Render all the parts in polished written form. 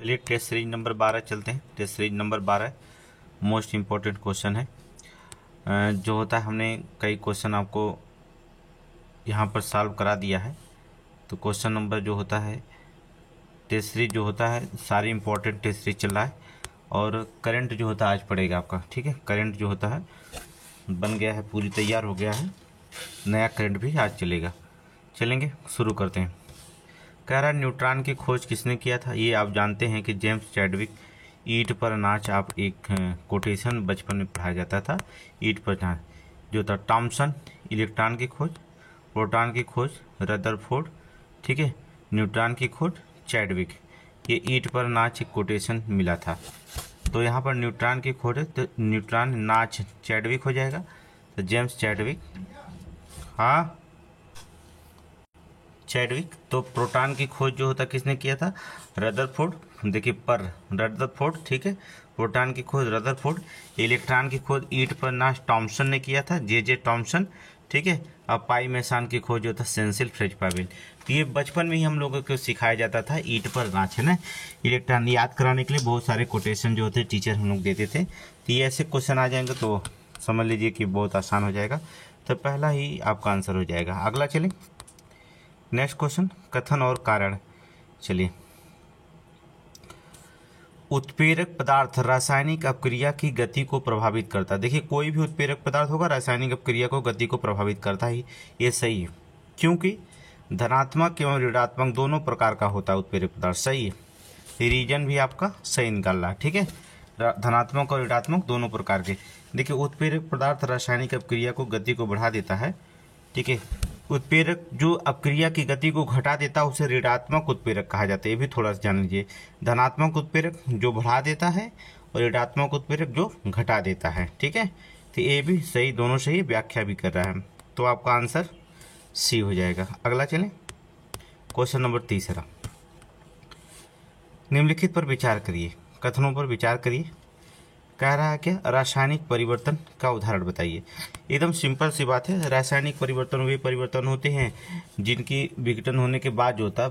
चलिए test series number 12 चलते हैं। Test series number 12 most important question है। जो होता है हमने कई क्वेश्चन आपको यहाँ पर सॉल्व करा दिया है। तो क्वेश्चन नंबर जो होता है टेस्ट सीरीज जो होता है सारी इम्पोर्टेंट टेस्ट सीरीज चल रहा है और करंट जो होता है आज पड़ेगा आपका। ठीक है, करंट जो होता है बन गया है, पूरी तैयार हो गया है, नया करंट भी आज चलेगा। चलेंगे, शुरू करते हैं। कह रहा है न्यूट्रॉन की खोज किसने किया था। ये आप जानते हैं कि जेम्स चैडविक। ईंट पर नाच आप एक कोटेशन बचपन में पढ़ाया जाता था। ईंट पर नाच जो था थॉमसन। इलेक्ट्रॉन की खोज, प्रोटॉन की खोज रदरफोर्ड। ठीक है, न्यूट्रॉन की खोज चैडविक। ये ईंट पर नाच एक कोटेशन मिला था। तो यहाँ पर न्यूट्रॉन की खोज है तो न्यूट्रॉन नाच चैडविक हो जाएगा। तो जेम्स चैडविक, हाँ चैडविक। तो प्रोटॉन की खोज जो होता किसने किया था, रदरफोर्ड। देखिए पर रदरफोर्ड, ठीक है। प्रोटॉन की खोज रदरफोर्ड। इलेक्ट्रॉन की खोज ईंट पर नाच थॉमसन ने किया था, जे थॉमसन। ठीक है। अब पाई मेसान की खोज जो था सेंसिल फ्रेज पावेल। तो ये बचपन में ही हम लोगों को सिखाया जाता था, ईंट पर नाच, है ना। इलेक्ट्रॉन याद कराने के लिए बहुत सारे कोटेशन जो होते टीचर हम लोग देते थे। तो ये ऐसे क्वेश्चन आ जाएंगे तो समझ लीजिए कि बहुत आसान हो जाएगा। तो पहला ही आपका आंसर हो जाएगा। अगला चलें, नेक्स्ट क्वेश्चन, कथन और कारण। चलिए, उत्प्रेरक पदार्थ रासायनिक अपक्रिया की गति को प्रभावित करता है। देखिए कोई भी उत्प्रेरक पदार्थ होगा रासायनिक अपक्रिया को गति को प्रभावित करता ही, ये सही है। क्योंकि धनात्मक एवं ऋणात्मक दोनों प्रकार का होता है उत्प्रेरक पदार्थ, सही है। रीजन भी आपका सही निकाल रहा है, ठीक है। धनात्मक और ऋणात्मक दोनों प्रकार के। देखिए उत्प्रेरक पदार्थ रासायनिक अपक्रिया को गति को बढ़ा देता है, ठीक है। उत्प्रेरक जो अपक्रिया की गति को घटा देता है उसे ऋणात्मक उत्प्रेरक कहा जाता है। ये भी थोड़ा सा जान लीजिए। धनात्मक उत्प्रेरक जो बढ़ा देता है और ऋणात्मक उत्प्रेरक जो घटा देता है, ठीक है। तो ये भी सही, दोनों सही, व्याख्या भी कर रहा है। तो आपका आंसर सी हो जाएगा। अगला चलें, क्वेश्चन नंबर 3। निम्नलिखित पर विचार करिए, कथनों पर विचार करिए। कह रहा है क्या, रासायनिक परिवर्तन का उदाहरण बताइए। एकदम सिंपल सी बात है। रासायनिक परिवर्तन वे परिवर्तन होते हैं जिनकी विघटन होने के बाद जो होता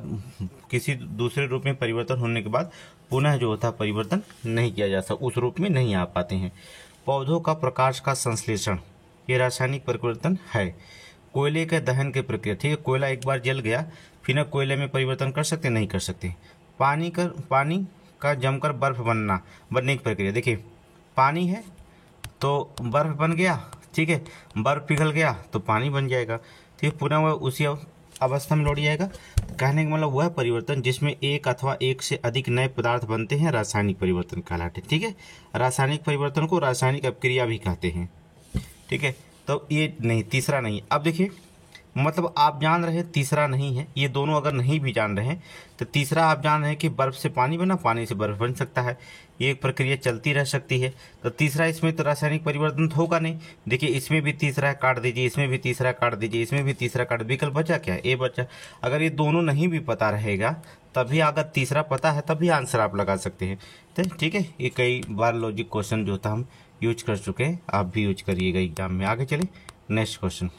किसी दूसरे रूप में परिवर्तन होने के बाद पुनः जो होता परिवर्तन नहीं किया जा सकता, उस रूप में नहीं आ पाते हैं। पौधों का प्रकाश का संश्लेषण, ये रासायनिक परिवर्तन है। कोयले के दहन की प्रक्रिया, ठीक है। कोयला एक बार जल गया फिर न कोयले में परिवर्तन कर सकते, नहीं कर सकते। पानी का जमकर बर्फ बनने की प्रक्रिया। देखिए पानी है तो बर्फ बन गया, ठीक है। बर्फ पिघल गया तो पानी बन जाएगा, ठीक है। पुनः वह उसी अवस्था में लौट जाएगा। कहने का मतलब वह परिवर्तन जिसमें एक अथवा एक से अधिक नए पदार्थ बनते हैं रासायनिक परिवर्तन कहलाते हैं, ठीक है। रासायनिक परिवर्तन को रासायनिक अपक्रिया भी कहते हैं, ठीक है। तो ये नहीं, तीसरा नहीं। अब देखिए मतलब आप जान रहे हैं तीसरा नहीं है, ये दोनों अगर नहीं भी जान रहे हैं तो तीसरा आप जान रहे हैं कि बर्फ से पानी बना, पानी से बर्फ बन सकता है, ये एक प्रक्रिया चलती रह सकती है। तो तीसरा इसमें तो रासायनिक परिवर्तन तो होगा नहीं। देखिए इसमें भी तीसरा काट दीजिए, इसमें भी तीसरा काट दीजिए, इसमें भी तीसरा काट, विकल्प बचा क्या, ए बचा। अगर ये दोनों नहीं भी पता रहेगा तभी, अगर तीसरा पता है तभी आंसर आप लगा सकते हैं, तो ठीक है। ये कई बार लॉजिक क्वेश्चन जो था हम यूज कर चुके हैं, आप भी यूज करिएगा एग्जाम में। आगे चले, नेक्स्ट क्वेश्चन।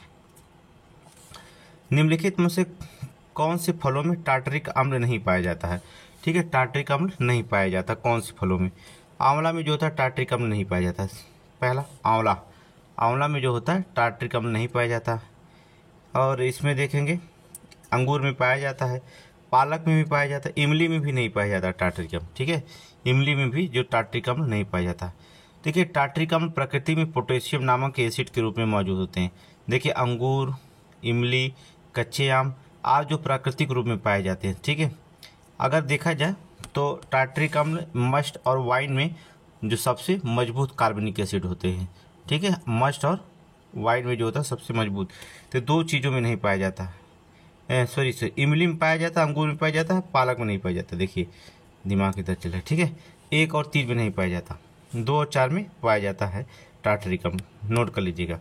निम्नलिखित में से कौन से फलों में टार्टरिक अम्ल नहीं पाया जाता है, ठीक है। टार्टरिक अम्ल नहीं पाया जाता कौन से फलों में। आंवला में जो होता है टार्टरिक अम्ल नहीं पाया जाता। पहला आंवला, आंवला में जो होता है टार्टरिक अम्ल नहीं पाया जाता। और इसमें देखेंगे अंगूर में पाया जाता है, पालक में भी पाया जाता है, इमली में भी नहीं पाया जाता टार्टरिक अम्ल, ठीक है। इमली में भी जो टार्टरिक अम्ल नहीं पाया जाता। देखिए टार्टरिक अम्ल प्रकृति में पोटेशियम नामक एसिड के रूप में मौजूद होते हैं। देखिए अंगूर, इमली, कच्चे आम आज जो प्राकृतिक रूप में पाए जाते हैं, ठीक है। अगर देखा जाए तो टार्टरिक अम्ल मस्ट और वाइन में जो सबसे मजबूत कार्बनिक एसिड होते हैं, ठीक है। मस्ट और वाइन में जो होता है सबसे मजबूत, तो दो चीज़ों में नहीं पाया जाता है। सॉरी, इमली में पाया जाता है, अंगूर में पाया जाता है, पालक में नहीं पाया जाता। देखिए दिमाग इधर चला, ठीक है। 1 और 3 में नहीं पाया जाता, 2 और 4 में पाया जाता है टार्टरिक अम्ल, नोट कर लीजिएगा।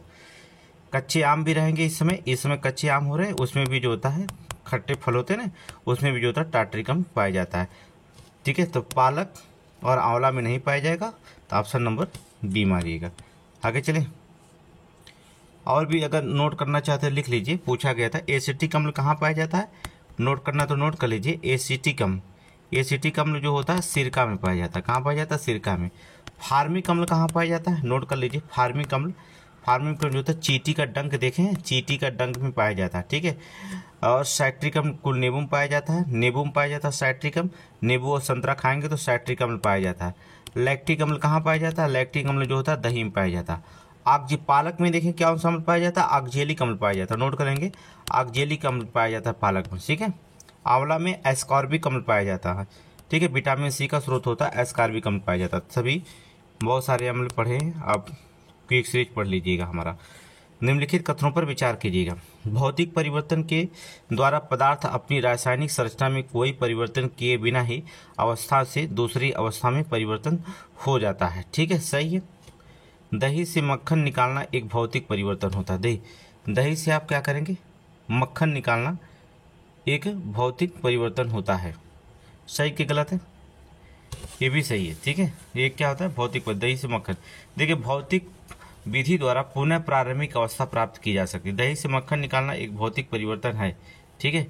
कच्चे आम भी रहेंगे इस समय कच्चे आम हो रहे हैं, उसमें भी जो होता है खट्टे फल होते हैं ना, उसमें भी जो होता है टार्टरिक अम्ल पाया जाता है, ठीक है। तो पालक और आंवला में नहीं पाया जाएगा, तो ऑप्शन नंबर बी मारिएगा। आगे चलें, और भी अगर नोट करना चाहते हैं लिख लीजिए। पूछा गया था एसिटिक अम्ल कहाँ पाया जाता है, नोट करना तो नोट कर लीजिए। एसिटिक अम्ल, एसिटिक अम्ल जो होता है सिरका में पाया जाता है। कहाँ पाया जाता है? सिरका में। फार्मिक अम्ल कहाँ पाया जाता है? नोट कर लीजिए, फार्मिक अम्ल जो होता है चींटी का डंक देखे हैं, चींटी का डंक में पाया जाता है, ठीक है। और साइट्रिक अम्ल कुल नींबू में पाया जाता है, नींबू में पाया जाता है साइट्रिक अम्ल, नींबू और संतरा खाएंगे तो साइट्रिक अम्ल पाया जाता है। लैक्टिक अम्ल कहाँ पाया जाता है? लैक्टिक अम्ल जो होता है दही में पाया जाता है। पालक में देखें क्या अम्ल पाया जाता है? ऑक्जेलिक अम्ल पाया जाता है। नोट करेंगे, ऑक्जेलिक अम्ल पाया जाता है पालक में, ठीक है। आंवला में एस्कॉर्बिक अम्ल पाया जाता है, ठीक है। विटामिन सी का स्रोत होता है एस्कॉर्बिक अम्ल पाया जाता है। सभी बहुत सारे अम्ल पढ़े हैं, आप क्विक सीरीज पढ़ लीजिएगा हमारा। निम्नलिखित कथनों पर विचार कीजिएगा। भौतिक परिवर्तन के द्वारा पदार्थ अपनी रासायनिक संरचना में कोई परिवर्तन किए बिना ही अवस्था से दूसरी अवस्था में परिवर्तन हो जाता है, ठीक है, सही है। दही से मक्खन निकालना एक भौतिक परिवर्तन होता है। दही से आप क्या करेंगे? मक्खन निकालना एक भौतिक परिवर्तन होता है। सही कि गलत है? ये भी सही है, ठीक है। ये क्या होता है? भौतिक। दही से मक्खन, देखिए भौतिक विधि द्वारा पुनः प्रारंभिक अवस्था प्राप्त की जा सकती है। दही से मक्खन निकालना एक भौतिक परिवर्तन है, ठीक है।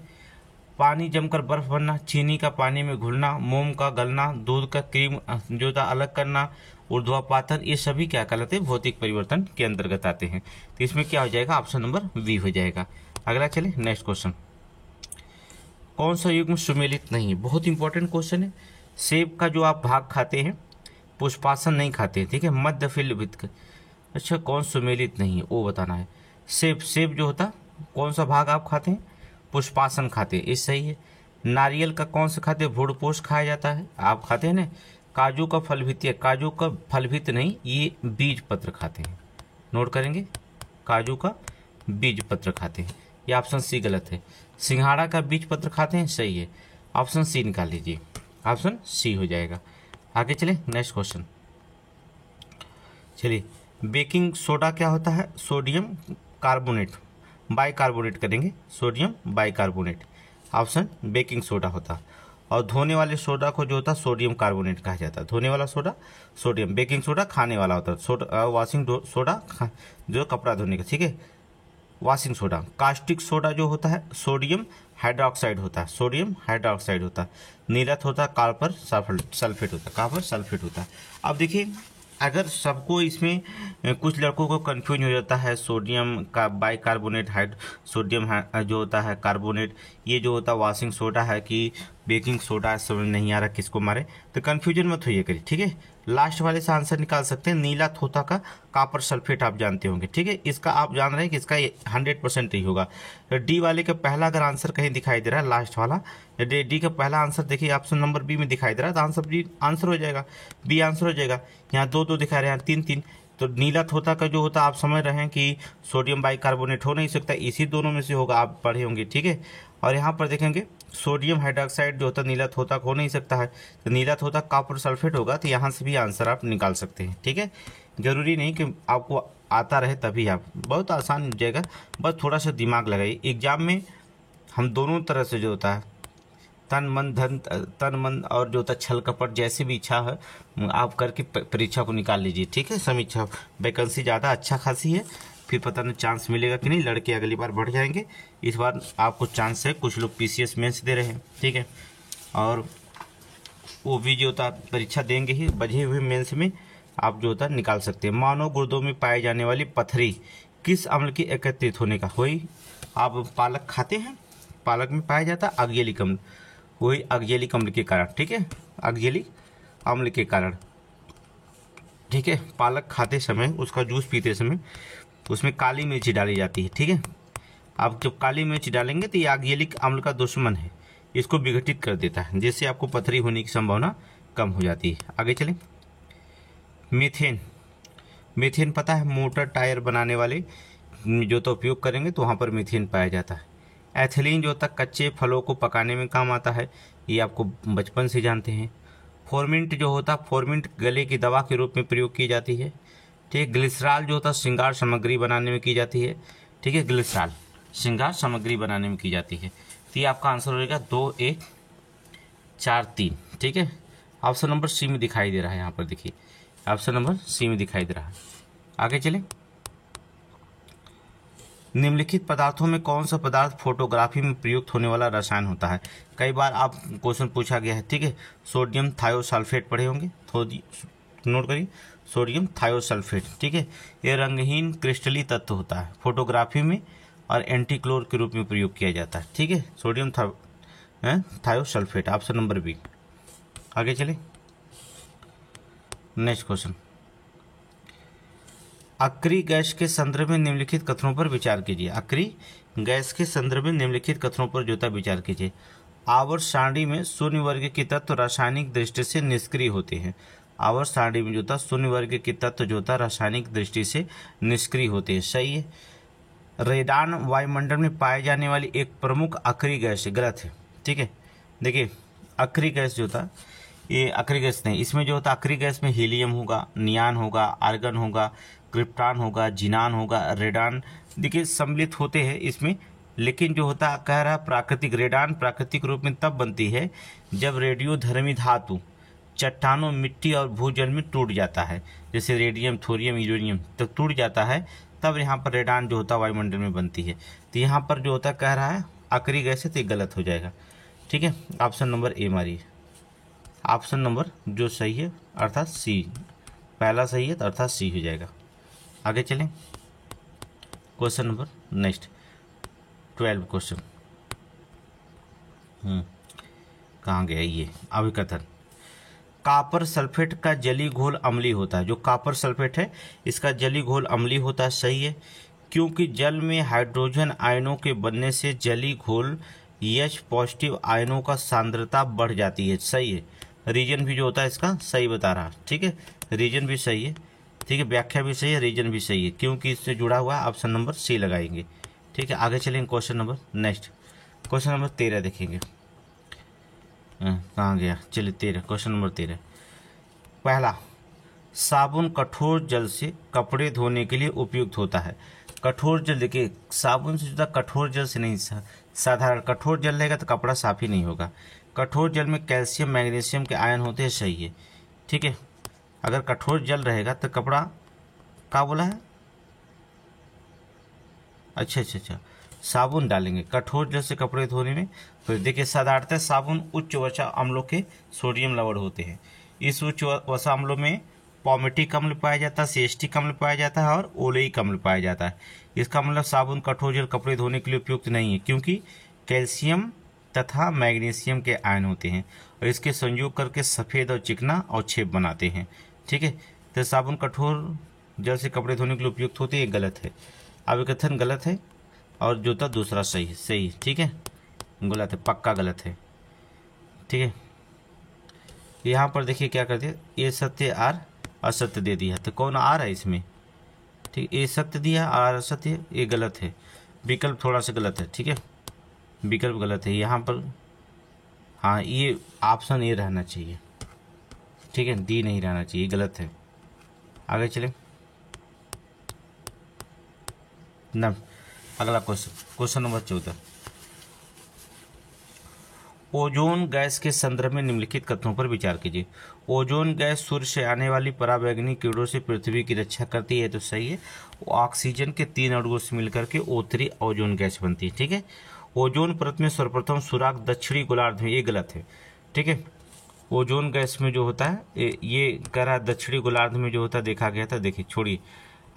पानी जमकर बर्फ बनना, चीनी का पानी में घुलना, मोम का गलना, दूध का क्रीम जो था अलग करना, ऊर्ध्वापातन, ये सभी क्या कहलाते हैं? भौतिक परिवर्तन के अंतर्गत आते हैं। तो इसमें क्या हो जाएगा? ऑप्शन नंबर बी हो जाएगा। अगला चले नेक्स्ट क्वेश्चन। कौन सा युग्म सुमेलित नहीं? बहुत इंपॉर्टेंट क्वेश्चन है। सेब का जो आप भाग खाते हैं पुष्पासन नहीं खाते, ठीक है, मध्य फिल भित्त। अच्छा, कौन सुमेलित नहीं है वो बताना है। सेब जो होता कौन सा भाग आप खाते हैं? पुष्पासन खाते हैं, ये सही है। नारियल का कौन सा खाते हैं? भूडपोष खाया जाता है, आप खाते हैं ना। काजू का फलभित्य, काजू का फलभित्य नहीं, ये बीज पत्र खाते हैं। नोट करेंगे, काजू का बीज पत्र खाते हैं। ये ऑप्शन सी गलत है। सिंघाड़ा का बीज पत्र खाते हैं, सही है। ऑप्शन सी निकाल लीजिए, ऑप्शन सी हो जाएगा। आगे चले नेक्स्ट क्वेश्चन। चलिए, बेकिंग सोडा क्या होता है? सोडियम कार्बोनेट, बाइकार्बोनेट करेंगे, sodium bicarbonate. Option baking soda होता है। और धोने वाले सोडा को जो होता है सोडियम कार्बोनेट कहा जाता है। धोने वाला सोडा सोडियम, बेकिंग सोडा खाने वाला होता है, सोडा वॉशिंग सोडा जो कपड़ा धोने का, ठीक है, वॉशिंग सोडा। कास्टिक सोडा जो होता है सोडियम हाइड्रोक्साइड होता है, सोडियम हाइड्रोक्साइड होता है। नीरस होता है, कॉपर सल्फेट होता है, कॉपर सल्फेट होता है। अब देखिए, अगर सबको इसमें कुछ लड़कों को कंफ्यूज हो जाता है, सोडियम का बाइकार्बोनेट सोडियम जो होता है कार्बोनेट, ये जो होता है वॉशिंग सोडा है कि बेकिंग सोडा, समझ नहीं आ रहा किसको मारे, तो कंफ्यूजन मत होइए करिए, ठीक है। लास्ट वाले से आंसर निकाल सकते हैं। नीला थोथा का कॉपर सल्फेट आप जानते होंगे, ठीक है, इसका आप जान रहे हैं कि इसका 100% ही होगा। डी वाले का पहला अगर आंसर कहीं दिखाई दे रहा है, लास्ट वाला डी का पहला आंसर देखिए ऑप्शन नंबर बी में दिखाई दे रहा है, तो आंसर बी आंसर हो जाएगा, बी आंसर हो जाएगा। यहाँ दो दिखा रहे हैं, 3 तो नीला थोथा का जो होता है आप समझ रहे हैं कि सोडियम बाइकार्बोनेट हो नहीं सकता, इसी दोनों में से होगा, आप पढ़े होंगे, ठीक है। और यहाँ पर देखेंगे सोडियम हाइड्रोक्साइड जो होता है नीला थोथा हो नहीं सकता है, तो नीला थोथा कॉपर सल्फेट होगा, तो यहाँ से भी आंसर आप निकाल सकते हैं, ठीक है। जरूरी नहीं कि आपको आता रहे तभी आप, बहुत आसान हो जाएगा, बस थोड़ा सा दिमाग लगाइए। एग्जाम में हम दोनों तरह से जो होता है तन मन और जो होता है छल कपट, जैसी भी इच्छा है आप करके परीक्षा को निकाल लीजिए, ठीक है। समीक्षा वैकेंसी ज़्यादा अच्छा खासी है, फिर पता नहीं चांस मिलेगा कि नहीं। लड़के अगली बार बढ़ जाएंगे, इस बार आपको चांस है। कुछ लोग PCS मेंस दे रहे हैं, ठीक है, और वो भी जो होता परीक्षा देंगे ही, बजे हुए मेंस में आप जो होता निकाल सकते हैं। मानव गुर्दों में पाई जाने वाली पथरी किस अम्ल की एकत्रित होने का? वही आप पालक खाते हैं, पालक में पाया जाता है ऑक्जेलिक अम्ल, वही ऑक्जेलिक अम्ल के कारण, ठीक है, ऑक्जेलिक अम्ल के कारण, ठीक है। पालक खाते समय, उसका जूस पीते समय उसमें काली मिर्च डाली जाती है, ठीक है। आप जब काली मिर्च डालेंगे तो ये ऑक्जेलिक अम्ल का दुश्मन है, इसको विघटित कर देता है, जिससे आपको पथरी होने की संभावना कम हो जाती है। आगे चलें। मीथेन पता है, मोटर टायर बनाने वाले जो तो उपयोग करेंगे तो वहाँ पर मीथेन पाया जाता है। एथिलीन जो होता है कच्चे फलों को पकाने में काम आता है, ये आपको बचपन से जानते हैं। फोर्मिंट जो होता है, फोर्मिंट गले की दवा के रूप में प्रयोग की जाती है, ठीक है। ग्लिसरॉल जो होता है श्रृंगार सामग्री बनाने में की जाती है, ठीक है, ग्लिसरॉल श्रृंगार सामग्री बनाने में की जाती है। तो ये आपका आंसर हो जाएगा 2, 1, 4, 3, ठीक है। ऑप्शन नंबर सी में दिखाई दे रहा है, यहाँ पर देखिए ऑप्शन नंबर सी में दिखाई दे रहा है। आगे चलें। निम्नलिखित पदार्थों में कौन सा पदार्थ फोटोग्राफी में प्रयुक्त होने वाला रसायन होता है। कई बार आप क्वेश्चन पूछा गया है, ठीक है। सोडियम थायोसल्फेट पढ़े होंगे, नोट करिए, सोडियम थायोसल्फेट, ठीक है। ये रंगहीन क्रिस्टली तत्व होता है, फोटोग्राफी में और एंटीक्लोर के रूप में प्रयोग किया जाता है, ठीक है। Sodium thiosulphate, option number B. आगे चले, नेक्स्ट क्वेश्चन। अक्री गैस के संदर्भ में निम्नलिखित कथनों पर विचार कीजिए। अक्री गैस के संदर्भ में निम्नलिखित कथनों पर जो था विचार कीजिए। आवर्त सारणी में शून्य वर्ग के तत्व रासायनिक दृष्टि से निष्क्रिय होते हैं। आवर्त सारणी में जो था शून्य वर्ग के तत्व जो था रासायनिक दृष्टि से निष्क्रिय होते हैं, सही है। रेडान वायुमंडल में पाए जाने वाली एक प्रमुख अक्री गैस है, गलत है, ठीक है। देखिए अक्री गैस जो था, ये अक्री गैस नहीं, इसमें जो होता अक्री गैस में हीलियम होगा, नियान होगा, आर्गन होगा, क्रिप्टॉन होगा, जिनान होगा, रेडान देखिए सम्मिलित होते हैं इसमें। लेकिन जो होता कह रहा प्राकृतिक रेडान प्राकृतिक रूप में तब बनती है जब रेडियोधर्मी धातु चट्टानों, मिट्टी और भूजल में टूट जाता है, जैसे रेडियम, थोरियम, यूरेनियम तब टूट जाता है, तब यहाँ पर रेडान जो होता वायुमंडल में बनती है। तो यहाँ पर जो होता कह रहा है अक्री गैस है, तो ये गलत हो जाएगा, ठीक है। ऑप्शन नंबर ए मारिए, ऑप्शन नंबर जो सही है अर्थात सी, पहला सही है तो अर्थात सी हो जाएगा। आगे चलें, क्वेश्चन नंबर नेक्स्ट 12 क्वेश्चन। कहाँ गया ये अभिकथन। कॉपर सल्फेट का जली घोल अम्लीय होता है। जो कॉपर सल्फेट है इसका जली घोल अम्लीय होता है, सही है, क्योंकि जल में हाइड्रोजन आयनों के बनने से जली घोल H पॉजिटिव आयनों का सांद्रता बढ़ जाती है, सही है। रीजन भी जो होता है इसका सही बता रहा, ठीक है, रीजन भी सही है, ठीक है, व्याख्या भी सही है, रीजन भी सही है, क्योंकि इससे जुड़ा हुआ है, ऑप्शन नंबर सी लगाएंगे, ठीक है। आगे चलेंगे question number next, question number 13 देखेंगे। कहाँ गया, चलिए 13, क्वेश्चन नंबर 13। पहला, साबुन कठोर जल से कपड़े धोने के लिए उपयुक्त होता है। कठोर जल, देखिए साबुन से जुड़ा कठोर जल से नहीं, साधारण कठोर जल रहेगा तो कपड़ा साफ ही नहीं होगा। कठोर जल में कैल्शियम मैग्नीशियम के आयन होते हैं, सही है, ठीक है। अगर कठोर जल रहेगा तो कपड़ा क्या बोला है, अच्छा, साबुन डालेंगे कठोर जल से कपड़े धोने में। फिर देखिए साधारणतः साबुन उच्च वसा अम्लों के सोडियम लवण होते हैं। इस उच्च वसा अम्लों में पॉमेटिक अम्ल पाया जाता है, सेस्टिक अम्ल पाया जाता है और ओलेइक अम्ल पाया जाता है। इसका मतलब साबुन कठोर जल कपड़े धोने के लिए उपयुक्त नहीं है, क्योंकि कैल्शियम तथा मैग्नीशियम के आयन होते हैं और इसके संयोग करके सफ़ेद और चिकना और छेप बनाते हैं, ठीक है। तो साबुन कठोर जल से कपड़े धोने के लिए उपयुक्त होते हैं, ये गलत है, अभिकथन गलत है और जो था दूसरा सही है, सही, ठीक है, गलत है, पक्का गलत है, ठीक है। यहाँ पर देखिए क्या कर दिया, ये सत्य आर असत्य दे दिया, तो कौन आर है इसमें, ठीक, ये सत्य दिया आर असत्य, ये गलत है, विकल्प थोड़ा सा गलत है, ठीक है, विकल्प गलत है यहाँ पर। हाँ ये ऑप्शन ए रहना चाहिए, ठीक है, डी नहीं रहना चाहिए, गलत है। आगे चले न, अगला question, question number 14। Ozone gas के संदर्भ में निम्नलिखित कथनों पर विचार कीजिए। ओजोन गैस सूर्य से आने वाली पराबैंगनी किरणों से पृथ्वी की रक्षा करती है, तो सही है। ऑक्सीजन के 3 अणुओं से मिलकर के O3 ओजोन गैस बनती है, ठीक है। ओजोन परत में सर्वप्रथम सुराग दक्षिणी गोलार्ध में, ये गलत है, ठीक है। ओजोन गैस में जो होता है ये कह रहा दक्षिणी गोलार्ध में जो होता है देखा गया था। देखिए छोड़िए,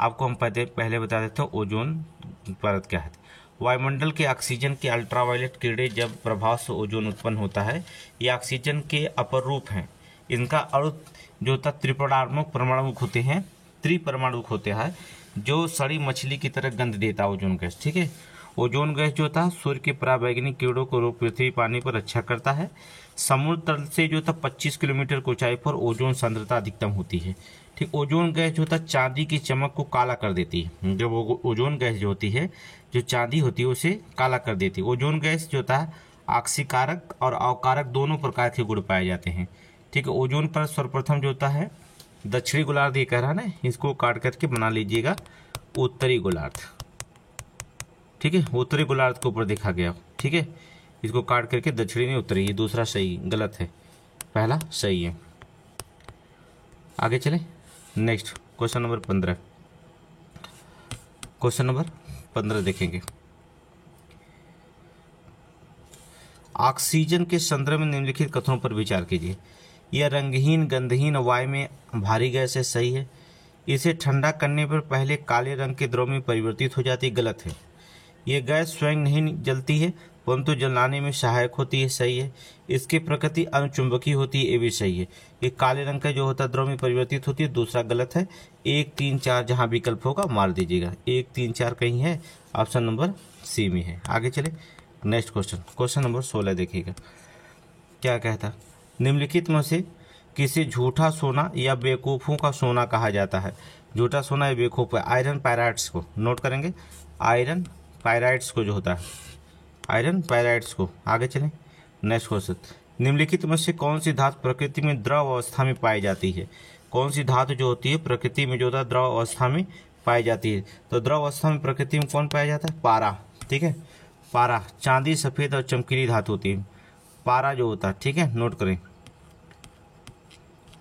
आपको हम पहले बता देते हैं ओजोन परत क्या है। वायुमंडल के ऑक्सीजन के अल्ट्रावायलेट किरणें जब प्रभाव से ओजोन उत्पन्न होता है, ये ऑक्सीजन के अपर रूप हैं। इनका अणु जो होता त्रिपरमाणुक परमाणुक होते हैं, त्रिपरमाणुक होते हैं, जो सड़ी मछली की तरह गंध देता है ओजोन गैस, ठीक है। ओजोन गैस जो होता है सूर्य के पराबैंगनी किरणों को पृथ्वी पानी पर रक्षा करता है। समुद्र तल से जो था 25 किलोमीटर की ऊंचाई पर ओजोन सांद्रता अधिकतम होती है, ठीक। ओजोन गैस जो होता है चांदी की चमक को काला कर देती है। जब ओजोन गैस जो होती है, जो चांदी होती है उसे काला कर देती है। ओजोन गैस जो होता है ऑक्सीकारक और अवकारक दोनों प्रकार के गुण पाए जाते हैं, ठीक है। ओजोन पर सर्वप्रथम जो होता है दक्षिणी गोलार्ध, ये कह रहा है ना, इसको काट करके बना लीजिएगा उत्तरी गोलार्ध, ठीक है। उत्तरी गोलार्ध के ऊपर देखा गया, ठीक है, इसको काट करके दक्षिणी नहीं उत्तरी, ये दूसरा सही, गलत है, पहला सही है। आगे चले next, question number 15। Question number 15 देखेंगे। ऑक्सीजन के संदर्भ में निम्नलिखित कथनों पर विचार कीजिए। यह रंगहीन गंधहीन वायु में भारी गैस है, सही है। इसे ठंडा करने पर पहले काले रंग के द्रव में परिवर्तित हो जाती है, गलत है। यह गैस स्वयं नहीं जलती है परंतु जलाने में सहायक होती है, सही है। इसकी प्रकृति अनुचुंबकीय होती है, ये भी सही है। ये काले रंग का जो होता है द्रव में परिवर्तित होती है, दूसरा गलत है। 1, 3, 4 जहां विकल्प होगा मार दीजिएगा। 1, 3, 4 कहीं है, ऑप्शन नंबर सी में है। आगे चले नेक्स्ट क्वेश्चन, क्वेश्चन नंबर 16 देखिएगा क्या कहता। निम्नलिखित में से किसे झूठा सोना या बेवकूफ़ों का सोना कहा जाता है। झूठा सोना या बेवकूफ़, आयरन पायराइट्स को नोट करेंगे, आयरन पायराइट्स को जो होता है, आयरन पायराइट्स को। आगे चलें नेक्स्ट क्वेश्चन। निम्नलिखित में से कौन सी धातु प्रकृति में द्रव अवस्था में पाई जाती है। कौन सी धातु जो होती है प्रकृति में जो होता है द्रव अवस्था में पाई जाती है। तो द्रव अवस्था में प्रकृति में कौन पाया जाता है, पारा, ठीक है। पारा चांदी, सफ़ेद और चमकीली धातु होती है, पारा जो होता है, ठीक है, नोट करें।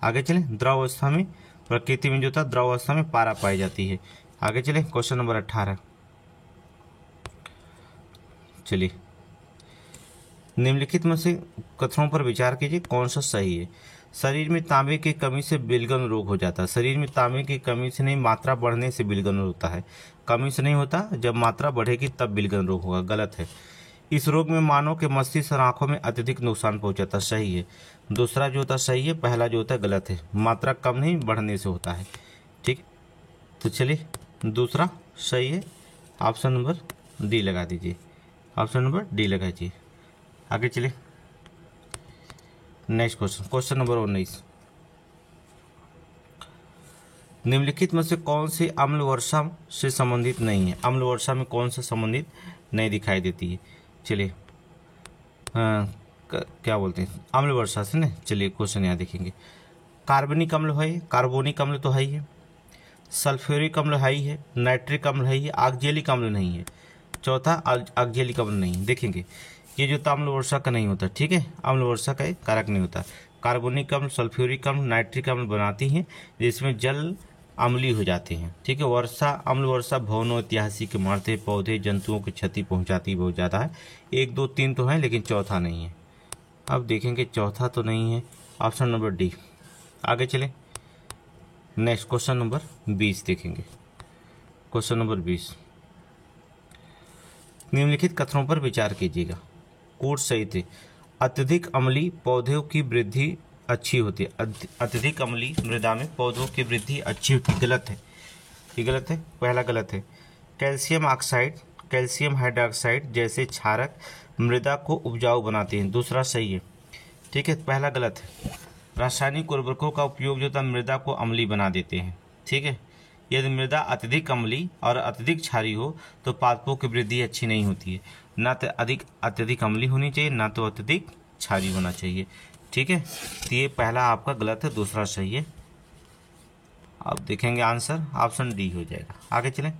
आगे चलें, द्रव अवस्था में प्रकृति में जो होता है द्रव अवस्था में पारा पाई जाती है। आगे चलें क्वेश्चन नंबर 18। चलिए निम्नलिखित में से कथनों पर विचार कीजिए कौन सा सही है। शरीर में तांबे की कमी से बिलगन रोग हो जाता है। शरीर में तांबे की कमी से नहीं, मात्रा बढ़ने से बिलगन रोग होता है। कमी से नहीं होता, जब मात्रा बढ़ेगी तब बिलगन रोग होगा, गलत है। इस रोग में मानव के मस्तिष्क और आंखों में अत्यधिक नुकसान पहुंचाता, सही है। दूसरा जो होता सही है, पहला जो होता है गलत है। मात्रा कम नहीं बढ़ने से होता है, ठीक। तो चलिए दूसरा सही है, ऑप्शन नंबर डी लगा दीजिए, ऑप्शन नंबर डी लगाइए। आगे चलिए नेक्स्ट क्वेश्चन, क्वेश्चन नंबर 19। निम्नलिखित में से कौन सी अम्ल वर्षा से संबंधित नहीं है। अम्ल वर्षा में कौन सा संबंधित नहीं दिखाई देती है। चलिए क्या बोलते हैं, अम्ल वर्षा से ना। चलिए क्वेश्चन यहाँ देखेंगे। कार्बनिक अम्ल है, कार्बोनिक अम्ल तो है ही है, सल्फ्यूरिक अम्ल है ही है, नाइट्रिक अम्ल है ही, ऑक्जेलिक अम्ल नहीं है। चौथा ऑक्जेलिक अम्ल नहीं। देखेंगे ये जो अम्ल वर्षा का नहीं होता, ठीक है, अम्ल वर्षा का एक कारक नहीं होता। कार्बोनिक अम्ल, सल्फ्यूरिक अम्ल, नाइट्रिक अम्ल बनाती हैं जिसमें जल अम्लीय हो जाते हैं, ठीक है। वर्षा, अम्ल वर्षा भवनों, ऐतिहासिक इमारतें, पौधे, जंतुओं की क्षति पहुंचाती बहुत ज़्यादा है। 1, 2, 3 तो है लेकिन चौथा नहीं है। अब देखेंगे चौथा तो नहीं है, ऑप्शन नंबर डी। आगे चलें नेक्स्ट क्वेश्चन नंबर 20 देखेंगे। Question number 20। निम्नलिखित कथनों पर विचार कीजिएगा, कोड सही थे। अत्यधिक अम्लीय पौधों की वृद्धि अच्छी होती है। अत्यधिक अम्लीय मृदा में पौधों की वृद्धि अच्छी होती है, गलत है, ये गलत है, पहला गलत है। कैल्शियम ऑक्साइड, कैल्शियम हाइड्रोक्साइड जैसे क्षारक मृदा को उपजाऊ बनाते हैं, दूसरा सही है, ठीक है, पहला गलत है। रासायनिक उर्वरकों का उपयोग जो था मृदा को अम्लीय बना देते हैं, ठीक है। यदि मृदा अत्यधिक अम्लीय और अत्यधिक क्षारीय हो तो पादपों की वृद्धि अच्छी नहीं होती है। ना तो अत्यधिक अम्लीय होनी चाहिए, ना तो अत्यधिक क्षारीय होना चाहिए, ठीक है। तो ये पहला आपका गलत है, दूसरा सही है। अब देखेंगे आंसर, ऑप्शन डी हो जाएगा। आगे चलें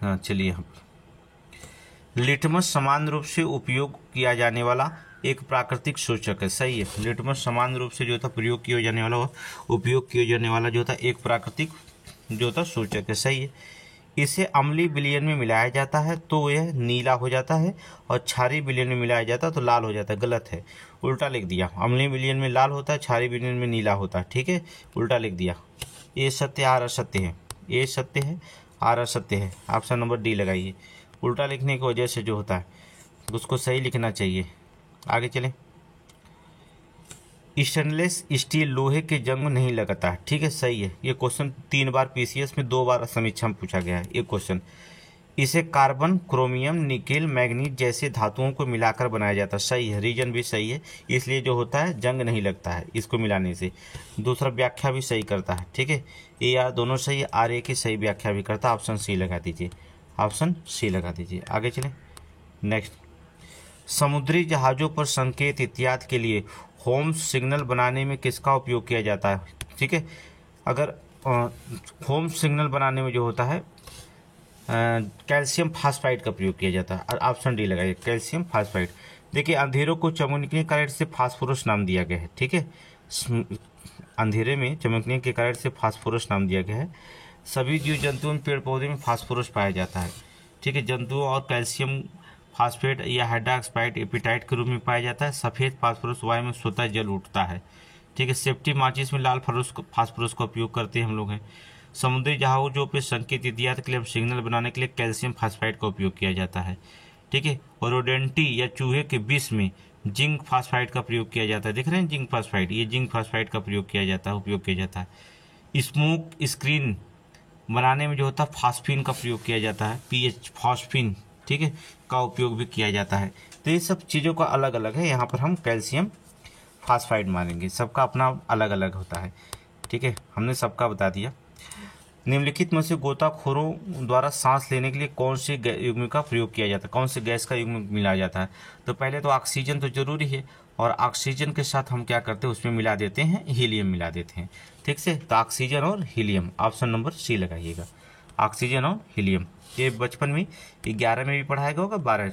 हाँ, चलिए यहाँ पर लिटमस समान रूप से उपयोग किया जाने वाला एक प्राकृतिक सूचक है, सही है। लिटमस समान रूप से जो था प्रयोग किया जाने वाला, उपयोग किया जाने वाला जो था एक प्राकृतिक जो था सूचक है, सही है। इसे अम्लीय विलयन में मिलाया जाता है तो यह नीला हो जाता है और क्षारीय विलयन में मिलाया जाता है तो लाल हो जाता है, गलत है, उल्टा लिख दिया। अम्लीय विलयन में लाल होता है, क्षारीय विलयन में नीला होता है, ठीक है, उल्टा लिख दिया। ये सत्य आर असत्य है, ये सत्य है आर असत्य है, ऑप्शन नंबर डी लगाइए। उल्टा लिखने की वजह से जो होता है उसको सही लिखना चाहिए। आगे चलें। स्टेनलेस स्टील लोहे के जंग में नहीं लगता है, ठीक है, सही है। ये क्वेश्चन 3 बार पीसीएस में 2 बार समीक्षा में पूछा गया है ये क्वेश्चन। इसे कार्बन, क्रोमियम, निकेल, मैग्नीज जैसे धातुओं को मिलाकर बनाया जाता है, सही है। रीजन भी सही है, इसलिए जो होता है जंग नहीं लगता है इसको मिलाने से। दूसरा व्याख्या भी सही करता है, ठीक है, ए आर दोनों सही, आर ए की सही व्याख्या भी करता है। ऑप्शन सी लगा दीजिए, ऑप्शन सी लगा दीजिए। आगे चलें नेक्स्ट। समुद्री जहाज़ों पर संकेत इत्यादि के लिए होम सिग्नल बनाने में किसका उपयोग किया जाता है, ठीक है। अगर होम सिग्नल बनाने में जो होता है कैल्शियम फास्फाइड का प्रयोग किया जाता है, ऑप्शन डी लगाइए, कैल्शियम फास्फाइड। देखिए अंधेरों को चमकने के कारण से फास्फोरस नाम दिया गया है, ठीक है। अंधेरे में चमकने के कारण से फास्फोरस नाम दिया गया है। सभी जीव जंतुओं में, पेड़ पौधे में फास्फोरस पाया जाता है। ठीक है, जंतुओं और कैल्शियम फास्फेट या हाइड्रोक्साइड एपिटाइट के रूप में पाया जाता है। सफ़ेद फास्फोरस वायु में स्वतः जल उठता है। ठीक है, सेफ्टी माचिस में लाल फास्फोरस का उपयोग करते हैं हम लोग हैं। समुद्री जहाज़ों पे संकेत इत्यादि के लिए सिग्नल बनाने के लिए कैल्शियम फास्फाइड का उपयोग किया जाता है। ठीक है, और रोडेंटी या चूहे के विष में जिंक फास्फाइड का प्रयोग किया जाता है। देख रहे हैं जिंक फास्फाइड, ये जिंक फास्फाइड का उपयोग किया जाता है। स्मोक स्क्रीन बनाने में जो होता है फास्फिन का प्रयोग किया जाता है। पीएच फास्फिन, ठीक है, का उपयोग भी किया जाता है। तो ये सब चीज़ों का अलग अलग है। यहाँ पर हम कैल्शियम फास्फाइड मानेंगे, सबका अपना अलग अलग होता है। ठीक है, हमने सबका बता दिया। निम्नलिखित में से गोताखोरों द्वारा सांस लेने के लिए कौन सी युग्म का प्रयोग किया जाता है, कौन सी गैस का युग्म मिलाया जाता है? तो पहले तो ऑक्सीजन तो जरूरी है, और ऑक्सीजन के साथ हम क्या करते हैं, उसमें मिला देते हैं हीलियम मिला देते हैं। ठीक से, तो ऑक्सीजन और हीलियम, ऑप्शन नंबर सी लगाइएगा, ऑक्सीजन और हीलियम। ये बचपन में 11 में भी पढ़ाया गया होगा, 12,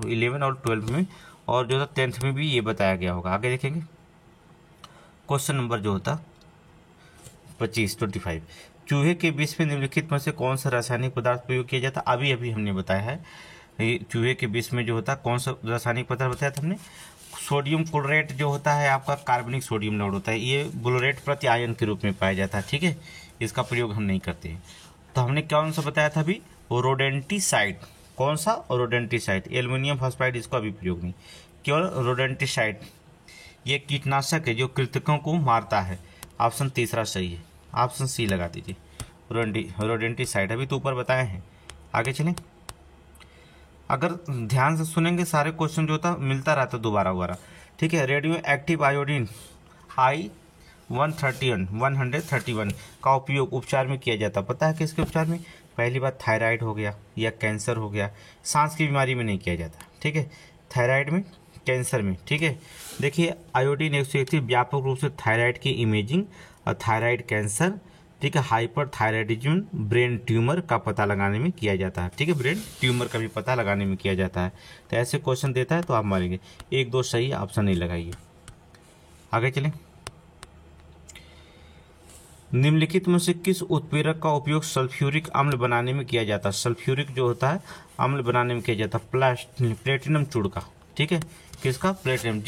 11 और 12 में, और जो था 10th में भी ये बताया गया होगा। आगे देखेंगे क्वेश्चन नंबर जो होता 25 चूहे के विष में निम्नलिखित में से कौन सा रासायनिक पदार्थ प्रयोग किया जाता है? अभी अभी हमने बताया है चूहे के विष में जो होता है कौन सा रासायनिक पदार्थ बताया था हमने। सोडियम क्लोरेट जो होता है आपका कार्बनिक सोडियम लोड होता है, ये बोलोरेट प्रति आयन के रूप में पाया जाता है। ठीक है, इसका प्रयोग हम नहीं करते हैं। तो हमने कौन सा बताया था अभी, रोडेंटिसाइड। कौन सा? रोडेंटिसाइड। एल्युमिनियम फॉस्फाइड इसका अभी प्रयोग नहीं, केवल रोडेंटिसाइड। ये कीटनाशक है जो कृंतकों को मारता है। ऑप्शन तीसरा सही है, ऑप्शन सी लगा दीजिए, रोडेंटिसाइड। अभी तो ऊपर बताए हैं। आगे चलें, अगर ध्यान से सुनेंगे सारे क्वेश्चन जो होता मिलता रहता दोबारा। ठीक है, रेडियो एक्टिव आयोडीन I-131 का उपयोग उपचार में किया जाता, पता है किसके उपचार में? पहली बात थायराइड हो गया या कैंसर हो गया, सांस की बीमारी में नहीं किया जाता। ठीक है, थायराइड में, कैंसर में। ठीक है, देखिए आयोडीन 131 व्यापक रूप से थायराइड की इमेजिंग और थायराइड कैंसर, ठीक है, हाइपरथायराइडिज्म, ब्रेन ट्यूमर का पता लगाने में किया जाता है। ठीक है, ब्रेन ट्यूमर का भी पता लगाने में किया जाता है। तो ऐसे क्वेश्चन देता है तो आप मारेंगे। 1, 2 सही, ऑप्शन नहीं लगाइए। आगे चलें, निम्नलिखित में से किस उत्प्रेरक का उपयोग सल्फ्यूरिक अम्ल बनाने में किया जाता है? सल्फ्यूरिक जो होता है अम्ल बनाने में किया जाता है प्लेटिनम चूड़ का। ठीक है, किसका? प्लेटिनम।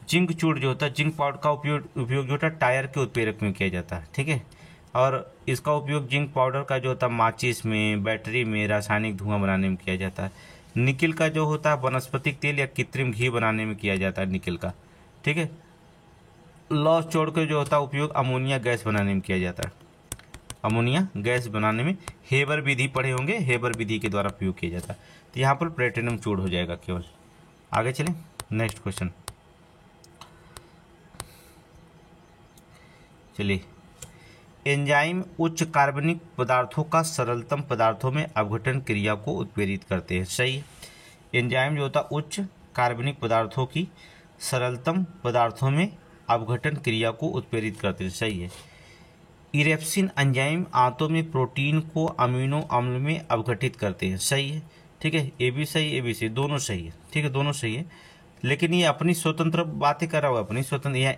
जिंक चूड़ जो होता है, जिंक पाउडर का उपयोग जो होता है टायर के उत्प्रेरक में किया जाता है। ठीक है, और इसका उपयोग जिंक पाउडर का जो होता है माचिस में, बैटरी में, रासायनिक धुआं बनाने में किया जाता है। निकिल का जो होता है वनस्पतिक तेल या कृत्रिम घी बनाने में किया जाता है निकिल का। ठीक है, लौह चौड़ के जो होता है उपयोग अमोनिया गैस बनाने में किया जाता है। अमोनिया गैस बनाने में हेबर विधि पढ़े होंगे, हेबर विधि के द्वारा प्रयोग किया जाता है। तो यहाँ पर प्लेटिनम चूड़ हो जाएगा केवल। आगे चलें, नेक्स्ट क्वेश्चन। चलिए, एंजाइम उच्च कार्बनिक पदार्थों का सरलतम पदार्थों में अपघटन क्रिया को उत्प्रेरित करते हैं। सही है, एंजाइम जो होता है उच्च कार्बनिक पदार्थों की सरलतम पदार्थों में अपघटन क्रिया को उत्प्रेरित करते हैं। सही है। इरेप्सिन एंजाइम आंतों में प्रोटीन को अमीनो अम्ल में अपघटित करते हैं। सही है। ठीक है, ए भी सही, ए भी सही, दोनों सही है। ठीक है, दोनों सही है, लेकिन ये अपनी स्वतंत्र बातें कर रहा हुआ, अपनी स्वतंत्र। यह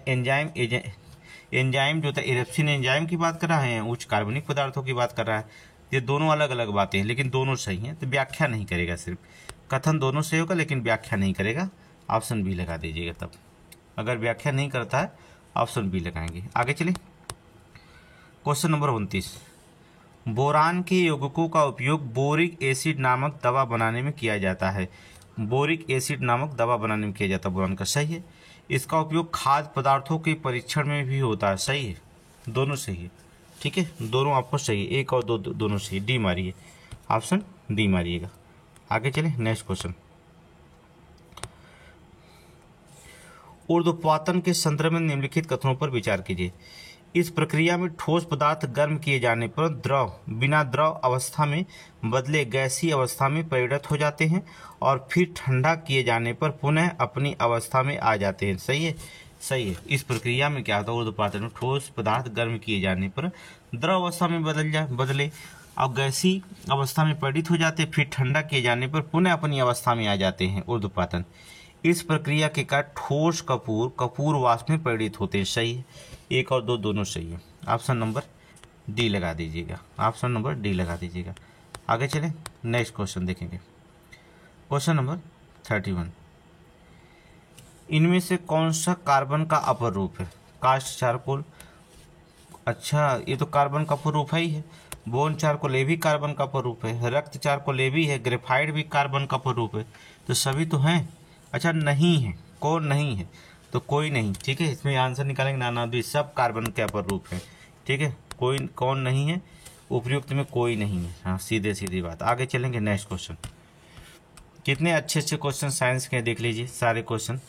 एंजाइम जो था इरेप्सिन एंजाइम की बात कर रहा है, उच्च कार्बनिक पदार्थों की बात कर रहा है। ये दोनों अलग अलग बातें हैं, लेकिन दोनों सही हैं। तो व्याख्या नहीं करेगा, सिर्फ कथन दोनों सही होगा लेकिन व्याख्या नहीं करेगा। ऑप्शन बी लगा दीजिएगा। तब अगर व्याख्या नहीं करता है ऑप्शन बी लगाएंगे। आगे चलिए, क्वेश्चन नंबर 29। बोरान के यौगिकों का उपयोग बोरिक एसिड नामक दवा बनाने में किया जाता है। बोरिक एसिड नामक दवा बनाने में किया जाता है बोरान का। सही है। इसका उपयोग खाद्य पदार्थों के परीक्षण में भी होता है। सही है, दोनों सही है। ठीक है, दोनों आपको सही है, एक और दो दोनों सही। डी मारिए, ऑप्शन डी मारिएगा। आगे चले, नेक्स्ट क्वेश्चन। ऊर्ध्वपातन के संदर्भ में निम्नलिखित कथनों पर विचार कीजिए। इस प्रक्रिया में ठोस पदार्थ गर्म किए जाने पर द्रव बिना द्रव अवस्था में बदले गैसीय अवस्था में परिणत हो जाते हैं और फिर ठंडा किए जाने पर पुनः अपनी अवस्था में आ जाते हैं। सही है, सही है। इस प्रक्रिया में क्या होता है, ऊर्ध्वपातन में ठोस पदार्थ गर्म किए जाने पर द्रव अवस्था में बदले और गैसीय अवस्था में परिणत हो जाते हैं, फिर ठंडा किए जाने पर पुनः अपनी अवस्था में आ जाते हैं। ऊर्ध्वपातन इस प्रक्रिया के कारण ठोस कपूर कपूर वाष्प में परिणित होते हैं। सही है, 1 और 2 दोनों सही है। ऑप्शन नंबर डी लगा दीजिएगा, ऑप्शन नंबर डी लगा दीजिएगा। आगे चलें, नेक्स्ट क्वेश्चन देखेंगे। क्वेश्चन नंबर 31, इनमें से कौन सा कार्बन का अपर रूप है? कास्ट चारकोल, अच्छा ये तो कार्बन का अपर रूप है ही है। बोन चारकोल ये भी कार्बन का अपर रूप है। रक्त चारकोल ये भी है। ग्रेफाइट भी कार्बन का अपर रूप है। तो सभी तो हैं। अच्छा नहीं है, कौन नहीं है? तो कोई नहीं। ठीक है, इसमें आंसर निकालेंगे नानाद्वी, सब कार्बन के अपर रूप है। ठीक है, कोई कौन नहीं है? उपयुक्त में कोई नहीं है। हाँ, सीधे सीधी बात। आगे चलेंगे, नेक्स्ट क्वेश्चन। कितने अच्छे अच्छे क्वेश्चन साइंस के देख लीजिए सारे क्वेश्चन।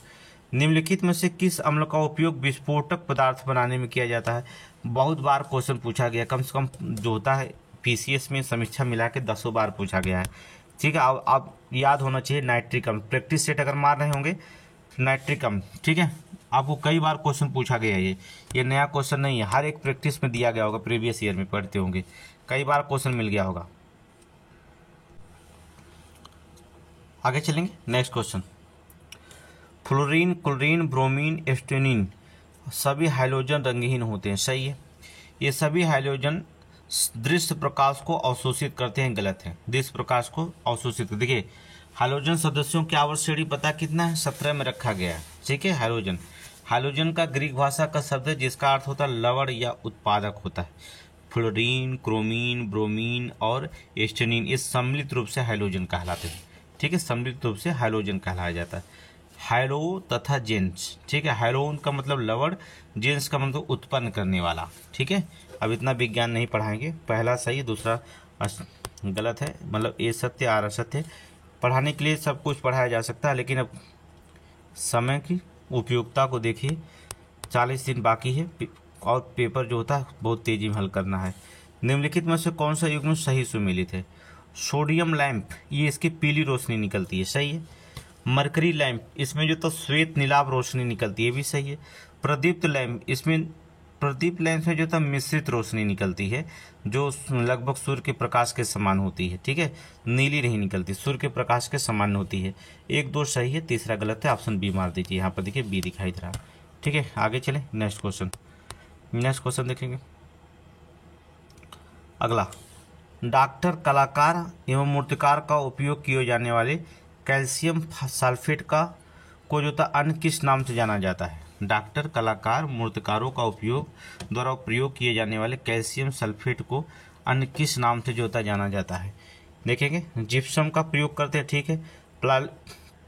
निम्नलिखित में से किस अम्ल का उपयोग विस्फोटक पदार्थ बनाने में किया जाता है? बहुत बार क्वेश्चन पूछा गया, कम से कम जो होता है पीसीएस में समीक्षा मिला के 10 बार पूछा गया है। ठीक है, अब याद होना चाहिए नाइट्रिक अम्ल। प्रैक्टिस सेट अगर मार रहे होंगे नाइट्रिक अम्ल, ठीक है, आपको कई बार क्वेश्चन पूछा गया है। ये नया क्वेश्चन नहीं है, हर एक प्रैक्टिस में दिया गया होगा, प्रीवियस ईयर में पढ़ते होंगे, कई बार क्वेश्चन मिल गया होगा। आगे चलेंगे, next question. Fluorine, chlorine, bromine, astatine सभी हाइड्रोजन रंगहीन होते हैं। सही है, ये सभी हाइड्रोजन दृश्य प्रकाश को अवशोषित करते हैं। गलत है, दृश्य प्रकाश को अवशोषित। देखिए हाइड्रोजन सदस्यों की आवर्त श्रेणी पता कितना है? 17 में रखा गया है। ठीक है, हाइड्रोजन, हाइड्रोजन का ग्रीक भाषा का शब्द है जिसका अर्थ होता है लवण या उत्पादक होता है। फ्लोरीन, क्रोमीन, ब्रोमीन और एस्टेनिन ये सम्मिलित रूप से हाइड्रोजन कहलाते हैं। ठीक है, सम्मिलित रूप से हाइड्रोजन कहलाया जाता है। हाइड्रो तथा जेंस, ठीक है, हाइड्रोन का मतलब लवण, जेंस का मतलब उत्पन्न करने वाला। ठीक है, अब इतना विज्ञान नहीं पढ़ाएंगे, पहला सही दूसरा गलत है, मतलब ए सत्य आर असत्य। पढ़ाने के लिए सब कुछ पढ़ाया जा सकता है, लेकिन अब समय की उपयोगिता को देखिए, 40 दिन बाकी है और पेपर जो होता है बहुत तेजी में हल करना है। निम्नलिखित में से कौन सा युग्म सही सुमेलित है? सोडियम लैंप, ये इसकी पीली रोशनी निकलती है। सही है। मरकरी लैंप, इसमें जो तो श्वेत नीलाभ रोशनी निकलती है, भी सही है। प्रदीप्त लैंप, इसमें प्रदीप लैंप में जो था मिश्रित रोशनी निकलती है जो लगभग सूर्य के प्रकाश के समान होती है। ठीक है, नीली नहीं निकलती, सूर्य के प्रकाश के समान होती है। 1 2 सही है, तीसरा गलत है। ऑप्शन बी मार दीजिए, यहाँ पर देखिए बी दिखाई दे रहा है। ठीक है, आगे चले, नेक्स्ट क्वेश्चन। नेक्स्ट क्वेश्चन देखेंगे अगला। डॉक्टर, कलाकार एवं मूर्तिकार का उपयोग किए जाने वाले कैल्शियम सल्फेट का को जो था अन्य किस नाम से जाना जाता है? डॉक्टर, कलाकार, मूर्तिकारों का उपयोग द्वारा प्रयोग किए जाने वाले कैल्शियम सल्फेट को अन्य किस नाम से जो होता जाना जाता है? देखेंगे, जिप्सम का प्रयोग करते हैं। ठीक है,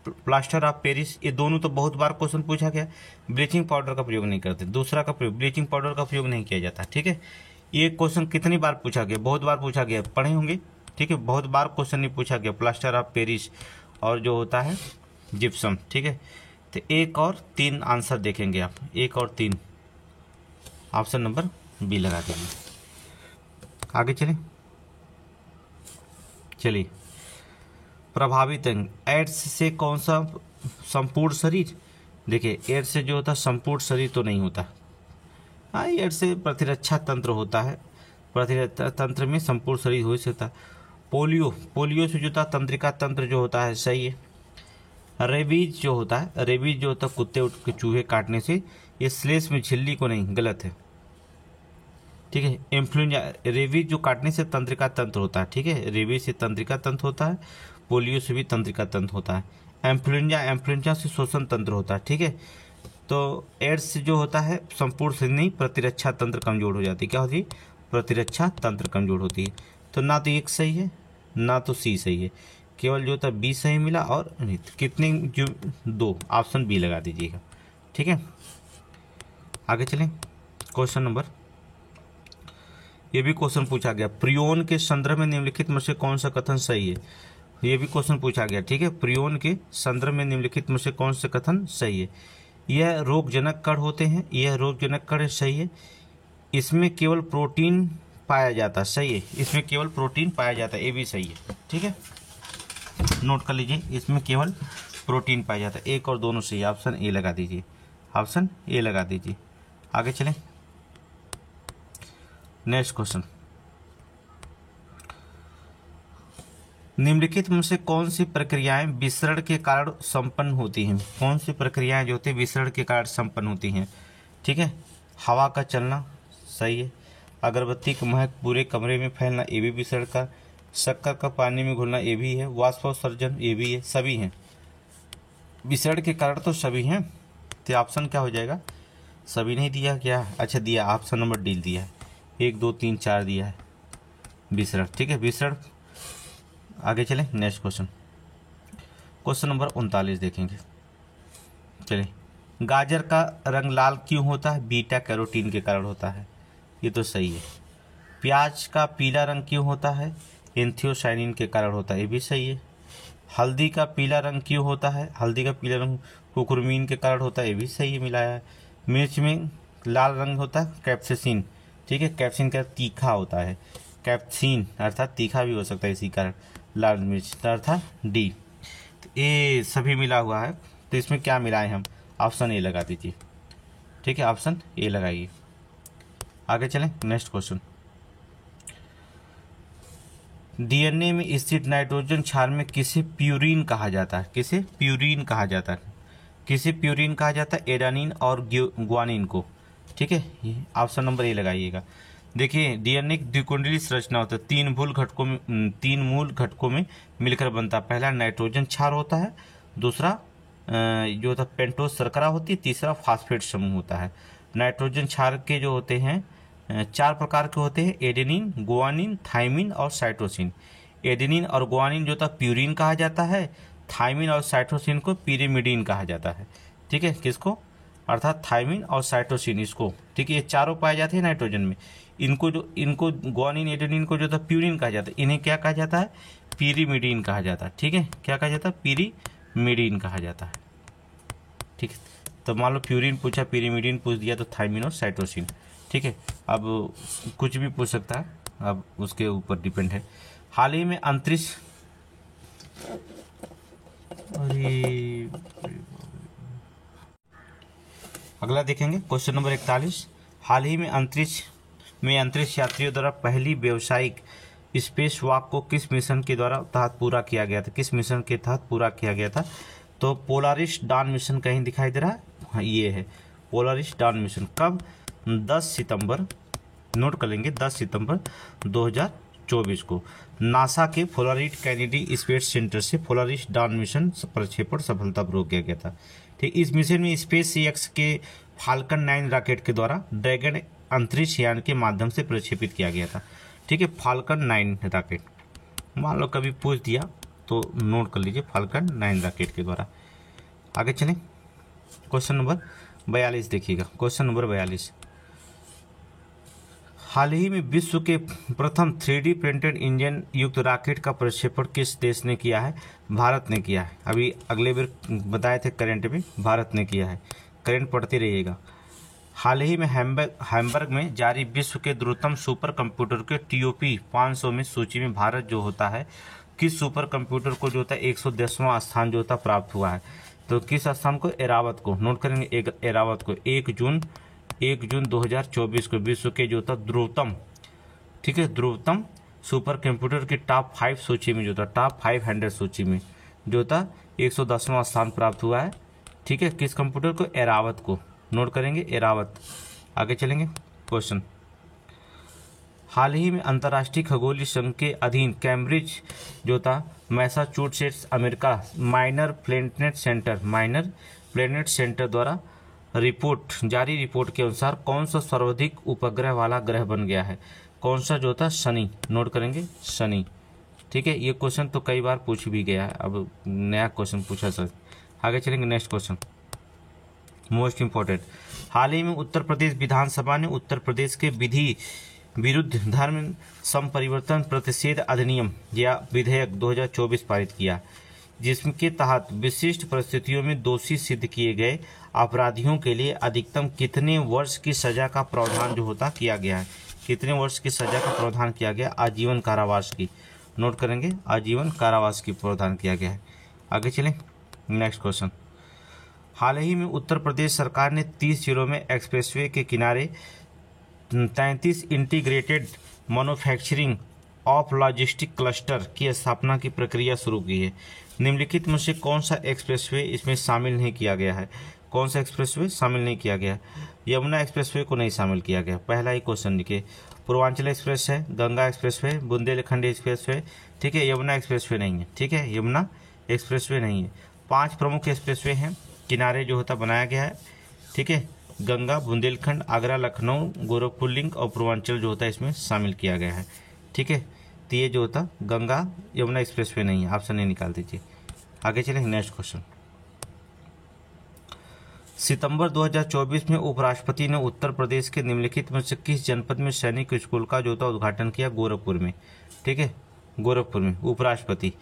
प्लास्टर ऑफ पेरिस, ये दोनों तो बहुत बार क्वेश्चन पूछा गया। ब्लीचिंग पाउडर का प्रयोग नहीं करते। दूसरा का प्रयोग, ब्लीचिंग पाउडर का प्रयोग नहीं किया जाता। ठीक है, ये क्वेश्चन कितनी बार पूछा गया? बहुत बार पूछा गया, पढ़े होंगे। ठीक है, बहुत बार क्वेश्चन नहीं पूछा गया, प्लास्टर ऑफ पेरिस और जो होता है जिप्सम। ठीक है, तो 1 और 3 आंसर देखेंगे आप, 1 और 3, ऑप्शन नंबर बी लगा देंगे। आगे चलिए, प्रभावित अंग, एड्स से कौन सा संपूर्ण शरीर? देखिए एड्स से जो होता है संपूर्ण शरीर तो नहीं होता। हाँ, एड्स से प्रतिरक्षा तंत्र होता है, प्रतिरक्षा तंत्र में संपूर्ण शरीर हो सकता है। पोलियो से जो होता है तंत्रिका तंत्र जो होता है। सही है। रेबीज जो होता है कुत्ते के चूहे काटने से, ये स्लेश में झिल्ली को नहीं, गलत है। ठीक है, इन्फ्लुएंजा, रेबीज जो काटने से तंत्रिका तंत्र होता है। ठीक है, रेबीज से तंत्रिका तंत्र होता है, पोलियो से भी तंत्रिका तंत्र होता है। इन्फ्लुएंजा से श्वसन तंत्र होता है। ठीक है, तो एड्स जो होता है संपूर्ण शरीर नहीं, प्रतिरक्षा तंत्र कमजोर हो जाती है। क्या होती है? प्रतिरक्षा तंत्र कमजोर होती है। तो ना तो 1 सही है ना तो सी सही है, केवल जो होता है बी सही मिला। और नहीं कितने जो 2, ऑप्शन बी लगा दीजिएगा। ठीक है, आगे चलें, क्वेश्चन नंबर, ये भी क्वेश्चन पूछा गया, प्रियोन के संदर्भ में निम्नलिखित में से कौन सा कथन सही है? ये भी क्वेश्चन पूछा गया। ठीक है, प्रियोन के संदर्भ में निम्नलिखित में से कौन से कथन सही है? यह रोगजनक कण होते हैं, यह रोगजनक कण सही है। इसमें केवल प्रोटीन पाया जाता है। सही है, इसमें केवल प्रोटीन पाया जाता है, ये भी सही है। ठीक है, नोट कर लीजिए, इसमें केवल प्रोटीन पाया जाता है। 1 और दोनों सही, ऑप्शन ए लगा दीजिए, ऑप्शन ए लगा दीजिए। आगे चलें, नेक्स्ट क्वेश्चन। निम्नलिखित में से कौन सी प्रक्रियाएं विसरण के कारण संपन्न होती हैं? कौन सी प्रक्रियाएं जो होती है विसरण के कारण संपन्न होती हैं? ठीक है, हवा का चलना सही है, अगरबत्ती का महक पूरे कमरे में फैलना ये भी विसरण का, शक्कर का पानी में घुलना ये भी है, वाष्पोत्सर्जन ये भी है, सभी हैं विसरण के कारण तो सभी हैं। तो ऑप्शन क्या हो जाएगा? सभी नहीं दिया क्या? अच्छा दिया, ऑप्शन नंबर डी दिया है, 1 2 3 4 दिया है विसरण। ठीक है, विसरण। आगे चलें नेक्स्ट क्वेश्चन, क्वेश्चन नंबर 39 देखेंगे। चलिए, गाजर का रंग लाल क्यों होता है? बीटा कैरोटीन के कारण होता है, ये तो सही है। प्याज का पीला रंग क्यों होता है? एंथियोसाइनिन के कारण होता है, ये भी सही है। हल्दी का पीला रंग क्यों होता है? हल्दी का पीला रंग कुकुरमीन के कारण होता है, ये भी सही है, मिलाया है। मिर्च में लाल रंग होता है कैप्सेसिन, ठीक है, कैप्सिन का तीखा होता है, कैप्सिन अर्थात तीखा भी हो सकता है, इसी कारण लाल मिर्च अर्थात डी। तो ये सभी मिला हुआ है, तो इसमें क्या मिलाएं हम? ऑप्शन ए लगा दीजिए। ठीक है, ऑप्शन ए लगाइए। आगे चलें नेक्स्ट क्वेश्चन, डीएनए में स्थित नाइट्रोजन क्षार में किसे प्यूरिन कहा जाता है? किसे प्यूरिन कहा जाता है? किसे प्यूरिन कहा जाता है? एडेनिन और ग्वानिन को। ठीक है, ये ऑप्शन नंबर ए लगाइएगा। देखिए, डीएनए की द्विकुंडली संरचना होता है, 3 मूल घटकों में मिलकर बनता है। पहला नाइट्रोजन क्षार होता है, दूसरा जो होता है पेंटोस शर्करा होती है, तीसरा फास्फेट समूह होता है। नाइट्रोजन क्षार के जो होते हैं 4 प्रकार के होते हैं, एडेनिन, गुआनिन, थाइमिन और साइटोसिन। एडेनिन और गुआनिन जो होता है प्यूरिन कहा जाता है, थाइमिन और साइटोसिन को पिरिमिडीन कहा जाता है। ठीक है, किसको? अर्थात थाइमिन और साइटोसिन, इसको। ठीक है, ये चारों पाए जाते हैं नाइट्रोजन में। इनको गुआनिन एडेनिन को जो था प्यूरिन कहा जाता है, इन्हें क्या कहा जाता है? पिरिमिडीन कहा जाता है। ठीक है, क्या कहा जाता है? पिरिमिडीन कहा जाता है। ठीक है, तो मान लो प्यूरिन पूछा, पिरिमिडीन पूछ दिया, तो थाइमिन और साइटोसिन। ठीक है, अब कुछ भी पूछ सकता है, अब उसके ऊपर डिपेंड है। हाल ही में अंतरिक्ष अगला देखेंगे क्वेश्चन नंबर 41। हाल ही में अंतरिक्ष यात्रियों द्वारा पहली व्यावसायिक स्पेस वॉक को किस मिशन के द्वारा तहत पूरा किया गया था? किस मिशन के तहत पूरा किया गया था? तो पोलारिस डॉन मिशन कहीं दिखाई दे रहा है, हाँ ये है पोलारिस डॉन मिशन। कब? 10 सितंबर, नोट कर लेंगे, 10 सितंबर 2024 को नासा के फ्लोरिडा कैनेडी स्पेस सेंटर से पोलारिस डॉन मिशन प्रक्षेपण सफलतापूर्वक किया गया था। ठीक, इस मिशन में स्पेस एक्स के फाल्कन 9 रॉकेट के द्वारा ड्रैगन अंतरिक्ष यान के माध्यम से प्रक्षेपित किया गया था। ठीक है, फाल्कन 9 रॉकेट, मान लो कभी पूछ दिया तो नोट कर लीजिए, फाल्कन 9 रॉकेट के द्वारा। आगे चलें, क्वेश्चन नंबर 42 देखिएगा। क्वेश्चन नंबर 42, हाल ही में विश्व के प्रथम 3D प्रिंटेड इंजन युक्त रॉकेट का प्रक्षेपण किस देश ने किया है? भारत ने किया है। अभी अगले बार बताए थे करंट में, भारत ने किया है, करंट पढ़ते रहिएगा। हाल ही में हैम्बर्ग में जारी विश्व के द्रुततम सुपर कंप्यूटर के TOP 500 में सूची में भारत जो होता है, किस सुपर कंप्यूटर को जो होता है 110वां स्थान जो होता प्राप्त हुआ है? तो किस स्थान को? एरावत को। नोट करेंगे, एरावत को। 1 जून 2024 को विश्व के जो था ध्रुवतम, ठीक है, ध्रुवतम सुपर कंप्यूटर की टॉप 5 सूची में जो था, टॉप 500 सूची में जो था 110वां स्थान प्राप्त हुआ है। ठीक है, किस कंप्यूटर को? एरावत को। नोट करेंगे, एरावत। आगे चलेंगे क्वेश्चन, हाल ही में अंतर्राष्ट्रीय खगोलीय संघ के अधीन कैम्ब्रिज जो था Massachusetts America minor planet centre द्वारा जारी रिपोर्ट के अनुसार कौन सा सर्वाधिक उपग्रह वाला ग्रह बन गया है? कौन सा जो था? शनि। नोट करेंगे, शनि। ठीक है, ये क्वेश्चन तो कई बार पूछ भी गया है, अब नया क्वेश्चन पूछा सर। आगे चलेंगे नेक्स्ट क्वेश्चन, मोस्ट इंपॉर्टेंट। हाल ही में उत्तर प्रदेश विधानसभा ने उत्तर प्रदेश के विधि विरुद्ध धर्म संपरिवर्तन प्रतिषेध अधिनियम या विधेयक 2024 पारित किया, जिसके तहत विशिष्ट परिस्थितियों में दोषी सिद्ध किए गए अपराधियों के लिए अधिकतम कितने वर्ष की सजा का प्रावधान जो होता किया गया है? कितने वर्ष की सजा का प्रावधान किया गया? आजीवन कारावास की। नोट करेंगे, आजीवन कारावास की प्रावधान किया गया है। आगे चलें नेक्स्ट क्वेश्चन, हाल ही में उत्तर प्रदेश सरकार ने 30 जिलों में एक्सप्रेसवे के किनारे 33 integrated manufacturing of logistic cluster की स्थापना की प्रक्रिया शुरू की है। निम्नलिखित में से कौन सा एक्सप्रेसवे इसमें शामिल नहीं किया गया है? कौन सा एक्सप्रेसवे शामिल नहीं किया गया? यमुना एक्सप्रेसवे को नहीं शामिल किया गया। पहला ही क्वेश्चन लिखिए। पूर्वांचल एक्सप्रेस है, गंगा एक्सप्रेसवे, बुंदेलखंड एक्सप्रेसवे, ठीक है, यमुना एक्सप्रेसवे नहीं है, ठीक है, यमुना एक्सप्रेसवे नहीं है। 5 प्रमुख एक्सप्रेसवे हैं, किनारे जो होता बनाया गया है, ठीक है, गंगा, बुंदेलखंड, आगरा, लखनऊ, गोरखपुर लिंक और पूर्वांचल जो होता है इसमें शामिल किया गया है, ठीक है। तो ये जो होता गंगा यमुना एक्सप्रेसवे नहीं है, ऑप्शन ए निकाल दीजिए। आगे चलें नेक्स्ट क्वेश्चन। सितंबर 2024 में उपराष्ट्रपति ने उत्तर प्रदेश के निम्नलिखित में से किस जनपद में सैनिक स्कूल का जो होता उद्घाटन किया? गोरखपुर में, ठीक है, गोरखपुर में उपराष्ट्रपति।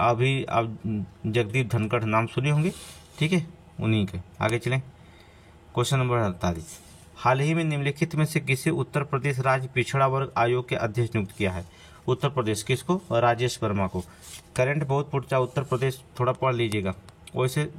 अभी आप जगदीप धनखड़ नाम सुने होंगे, ठीक है, उन्हीं के। आगे चलें क्वेश्चन नंबर 48। हाल ही में निम्नलिखित में से किसे उत्तर प्रदेश राज्य पिछड़ा वर्ग आयोग के अध्यक्ष नियुक्त किया है? उत्तर प्रदेश किसको? राजेश वर्मा को। करंट बहुत पूछता है, उत्तर प्रदेश थोड़ा पढ़ लीजिएगा, वैसे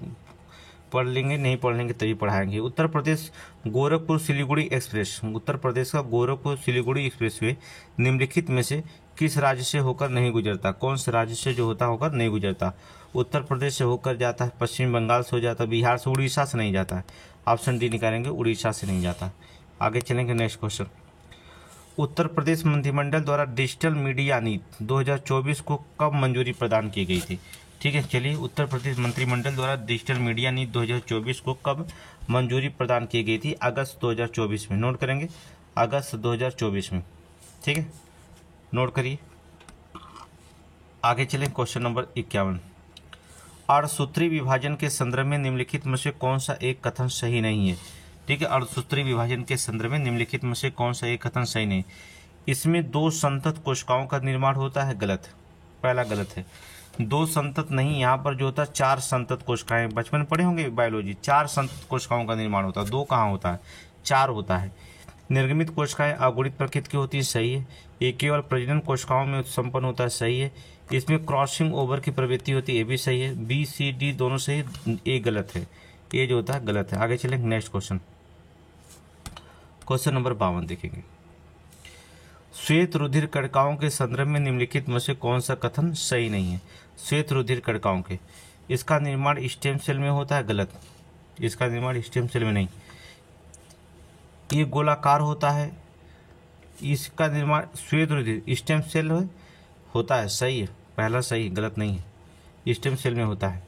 पढ़ लेंगे, नहीं पढ़ लेंगे तभी पढ़ाएंगे। उत्तर प्रदेश गोरखपुर सिलीगुड़ी एक्सप्रेस, उत्तर प्रदेश का गोरखपुर सिलीगुड़ी एक्सप्रेसवे निम्नलिखित में से किस राज्य से होकर नहीं गुजरता? कौन से राज्य से जो होता होकर नहीं गुजरता? उत्तर प्रदेश से होकर जाता है, पश्चिम बंगाल से हो जाता है, बिहार से, उड़ीसा से नहीं जाता है। ऑप्शन डी निकालेंगे, उड़ीसा से नहीं जाता। आगे चलेंगे नेक्स्ट क्वेश्चन। उत्तर प्रदेश मंत्रिमंडल द्वारा डिजिटल मीडिया नीति 2024 को कब मंजूरी प्रदान की गई थी? ठीक है, चलिए, उत्तर प्रदेश मंत्रिमंडल द्वारा डिजिटल मीडिया नीति 2024 को कब मंजूरी प्रदान की गई थी? अगस्त 2024 में। नोट करेंगे, अगस्त 2024 में, ठीक है, नोट करिए। आगे चलें क्वेश्चन नंबर 51। अर्धसूत्री विभाजन के संदर्भ में निम्नलिखित में से कौन सा एक कथन सही नहीं है? ठीक है, अर्धसूत्री विभाजन के संदर्भ में निम्नलिखित में से कौन सा एक कथन सही नहीं? इसमें 2 संतत कोशिकाओं का निर्माण होता है, गलत, पहला गलत है। 2 संतत नहीं, यहाँ पर जो होता है 4 संतत कोशिकाएं, बचपन में पढ़े होंगे बायोलॉजी, 4 संतत कोशिकाओं का निर्माण होता है, 2 कहाँ होता है, 4 होता है। निर्गमित कोशिकाएं अगुणित प्रकृति की होती है, सही है। ये केवल प्रजनन कोशिकाओं में संपन्न होता है, सही है। इसमें क्रॉसिंग ओवर की प्रवृत्ति होती है, ये भी सही है। बी सी डी दोनों सही, ये गलत है, ये जो होता है गलत है। आगे चलेंगे नेक्स्ट क्वेश्चन, क्वेश्चन नंबर 52 देखेंगे। श्वेत रुधिर कणिकाओं के संदर्भ में निम्नलिखित में से कौन सा कथन सही नहीं है? श्वेत रुधिर कणिकाओं के, इसका निर्माण स्टेम सेल में होता है, गलत, इसका निर्माण स्टेम सेल में नहीं। ये गोलाकार होता है, इसका निर्माण श्वेत रुधिर स्टेम सेल होता है, सही है, पहला सही, गलत नहीं है, स्टेम सेल में होता है।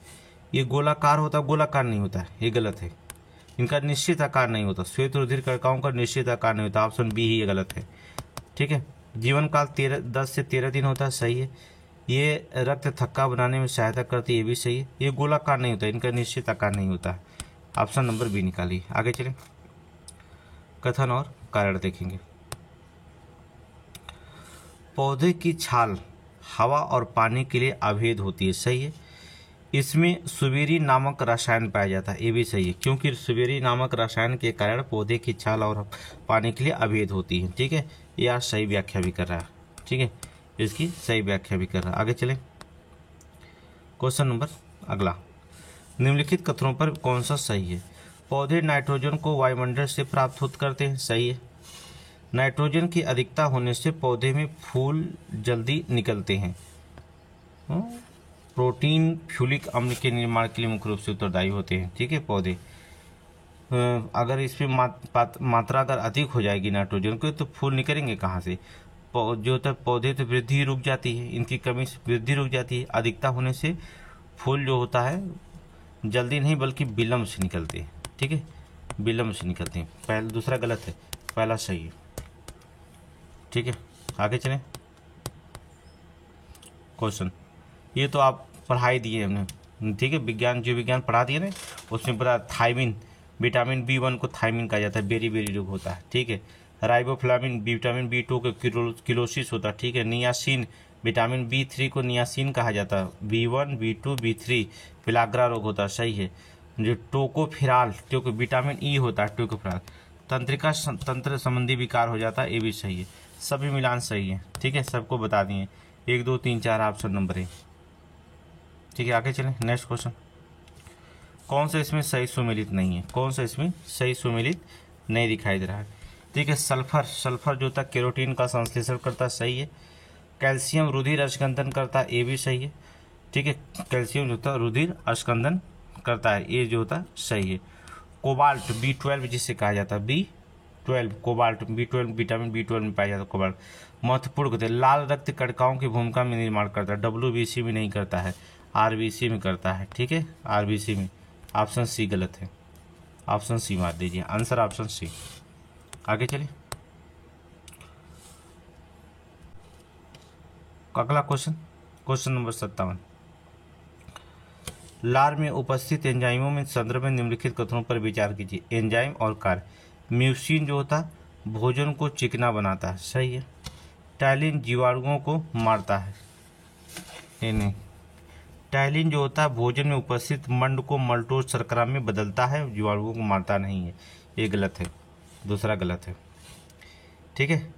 ये गोलाकार होता है, गोलाकार नहीं होता है, ये गलत है। इनका निश्चित आकार नहीं होता, श्वेत रुधिर कणिकाओं का निश्चित आकार नहीं होता, ऑप्शन बी ही ये गलत है, ठीक है। जीवन काल 10 से 13 दिन होता है, सही है। ये रक्त थक्का बनाने में सहायता करती है, ये भी सही है। ये गोलाकार नहीं होता, इनका निश्चित आकार नहीं होता है, ऑप्शन नंबर बी निकालिए। आगे चलें, कथन और कारण देखेंगे। पौधे की छाल हवा और पानी के लिए अभेद होती है, सही है। इसमें सुबेरी नामक रसायन पाया जाता है, ये भी सही है, क्योंकि सुबेरी नामक रसायन के कारण पौधे की छाल और पानी के लिए अभेद होती है, ठीक है। ये आज सही व्याख्या भी कर रहा है, ठीक है, इसकी सही व्याख्या भी कर रहा है। आगे चलें, क्वेश्चन नंबर अगला। निम्नलिखित कथनों पर कौन सा सही है? पौधे नाइट्रोजन को वायुमंडल से प्राप्त करते हैं, सही है। नाइट्रोजन की अधिकता होने से पौधे में फूल जल्दी निकलते हैं। प्रोटीन फ्यूलिक अम्ल के निर्माण के लिए मुख्य रूप से उत्तरदायी होते हैं, ठीक है। पौधे अगर इसमें मात्रा अगर अधिक हो जाएगी नाइट्रोजन की, तो फूल निकलेंगे कहाँ से? जो होता है पौधे तो वृद्धि रुक जाती है, इनकी कमी से वृद्धि रुक जाती है। अधिकता होने से फूल जो होता है जल्दी नहीं बल्कि विलम्ब से निकलते हैं, ठीक है, विलम्ब से निकलते हैं। पहला, दूसरा गलत है, पहला सही है, ठीक है। आगे चलें, क्वेश्चन, ये तो आप पढ़ाई दिए हमने, ठीक है, विज्ञान जीव विज्ञान पढ़ा दिए ना, उसमें पता थायमिन, विटामिन B1 को थायमिन कहा जाता है, बेरी बेरी रोग होता है, ठीक है। राइबोफ्लाविन विटामिन B2 को किलोसिस होता है, ठीक है। नियासिन विटामिन B3 को नियासिन कहा जाता है, B1 B2 B3 पिलाग्रा रोग होता है, सही है। जो टोकोफेराल विटामिन E होता है, टोकोफेराल तंत्रिका तंत्र संबंधी विकार हो जाता है, ये भी सही है। सभी मिलान सही है, ठीक है, सबको बता दिए, 1 2 3 4 ऑप्शन नंबर है, ठीक है। आगे चलें नेक्स्ट क्वेश्चन। कौन सा इसमें सही सुमेलित नहीं है? कौन सा इसमें सही सुमेलित नहीं दिखाई दे रहा है? ठीक है। सल्फर, सल्फर जो होता है केरोटीन का संश्लेषण करता है, सही है। कैल्शियम रुधिर अस्कंदन करता है, ये भी सही है। ठीक है, कैल्शियम जो होता है रुधिर अस्कंदन करता है, ये जो होता है सही है। कोबाल्ट B12 जिसे कहा जाता है B12, cobalt B12 vitamin B12 में पाया जाता है कोबाल्ट। महत्वपूर्ण होते हैं, लाल रक्त कणिकाओं की भूमिका में निर्माण करता है, WBC में नहीं करता है, RBC में करता है। ठीक है, RBC में। ऑप्शन सी गलत है, ऑप्शन सी मार दीजिए, आंसर ऑप्शन सी। आगे चलिए, अगला क्वेश्चन, क्वेश्चन नंबर 57। लार में उपस्थित एंजाइमों में संदर्भ में निम्नलिखित कथनों पर विचार कीजिए। एंजाइम और कार्य। म्यूसिन जो होता है भोजन को चिकना बनाता है, सही है। टैलिन जीवाणुओं को मारता है, नहीं। टैलिन जो होता है भोजन में उपस्थित मंड को मल्टोज शर्करा में बदलता है, जीवाणुओं को मारता नहीं है, ये गलत है, दूसरा गलत है। ठीक है,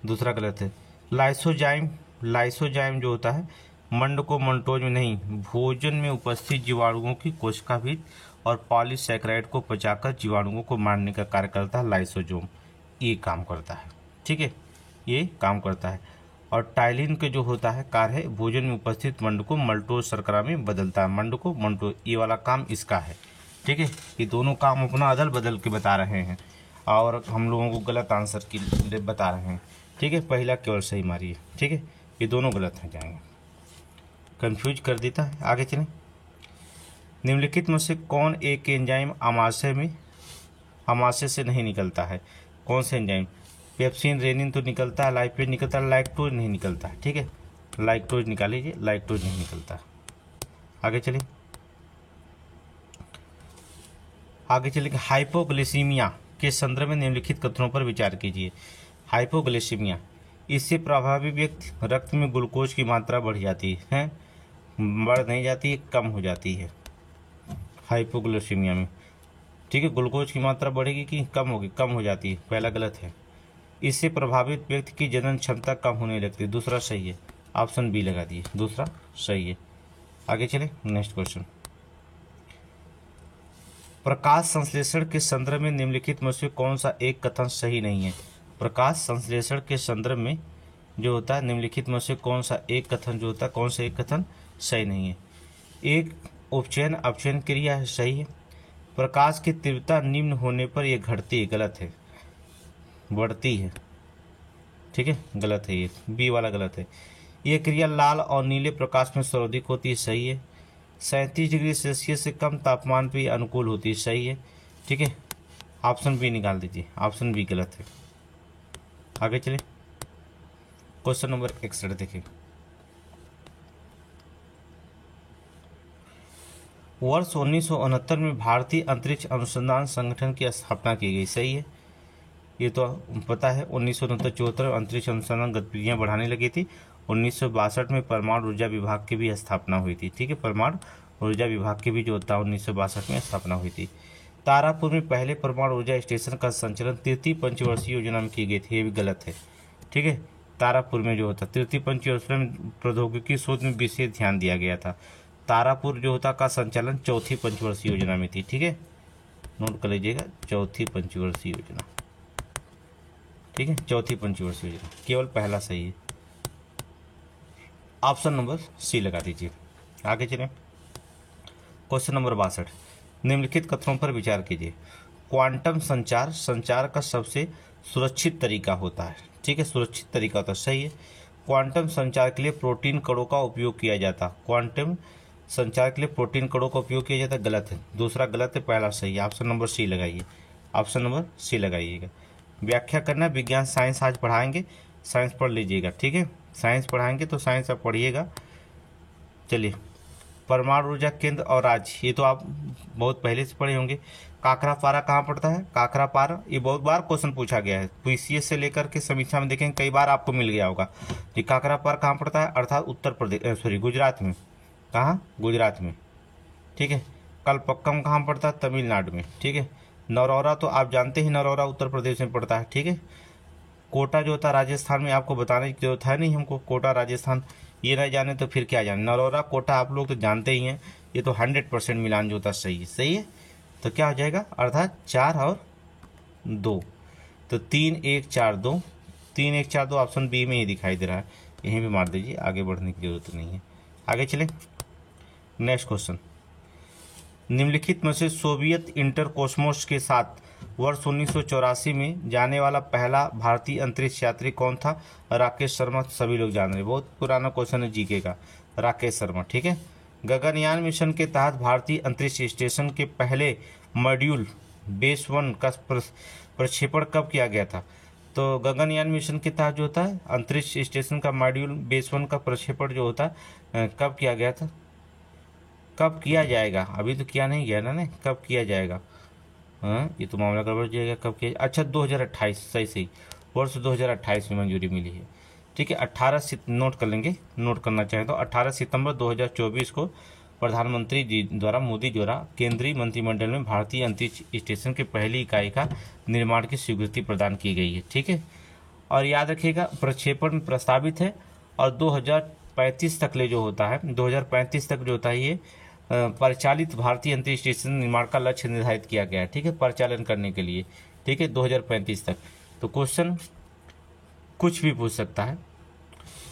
दूसरा गलत है। लाइसोजाइम, लाइसोजाइम जो होता है मंड को मल्टोज में नहीं, भोजन में उपस्थित जीवाणुओं की कोशिका भित्ति और पॉलीसैकेराइड को पचाकर जीवाणुओं को मारने का कार्य करता है लाइसोजोम, ये काम करता है। ठीक है, ये काम करता है। और टाइलिन के जो होता है कार्य है भोजन में उपस्थित मंड को मल्टोज शर्करा में बदलता है, मंड को मल्टोज, ये वाला काम इसका है। ठीक है, ये दोनों काम अपना अदल बदल के बता रहे हैं और हम लोगों को गलत आंसर की बता रहे हैं। ठीक है, पहला केवल सही मारिए। ठीक है, ये दोनों गलत हैं, जाएंगे, कंफ्यूज कर देता है। आगे चलें, निम्नलिखित में से कौन एक एंजाइम आमाशय में, आमाशय से नहीं निकलता है? कौन से एंजाइम? पेप्सिन, रेनिन तो निकलता है, लाइपेज निकलता है, लैक्टोज नहीं निकलता है। ठीक है, लैक्टोज निकाल लीजिए, लैक्टोज नहीं निकलता। आगे चलिए, आगे चलिए, हाइपोग्लिसीमिया के संदर्भ में निम्नलिखित कथनों पर विचार कीजिए। हाइपोग्लिसीमिया, इससे प्रभावी व्यक्ति रक्त में ग्लूकोज की मात्रा बढ़ जाती है, बढ़ नहीं जाती है, कम हो जाती है हाइपोग्लिसीमिया में। ठीक है, ग्लूकोज की मात्रा बढ़ेगी कि कम होगी? कम हो जाती है, पहला गलत है। इससे प्रभावित व्यक्ति की जनन क्षमता कम होने लगती है, दूसरा सही है, ऑप्शन बी लगा दिए, दूसरा सही है। आगे चले, नेक्स्ट क्वेश्चन। प्रकाश संश्लेषण के संदर्भ में निम्नलिखित में से कौन सा एक कथन सही नहीं है? प्रकाश संश्लेषण के संदर्भ में जो होता है निम्नलिखित में से कौन सा एक कथन जो होता है, कौन सा एक कथन सही नहीं है? एक, उपचयन अपचयन क्रिया है, सही है। प्रकाश की तीव्रता निम्न होने पर यह घटती है, गलत है, बढ़ती है। ठीक है, गलत है, ये बी वाला गलत है। यह क्रिया लाल और नीले प्रकाश में सर्वाधिक होती है, सही है। 37 डिग्री सेल्सियस से कम तापमान पर अनुकूल होती है, सही है। ठीक है, ऑप्शन बी निकाल दीजिए, ऑप्शन बी गलत है। आगे चले, क्वेश्चन नंबर 61 देखिए। वर्ष 1969 में भारतीय अंतरिक्ष अनुसंधान संगठन की स्थापना की गई, सही है, ये तो पता है। 1969-74 में अंतरिक्ष अनुसंधान गतिविधियां बढ़ाने लगी थी। 1962 में परमाणु ऊर्जा विभाग की भी स्थापना हुई थी। ठीक है, परमाणु ऊर्जा विभाग की भी जो होता है 1962 में स्थापना हुई थी। तारापुर में पहले परमाणु ऊर्जा स्टेशन का संचालन तृतीय पंचवर्षीय योजना में की गई थी, ये भी गलत है। ठीक है, तारापुर में जो होता तृतीय पंचवर्षीय में प्रौद्योगिकी शोध में विशेष ध्यान दिया गया था। तारापुर जो होता का संचालन चौथी पंचवर्षीय योजना में थी। ठीक है, नोट कर लीजिएगा, चौथी पंचवर्षीय योजना। ठीक है, चौथी पंचवर्षीय योजना, केवल पहला सही है, ऑप्शन नंबर सी लगा दीजिए। आगे चलें, क्वेश्चन नंबर 62। निम्नलिखित कथनों पर विचार कीजिए। क्वांटम संचार संचार का सबसे सुरक्षित तरीका होता है। ठीक है, सुरक्षित तरीका होता है, सही है। क्वांटम संचार के लिए प्रोटीन कणों का उपयोग किया जाता, क्वांटम संचार के लिए प्रोटीन कणों का उपयोग किया जाता, गलत है, दूसरा गलत है, पहला सही है, ऑप्शन नंबर सी लगाइए, ऑप्शन नंबर सी लगाइएगा। व्याख्या करना, विज्ञान साइंस आज पढ़ाएंगे, साइंस पढ़ लीजिएगा। ठीक है, साइंस पढ़ाएंगे तो साइंस आप पढ़िएगा। चलिए, परमाणु ऊर्जा केंद्र और राज्य, ये तो आप बहुत पहले से पढ़े होंगे। काकरापारा कहाँ पड़ता है? काकरापारा, ये बहुत बार क्वेश्चन पूछा गया है, पीसीएस से लेकर के समीक्षा में देखेंगे कई बार आपको मिल गया होगा। ये काकरापारा कहाँ पड़ता है? अर्थात उत्तर प्रदेश, सॉरी गुजरात में। कहाँ? गुजरात में। ठीक है, कलपक्कम कहाँ पड़ता है? तमिलनाडु में। ठीक है, नरौरा तो आप जानते ही, नरौरा उत्तर प्रदेश में पड़ता है। ठीक है, कोटा जो होता है राजस्थान में, आपको बताने की जरूरत है नहीं हमको, कोटा राजस्थान, ये नहीं जाने तो फिर क्या जाने। नरौरा कोटा आप लोग तो जानते ही हैं, ये तो 100% मिलान जो होता है सही है, सही है। तो क्या हो जाएगा? अर्थात 4 और 2। तो 3 1 4 2, 3 1 4 2 ऑप्शन बी में ही दिखाई दे रहा है, यहीं पे मार दीजिए, आगे बढ़ने की जरूरत नहीं है। आगे चले नेक्स्ट क्वेश्चन। निम्नलिखित में से सोवियत इंटरकोस्मोस के साथ वर्ष 1984 में जाने वाला पहला भारतीय अंतरिक्ष यात्री कौन था? राकेश शर्मा, सभी लोग जान रहे हैं, बहुत पुराना क्वेश्चन है जीके का, राकेश शर्मा। ठीक है। गगनयान मिशन के तहत भारतीय अंतरिक्ष स्टेशन के पहले मॉड्यूल बेस 1 का प्रक्षेपण कब किया गया था? तो गगनयान मिशन के तहत जो होता है अंतरिक्ष स्टेशन का मॉड्यूल बेस 1 का प्रक्षेपण जो होता है कब किया गया था, कब किया जाएगा? अभी तो किया नहीं गया ना, कब किया जाएगा? हाँ, ये तो मामला गड़बड़ जाएगा, कब किया? अच्छा 2028, सही वर्ष 2028 में मंजूरी मिली है। ठीक है। 18 नोट कर लेंगे, नोट करना चाहें तो 18 सितंबर 2024 को प्रधानमंत्री जी द्वारा मोदी द्वारा केंद्रीय मंत्रिमंडल में भारतीय अंतरिक्ष स्टेशन की पहली इकाई का निर्माण की स्वीकृति प्रदान की गई है। ठीक है। और याद रखिएगा प्रक्षेपण प्रस्तावित है और 2035 तक ले जो होता है, 2035 तक जो होता है ये परिचालित भारतीय अंतरिक्ष स्टेशन निर्माण का लक्ष्य निर्धारित किया गया है। ठीक है, परिचालन करने के लिए। ठीक है, 2035 तक। तो क्वेश्चन कुछ भी पूछ सकता है,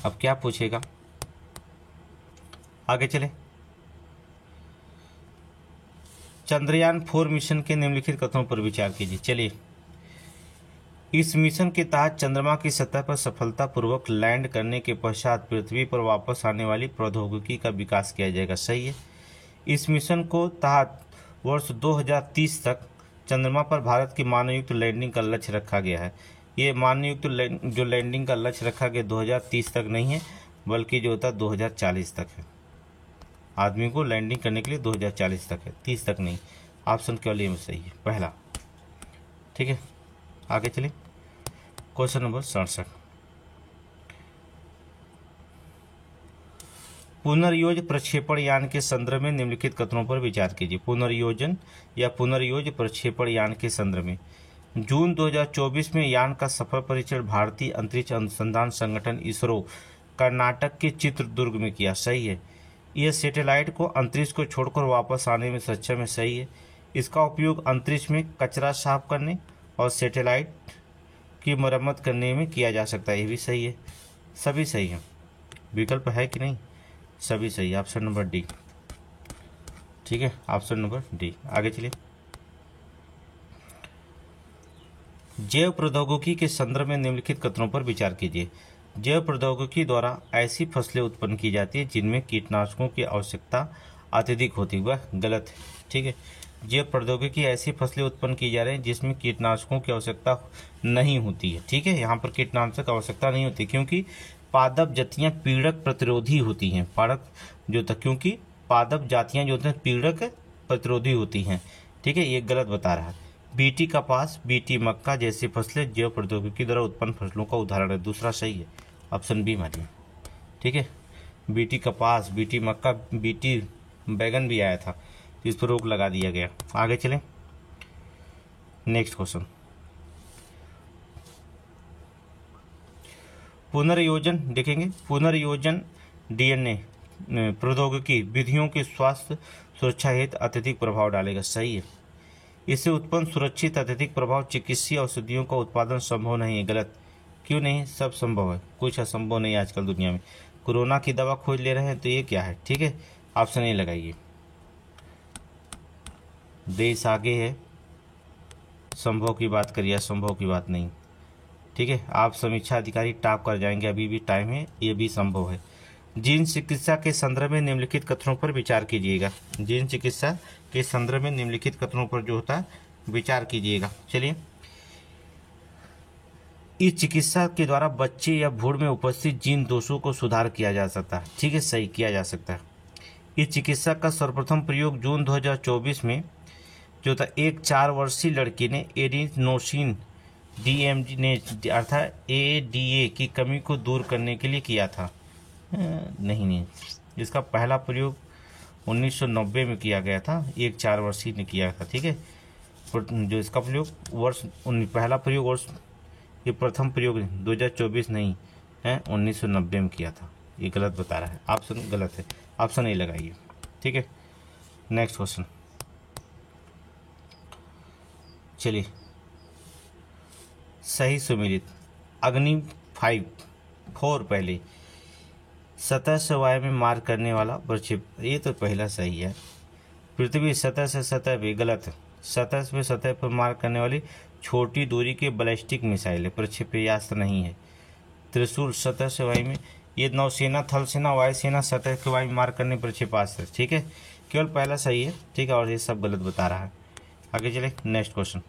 अब क्या पूछेगा? आगे चले। चंद्रयान 4 मिशन के निम्नलिखित कथनों पर विचार कीजिए। चलिए, इस मिशन के तहत चंद्रमा की सतह पर सफलतापूर्वक लैंड करने के पश्चात पृथ्वी पर वापस आने वाली प्रौद्योगिकी का विकास किया जाएगा। सही है। इस मिशन को तहत वर्ष 2030 तक चंद्रमा पर भारत की मानवयुक्त लैंडिंग का लक्ष्य रखा गया है। ये मानवयुक्त जो लैंडिंग का लक्ष्य रखा गया 2030 तक नहीं है, बल्कि जो होता है 2040 तक है। आदमी को लैंडिंग करने के लिए 2040 तक है, 30 तक नहीं। ऑप्शन केवल ये में सही है, पहला। ठीक है, आगे चलिए। Question number 67। पुनर्योज प्रक्षेपण यान के संदर्भ में निम्नलिखित कथनों पर विचार कीजिए। पुनर्योजन या पुनर्योज प्रक्षेपण यान के संदर्भ में जून 2024 में यान का सफल परीक्षण भारतीय अंतरिक्ष अनुसंधान संगठन इसरो कर्नाटक के चित्रदुर्ग में किया। सही है। यह सैटेलाइट को अंतरिक्ष को छोड़कर वापस आने में सक्षम है। सही है। इसका उपयोग अंतरिक्ष में कचरा साफ करने और सैटेलाइट की मरम्मत करने में किया जा सकता है। ये भी सही है। सभी सही है। विकल्प है कि नहीं? सभी सही। Option number D. ठीक है, ऑप्शन नंबर डी। आगे चलिए। जैव प्रौद्योगिकी के संदर्भ में निम्नलिखित कथनों पर विचार कीजिए। जैव प्रौद्योगिकी द्वारा ऐसी फसलें उत्पन्न की जाती है जिनमें कीटनाशकों की आवश्यकता अत्यधिक होती है। वह गलत है। ठीक है, जैव प्रौद्योगिकी ऐसी फसलें उत्पन्न की जा रही है जिसमें कीटनाशकों की आवश्यकता नहीं होती है। ठीक है, यहाँ पर कीटनाशक आवश्यकता नहीं होती क्योंकि पादप जातियाँ पीड़क प्रतिरोधी होती हैं। क्योंकि पादप जातियाँ जो होती हैं पीड़क प्रतिरोधी होती हैं। ठीक है, ये गलत बता रहा है। बीटी कपास, बीटी मक्का जैसी फसलें जैव प्रौद्योगिकी द्वारा उत्पन्न फसलों का उदाहरण है। दूसरा सही है, ऑप्शन बी मानिए। ठीक है, बीटी कपास, बीटी मक्का, बीटी बैगन भी आया था, इस पर रोक लगा दिया गया। आगे चलें, नेक्स्ट क्वेश्चन। पुनर्योजन देखेंगे। पुनर्योजन डीएनए प्रौद्योगिकी विधियों के स्वास्थ्य सुरक्षा हेतु अत्यधिक प्रभाव डालेगा। सही है। इससे उत्पन्न सुरक्षित अत्यधिक प्रभाव चिकित्सीय औषधियों का उत्पादन संभव नहीं है। गलत। क्यों नहीं? सब संभव है, कुछ असंभव नहीं है आजकल दुनिया में। कोरोना की दवा खोज ले रहे हैं तो ये क्या है? ठीक है, ऑप्शन ए लगाइए। देश आगे है, संभव की बात करिए, असंभव की बात नहीं। ठीक है, आप समीक्षा अधिकारी टॉप कर जाएंगे, अभी भी टाइम है, ये भी संभव है। जीन चिकित्सा के संदर्भ में निम्नलिखित कथनों पर विचार कीजिएगा। जीन चिकित्सा के संदर्भ में निम्नलिखित कथनों पर जो होता है विचार कीजिएगा। चलिए, इस चिकित्सा के द्वारा बच्चे या भ्रूण में उपस्थित जीन दोषों को सुधार किया जा सकता है। ठीक है, सही, किया जा सकता है। इस चिकित्सा का सर्वप्रथम प्रयोग जून 2024 में जो था एक 4 वर्षीय लड़की ने एडिनोसिन डीएमडी ने अर्थात एडीए की कमी को दूर करने के लिए किया था। नहीं, इसका पहला प्रयोग 1990 में किया गया था, एक 4 वर्षीय ने किया था। ठीक है, जो इसका प्रयोग पहला प्रयोग वर्ष, ये प्रथम प्रयोग 2024 नहीं है, 1990 में किया था। ये गलत बता रहा है, ऑप्शन गलत है, ऑप्शन ए लगाइए। ठीक है, नेक्स्ट क्वेश्चन। सही सुमेलित। अग्नि 4 पहले, सतह से वायु में मार करने वाला प्रक्षेप, ये तो पहला सही है। पृथ्वी सतह से सतह भी गलत, सतह से सतह पर मार करने वाली छोटी दूरी के बैलिस्टिक मिसाइल है, प्रक्षेप्यास्त्र नहीं है। त्रिशूल सतह से वायु में, ये नौसेना, थल सेना, वायुसेना, सतह के वायु मार करने प्रक्षेपास्त्र, ठीक है, केवल पहला सही है, ठीक है, और ये सब गलत बता रहा है। आगे चले नेक्स्ट क्वेश्चन।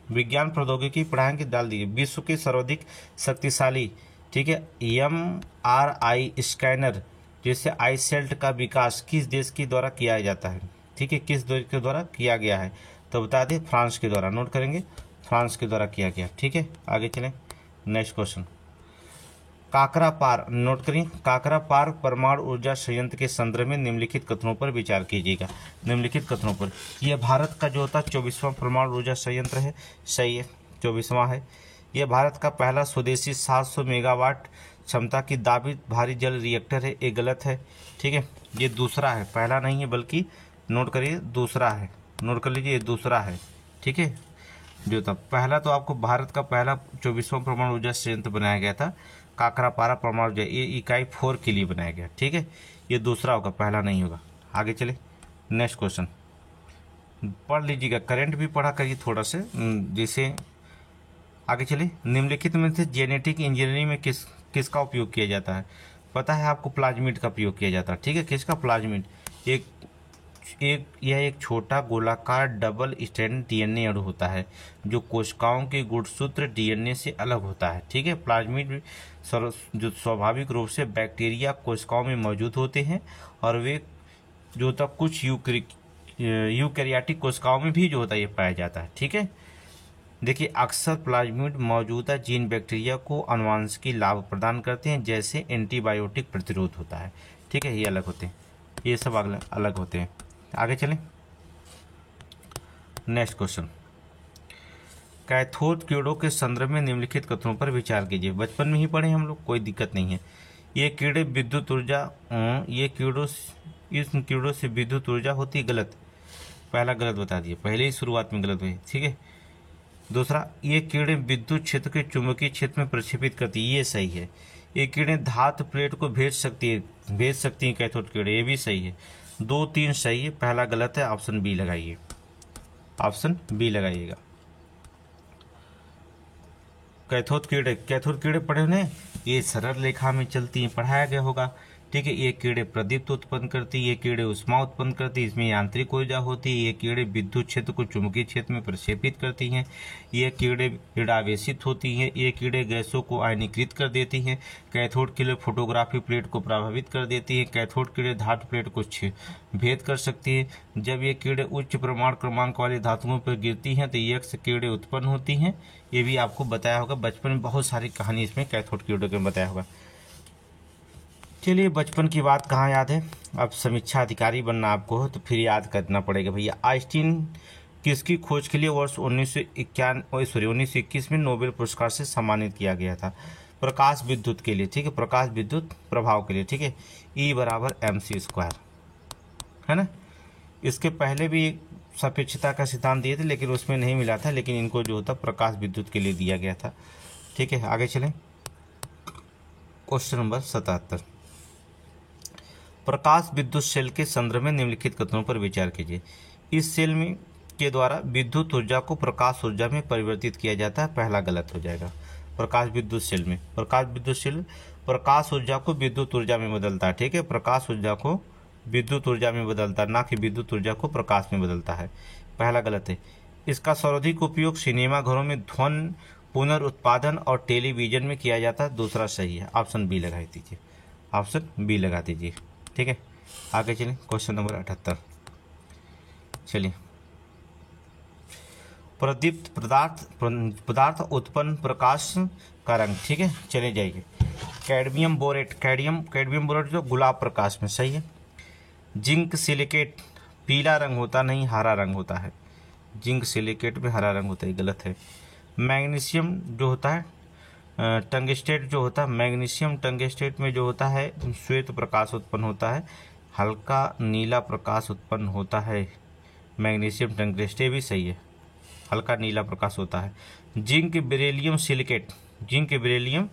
विज्ञान प्रौद्योगिकी पढ़ाएंगे, डाल दिए। विश्व के सर्वाधिक शक्तिशाली, ठीक है, MRI स्कैनर जैसे आईसेल्ट का विकास किस देश के द्वारा किया जाता है, ठीक है, किस देश के द्वारा किया गया है, तो बता दें फ्रांस के द्वारा। नोट करेंगे, फ्रांस के द्वारा किया गया, ठीक है। आगे चलें नेक्स्ट क्वेश्चन। काकरापार, नोट करिए, काकरापार परमाणु ऊर्जा संयंत्र के संदर्भ में निम्नलिखित कथनों पर विचार कीजिएगा। निम्नलिखित कथनों पर, यह भारत का जो होता 24वां परमाणु ऊर्जा संयंत्र है, सही है, 24वां है। यह भारत का पहला स्वदेशी 700 मेगावाट क्षमता की दाबित भारी जल रिएक्टर है, ये गलत है, ठीक है। ये दूसरा है, पहला नहीं है, बल्कि नोट करिए दूसरा है, नोट कर लीजिए, ये दूसरा है, ठीक है। जो था पहला, तो आपको भारत का पहला 24वां परमाणु ऊर्जा संयंत्र बनाया गया था काकरापारा परमाणु ऊर्जा, ये इकाई 4 के लिए बनाया गया, ठीक है। ये दूसरा होगा, पहला नहीं होगा। आगे चले नेक्स्ट क्वेश्चन, पढ़ लीजिएगा, करंट भी पढ़ा करिए थोड़ा से, जिसे आगे चले। निम्नलिखित में से जेनेटिक इंजीनियरिंग में किसका उपयोग किया जाता है, पता है आपको, प्लाज्मिड का उपयोग किया जाता है, ठीक है। किसका, प्लाज्मिड। यह एक छोटा गोलाकार डबल स्ट्रैंड DNA अणु होता है जो कोशिकाओं के गुणसूत्र DNA से अलग होता है, ठीक है। प्लाज्मिड जो स्वाभाविक रूप से बैक्टीरिया कोशिकाओं में मौजूद होते हैं, और वे जो होता कुछ यूकैरियोटिक कोशिकाओं में भी जो होता है ये पाया जाता है, ठीक है। देखिए, अक्सर प्लाज्मिड मौजूदा जीन बैक्टीरिया को आनुवंशिकी लाभ प्रदान करते हैं, जैसे एंटीबायोटिक प्रतिरोध होता है, ठीक है। ये अलग होते हैं, ये सब अलग होते हैं। आगे चलें नेक्स्ट क्वेश्चन। कैथोड कीड़ों के संदर्भ में निम्नलिखित कथनों पर विचार कीजिए। बचपन में ही पढ़े हम लोग, कोई दिक्कत नहीं है। ये कीड़े विद्युत ऊर्जा, ये इस कीड़ों से विद्युत ऊर्जा होती है, गलत, पहला गलत बता दिए, पहले ही शुरुआत में गलत हुई, ठीक है। दूसरा, ये कीड़े विद्युत क्षेत्र के चुंबकीय क्षेत्र में प्रक्षेपित करती है, ये सही है। ये कीड़े धातु प्लेट को भेज सकती हैं कैथोड कीड़े, ये भी सही है। 2, 3 सही है, पहला गलत है, ऑप्शन बी लगाइए, ऑप्शन बी लगाइएगा। कैथोड कीड़े पढ़े उन्हें, ये सरल रेखा में चलती हैं, पढ़ाया गया होगा, ठीक है। ये कीड़े प्रदीप्त उत्पन्न करती है, ये कीड़े उष्मा उत्पन्न करती है, इसमें यांत्रिक ऊर्जा होती है। ये कीड़े विद्युत क्षेत्र को चुंबकीय क्षेत्र में प्रक्षेपित करती हैं। ये कीड़े ऋणावेशित होती हैं। ये कीड़े गैसों को आयनीकृत कर देती हैं। कैथोड कीड़े फोटोग्राफी प्लेट को प्रभावित कर देती है। कैथोड कीड़े धातु प्लेट को भेद कर सकती है। जब ये कीड़े उच्च परमाणु क्रमांक वाली धातुओं पर गिरती हैं तो यक्ष कीड़े उत्पन्न होती हैं। ये भी आपको बताया होगा, बचपन में बहुत सारी कहानी इसमें कैथोड कीड़ों के बताया होगा। चलिए, बचपन की बात कहाँ याद है, अब समीक्षा अधिकारी बनना आपको हो तो फिर याद करना पड़ेगा भैया। आइंस्टीन किसकी खोज के लिए वर्ष 1921 में नोबेल पुरस्कार से सम्मानित किया गया था? प्रकाश विद्युत के लिए, ठीक है, प्रकाश विद्युत प्रभाव के लिए, ठीक है। E बराबर mc², है ना। इसके पहले भी सापेक्षता का सिद्धांत दिए थे लेकिन उसमें नहीं मिला था, लेकिन इनको जो होता प्रकाश विद्युत के लिए दिया गया था, ठीक है। आगे चलें, क्वेश्चन नंबर 77। प्रकाश विद्युत सेल के संदर्भ में निम्नलिखित कथनों पर विचार कीजिए। इस सेल में के द्वारा विद्युत ऊर्जा को प्रकाश ऊर्जा में परिवर्तित किया जाता है, पहला गलत हो जाएगा। प्रकाश विद्युत सेल में, प्रकाश विद्युत सेल प्रकाश ऊर्जा को विद्युत ऊर्जा में बदलता है, ठीक है। प्रकाश ऊर्जा को विद्युत ऊर्जा में बदलता है, ना कि विद्युत ऊर्जा को प्रकाश में बदलता है, पहला गलत है। इसका सर्वाधिक उपयोग सिनेमा घरों में ध्वनि पुनर्उत्पादन और टेलीविजन में किया जाता है, दूसरा सही है, ऑप्शन बी लगा दीजिए, ऑप्शन बी लगा दीजिए, ठीक है। आगे चलें, क्वेश्चन नंबर 78। चलिए, प्रदीप्त पदार्थ उत्पन्न प्रकाश का रंग, ठीक है, चले जाइए। कैडमियम बोरेट जो गुलाब प्रकाश में, सही है। जिंक सिलिकेट पीला रंग होता नहीं, हरा रंग होता है, जिंक सिलिकेट में हरा रंग होता है, गलत है। मैग्नीशियम जो होता है टंगस्टेट जो होता है, मैग्नीशियम टंगस्टेट में जो होता है श्वेत प्रकाश उत्पन्न होता है, हल्का नीला प्रकाश उत्पन्न होता है मैग्नीशियम टंगस्टेट, भी सही है, हल्का नीला प्रकाश होता है। Zinc beryllium silicate, zinc beryllium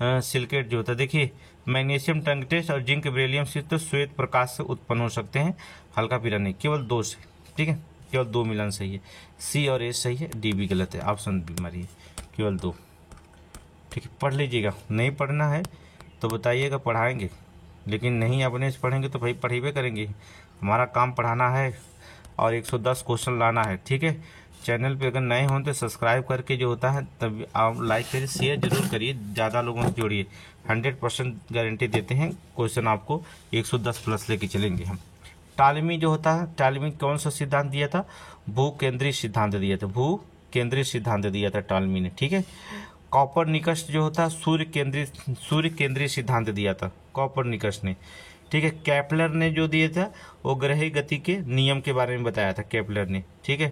silicate जो होता है, देखिए मैग्नीशियम टंगस्टन और जिंक बेरिलियम से तो श्वेत प्रकाश से उत्पन्न हो सकते हैं, हल्का पीला नहीं, केवल 2 से, ठीक है, केवल 2 मिलन सही है। सी और ए सही है, डी भी गलत है, ऑप्शन बी मारिए, केवल 2, ठीक है। पढ़ लीजिएगा, नहीं पढ़ना है तो बताइएगा, पढ़ाएंगे, लेकिन नहीं अपने से पढ़ेंगे तो भाई पढ़ेबे करेंगे, हमारा काम पढ़ाना है और 110 क्वेश्चन लाना है, ठीक है। चैनल पे अगर नए हों तो सब्सक्राइब करके जो होता है तब आप लाइक करिए, शेयर जरूर करिए, ज़्यादा लोगों से जोड़िए। 100% गारंटी देते हैं, क्वेश्चन आपको 110 प्लस लेके चलेंगे हम। टालमी जो होता है, टालमी कौन सा सिद्धांत दिया था? भू केंद्रीय सिद्धांत दिया था, भू केंद्रीय सिद्धांत दिया था टालमी ने, ठीक है। कॉपरनिकस जो होता है सूर्य केंद्रीय सिद्धांत दिया था कॉपरनिकस ने, ठीक है। केपलर ने जो दिया था वो ग्रही गति के नियम के बारे में बताया था केपलर ने, ठीक है।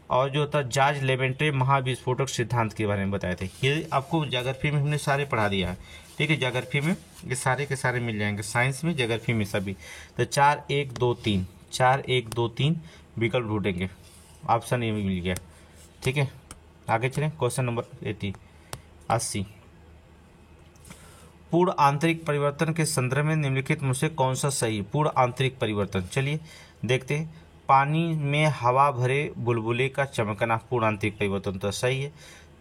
और जो था जॉर्ज लेवेंट्रे महाविस्फोटक सिद्धांत के बारे में बताए थे। ये आपको ज्योग्राफी में हमने सारे पढ़ा दिया है, ठीक है। ज्योग्राफी में ये सारे के सारे मिल जाएंगे, साइंस में, ज्योग्राफी में सभी। तो 4 1 2 3 4 1 2 3 विकल्प ढूंढेंगे, ऑप्शन ए मिल गया, ठीक है। आगे चलें, क्वेश्चन नंबर 80। पूर्ण आंतरिक परिवर्तन के संदर्भ में निम्नलिखित में से कौन सा सही है? पूर्ण आंतरिक परिवर्तन, चलिए देखते हैं। पानी में हवा भरे बुलबुले का चमकना पूर्ण आंतरिक परिवर्तन तो सही है।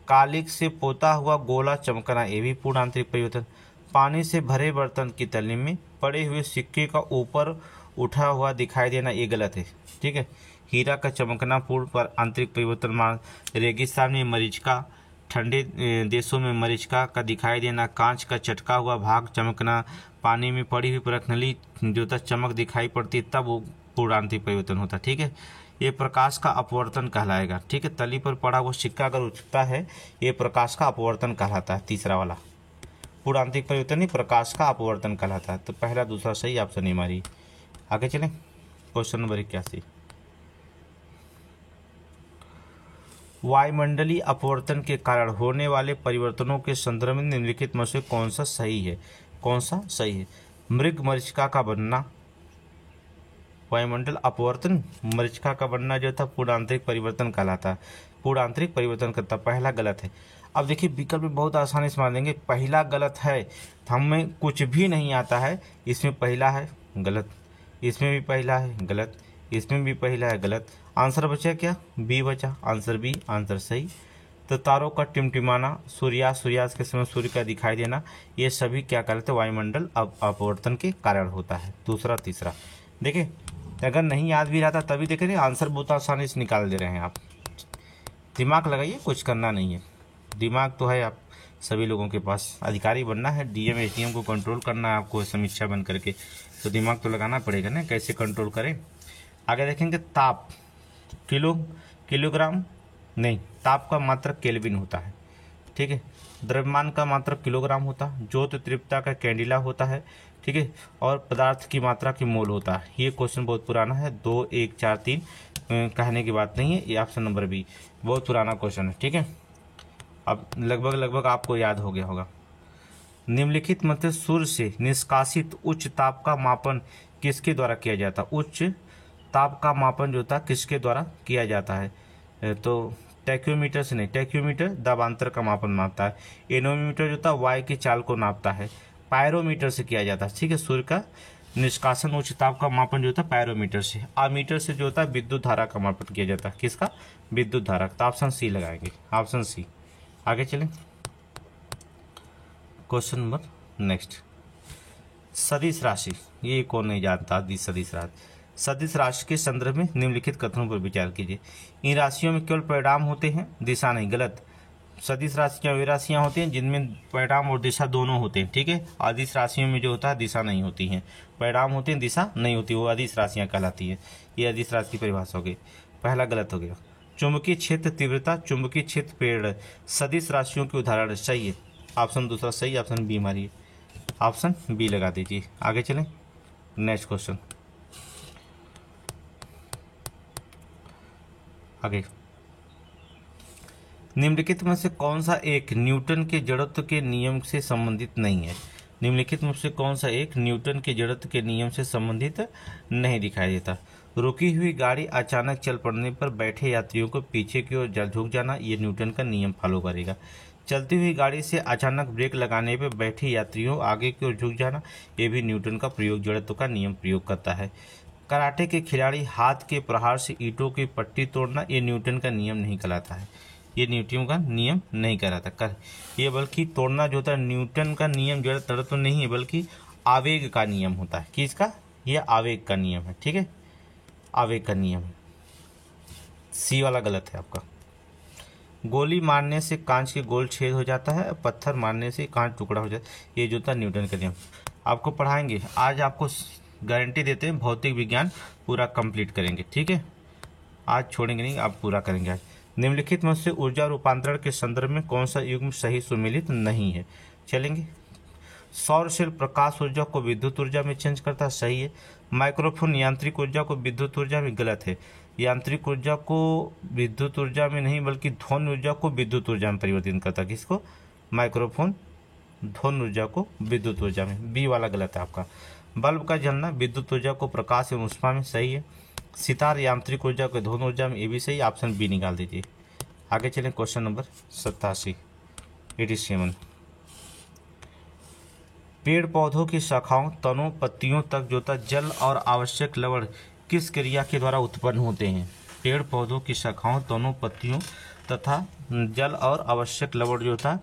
कालिक से पोता हुआ गोला चमकना, ये भी पूर्ण आंतरिक परिवर्तन। पानी से भरे बर्तन की तली में पड़े हुए सिक्के का ऊपर उठा हुआ दिखाई देना, ये गलत है, ठीक है। हीरा का चमकना पूर्ण पर आंतरिक परिवर्तन मान। रेगिस्तान में मरीचिका, ठंडे देशों में मरीचिका का दिखाई देना। कांच का चटका हुआ भाग चमकना। पानी में पड़ी हुई परखनली जो था चमक दिखाई पड़ती, तब वो पूर्ण आंतरिक परिवर्तन होता, ठीक है। ये प्रकाश का अपवर्तन कहलाएगा, ठीक है। तली पर पड़ा हुआ सिक्का अगर उठता है, ये प्रकाश का अपवर्तन कहलाता है, तीसरा वाला। पूर्ण आंतरिक परिवर्तन नहीं, प्रकाश का अपवर्तन कहलाता है। तो पहला दूसरा सही, ऑप्शन नहीं मारी। आगे चलें, क्वेश्चन नंबर 81। वायुमंडलीय अपवर्तन के कारण होने वाले परिवर्तनों के संदर्भ में निम्नलिखित में से कौन सा सही है? कौन सा सही है? मृग मरीचिका का बनना, वायुमंडल अपवर्तन, मरीचिका का बनना जो था पूर्ण आंतरिक परिवर्तन कहलाता है, पूर्ण आंतरिक परिवर्तन करता, पहला गलत है। अब देखिए विकल्प में बहुत आसानी से मान देंगे, पहला गलत है, हमें कुछ भी नहीं आता है, इसमें पहला है गलत, इसमें भी पहला है गलत, इसमें भी पहला है गलत। आंसर बचा क्या? बी बचा, आंसर बी, आंसर सही। तो तारों का टिमटिमाना, सूर्यास्त के समय सूर्य का दिखाई देना, ये सभी क्या कहलाते हैं? वायुमंडल अपवर्तन के कारण होता है। दूसरा तीसरा देखिए, अगर नहीं याद भी रहता तभी देख रहे आंसर बहुत आसानी से निकाल दे रहे हैं आप। दिमाग लगाइए, कुछ करना नहीं है, दिमाग तो है आप सभी लोगों के पास। अधिकारी बनना है, डीएम एसडीएम को कंट्रोल करना है आपको, समीक्षा बन करके, तो दिमाग तो लगाना पड़ेगा ना, कैसे कंट्रोल करें। आगे देखेंगे, ताप किलोग्राम नहीं, ताप का मात्रक केल्विन होता है, ठीक है। द्रव्यमान का मात्रक किलोग्राम होता है। ज्योत तीव्रता का कैंडिला होता है, ठीक है। और पदार्थ की मात्रा की मोल होता है। ये क्वेश्चन बहुत पुराना है, 2 1 4 3 कहने की बात नहीं है, ये ऑप्शन नंबर बी बहुत पुराना क्वेश्चन है, ठीक है। अब लगभग आपको याद हो गया होगा। निम्नलिखित में से सूर्य से निष्कासित उच्च ताप का मापन किसके द्वारा किया जाता है? उच्च ताप का मापन जो था किसके द्वारा किया जाता है? तो टैक्योमीटर से नहीं, टैक्योमीटर दाबांतर का मापन मापता है। एनोमीटर जो था वायु की चाल को नापता है। पायरोमीटर से किया जाता है, ठीक है। सूर्य का निष्कासन उच्च ताप का मापन जो था पायरोमीटर से। आमीटर से जो होता है विद्युत धारा का मापन किया जाता है, किसका? विद्युत धारा। तो ऑप्शन सी लगाएंगे, ऑप्शन सी। आगे चलें, क्वेश्चन नंबर नेक्स्ट। सदिश राशि, ये कौन नहीं जानता? सदिश राशि, सदिश राशि के संदर्भ में निम्नलिखित कथनों पर विचार कीजिए। इन राशियों में केवल परिणाम होते हैं, दिशा नहीं, गलत। सदिश राशियां वे राशियां होती हैं जिनमें परिणाम और दिशा दोनों होते हैं, ठीक है। अदिश राशियों में जो होता है दिशा नहीं होती हैं, परिणाम होते हैं, दिशा नहीं होती, वो अदिश राशियां कहलाती है। ये अदिश राशि की परिभाषा हो गई, पहला गलत हो गया। चुंबकीय क्षेत्र तीव्रता, चुंबकीय क्षेत्र प्रेरण सदिश राशियों के उदाहरण सही है, ऑप्शन दूसरा सही, ऑप्शन बी मारिए, ऑप्शन बी लगा दीजिए। आगे चलें, नेक्स्ट क्वेश्चन। आगे, निम्नलिखित में से कौन सा एक न्यूटन के जड़त्व के नियम से संबंधित नहीं है? निम्नलिखित में से कौन सा एक न्यूटन के जड़त्व के नियम से संबंधित नहीं दिखाई देता? रुकी हुई गाड़ी अचानक चल पड़ने पर बैठे यात्रियों को पीछे की ओर झुक जाना, ये न्यूटन का नियम फॉलो करेगा। चलती हुई गाड़ी से अचानक ब्रेक लगाने पर बैठे यात्रियों आगे की ओर झुक जाना, ये भी न्यूटन का प्रयोग जड़त्व का नियम प्रयोग करता है। कराटे के खिलाड़ी हाथ के प्रहार से ईंटों की पट्टी तोड़ना, ये न्यूटन का नियम नहीं कहलाता है। ये न्यूटन का नियम नहीं कहलाता कर ये, बल्कि तोड़ना जो होता है न्यूटन का नियम जड़त्व तो नहीं है, बल्कि आवेग का नियम होता है। किसका? ये आवेग का नियम है। ठीक है, आवेग का नियम है। सी वाला गलत है आपका। गोली मारने से कांच के गोल छेद हो जाता है, पत्थर मारने से कांच टुकड़ा हो जाता है। ये जो था न्यूटन का नियम आपको पढ़ाएंगे। आज आपको गारंटी देते हैं भौतिक विज्ञान पूरा कंप्लीट करेंगे। ठीक है, आज छोड़ेंगे नहीं, आप पूरा करेंगे आज। निम्नलिखित में से ऊर्जा रूपांतरण के संदर्भ में कौन सा युग्म सही सुमेलित नहीं है? चलेंगे। सौर सेल प्रकाश ऊर्जा को विद्युत ऊर्जा में चेंज करता है, सही है। माइक्रोफोन यांत्रिक ऊर्जा को विद्युत ऊर्जा में, गलत है। यांत्रिक ऊर्जा को विद्युत ऊर्जा में नहीं बल्कि ध्वनि ऊर्जा को विद्युत ऊर्जा में परिवर्तित करता है। किसको? माइक्रोफोन ध्वनि ऊर्जा को विद्युत ऊर्जा में। बी वाला गलत है आपका। बल्ब का जलना विद्युत ऊर्जा को प्रकाश एवं ऊष्मा में, सही है। सितार यांत्रिक ऊर्जा को ध्वनि ऊर्जा में, ये भी सही। ऑप्शन बी निकाल दीजिए। आगे चलें। Question number 87 87। पेड़ पौधों की शाखाओं, तनों, पत्तियों तक जो था जल और आवश्यक लवण किस क्रिया के द्वारा उत्पन्न होते हैं? पेड़ पौधों की शाखाओं, तनों, पत्तियों तथा जल और आवश्यक लवण जो था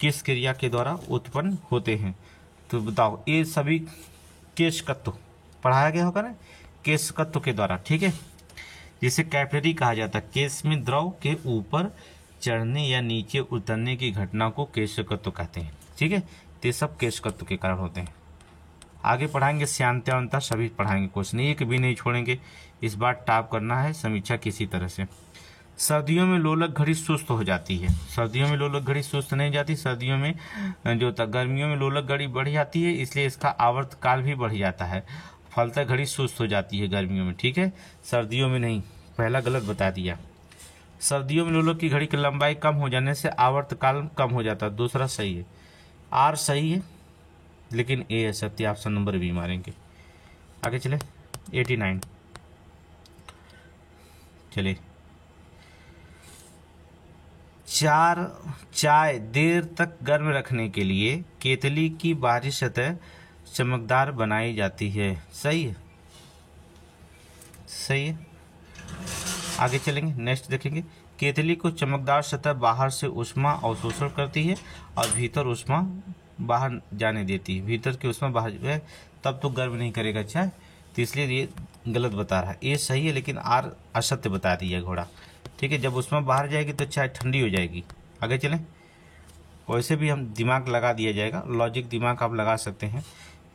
किस क्रिया के द्वारा उत्पन्न होते हैं? तो बताओ। ये सभी केशकत्व पढ़ाया गया होगा ना, केशकत्व के द्वारा। ठीक है, जिसे कैपिलरी कहा जाता है। केश में द्रव के ऊपर चढ़ने या नीचे उतरने की घटना को केशकत्व कहते हैं। ठीक है, ये सब केशकत्व के कारण होते हैं। आगे पढ़ाएंगे श्यांत्यावंता, सभी पढ़ाएंगे। क्वेश्चन एक भी नहीं छोड़ेंगे, इस बार टॉप करना है समीक्षा किसी तरह से। सर्दियों में लोलक घड़ी सुस्त हो जाती है। सर्दियों में लोलक घड़ी सुस्त नहीं जाती। सर्दियों में जो था, गर्मियों में लोलक घड़ी बढ़ जाती है, इसलिए इसका आवर्तकाल भी बढ़ जाता है। फलतः घड़ी सुस्त हो जाती है गर्मियों में। ठीक है, सर्दियों में नहीं, पहला गलत बता दिया। सर्दियों में लोलक की घड़ी की लंबाई कम हो जाने से आवर्तकाल कम हो जाता है, दूसरा सही है। आर सही है, लेकिन ए है सत्य। ऑप्शन नंबर बी मारेंगे। आगे चले। 89 चले। चाय देर तक गर्म रखने के लिए केतली की बाहरी सतह चमकदार बनाई जाती है, सही है, सही है। आगे चलेंगे, नेक्स्ट देखेंगे। केतली को चमकदार सतह बाहर से ऊष्मा अवशोषण करती है और भीतर ऊष्मा बाहर जाने देती है। भीतर की ऊष्मा बाहर है, तब तो गर्म नहीं करेगा चाय, तो इसलिए ये गलत बता रहा है। ये सही है, लेकिन आर असत्य बता दिया घोड़ा। ठीक है, जब ऊष्मा बाहर जाएगी तो चाय ठंडी हो जाएगी। आगे चलें। वैसे भी हम दिमाग लगा दिया जाएगा, लॉजिक दिमाग आप लगा सकते हैं